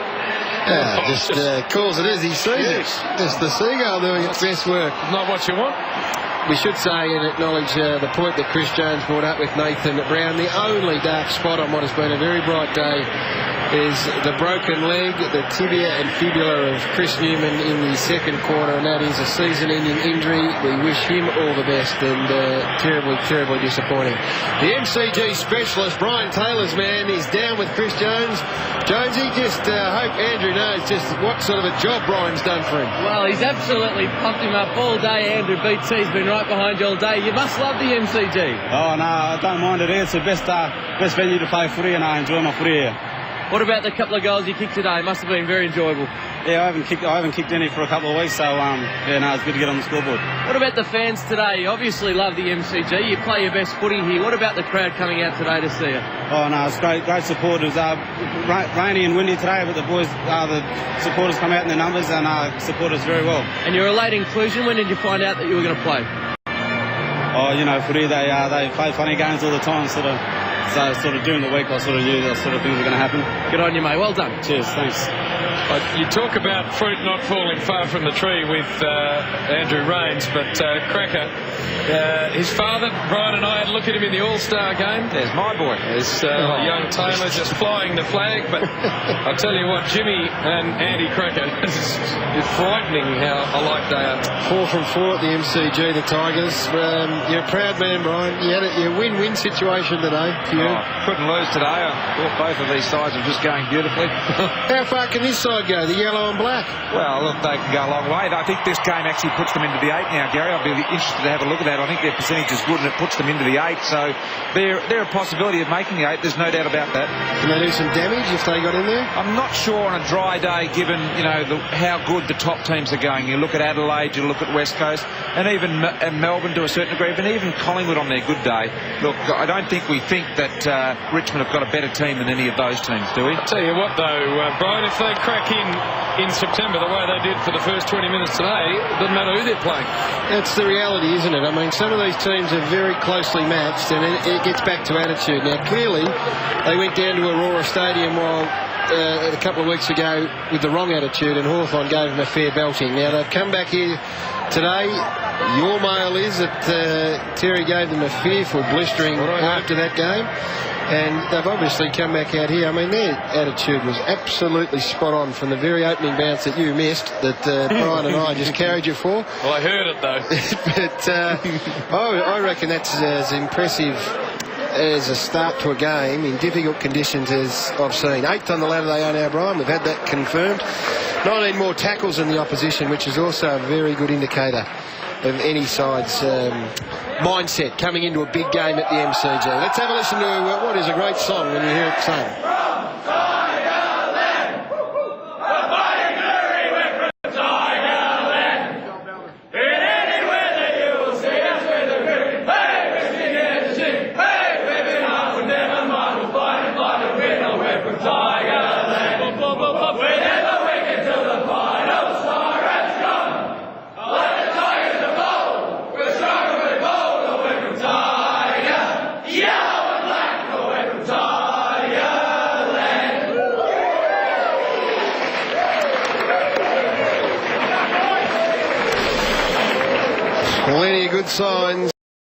[SPEAKER 1] Just calls it as he sees it. Just the Seagull doing its best work.
[SPEAKER 3] Not what you want.
[SPEAKER 1] We should say and acknowledge the point that Chris Jones brought up with Nathan Brown. The only dark spot on what has been a very bright day is the broken leg, the tibia and fibula of Chris Newman in the second quarter, and that is a season-ending injury. We wish him all the best, and terribly, terribly disappointing. The MCG specialist, Brian Taylor's man, is down with Chris Jones. Jonesy, just hope Andrew knows just what sort of a job Brian's done for him.
[SPEAKER 4] Well, he's absolutely pumped him up all day. Andrew BT's been right behind you all day. You must love the MCG.
[SPEAKER 20] Oh, no, I don't mind it. It's the best venue to play footy, and I enjoy my footy here.
[SPEAKER 4] What about the couple of goals you kicked today? Must have been very enjoyable.
[SPEAKER 20] Yeah, I haven't kicked any for a couple of weeks, so it's good to get on the scoreboard.
[SPEAKER 4] What about the fans today? You obviously love the MCG. You play your best footy here. What about the crowd coming out today to see you?
[SPEAKER 20] Oh no, it's great support. It was rainy and windy today, but the supporters come out in their numbers and support us very well.
[SPEAKER 4] And you're a late inclusion. When did you find out that you were going to play?
[SPEAKER 20] Oh, footy, they play funny games all the time, So during the week I knew that sort of things were going to happen.
[SPEAKER 4] Good on you, mate. Well done.
[SPEAKER 20] Cheers, thanks.
[SPEAKER 3] You talk about fruit not falling far from the tree with Andrew Rains, but Cracker, his father, Brian, and I had a look at him in the All-Star game.
[SPEAKER 2] There's my boy.
[SPEAKER 3] There's young Taylor just flying the flag, but I'll tell you what, Jimmy and Andy Cracker, it's frightening how alike they are.
[SPEAKER 1] 4 from 4 at the MCG, the Tigers. You're a proud man, Brian. You had a win-win situation today for you.
[SPEAKER 2] Couldn't lose today. I thought both of these sides are just going beautifully.
[SPEAKER 1] How far can this side go, the yellow and black?
[SPEAKER 2] Well, look, they can go a long way. I think this game actually puts them into the 8 now, Gary. I'll be interested to have a look at that. I think their percentage is good and it puts them into the 8. So they're a possibility of making the 8. There's no doubt about that.
[SPEAKER 1] Can they do some damage if they got in there?
[SPEAKER 2] I'm not sure on a dry day, given, you know, how good the top teams are going. You look at Adelaide, you look at West Coast, and even Melbourne to a certain degree, but even Collingwood on their good day. Look, I don't think we think that Richmond have got a better team than any of those teams, do we?
[SPEAKER 3] I'll tell you what, though, Brian, if they crack in September the way they did for the first 20 minutes today, it doesn't matter who they're playing.
[SPEAKER 1] That's the reality, isn't it? I mean, some of these teams are very closely matched, and it gets back to attitude. Now, clearly, they went down to Aurora Stadium a couple of weeks ago with the wrong attitude, and Hawthorn gave them a fair belting. Now, they've come back here today. Your mail is that Terry gave them a fearful blistering after that game. And they've obviously come back out here. I mean, their attitude was absolutely spot on from the very opening bounce that you missed, that Brian and I just carried you for.
[SPEAKER 3] Well, I heard it, though.
[SPEAKER 1] But I reckon that's as impressive as a start to a game in difficult conditions as I've seen. 8th on the ladder they are now, Brian. We've had that confirmed. 19 more tackles in the opposition, which is also a very good indicator of any side's mindset coming into a big game at the MCG. Let's have a listen to what is a great song when you hear it sung. Plenty of good signs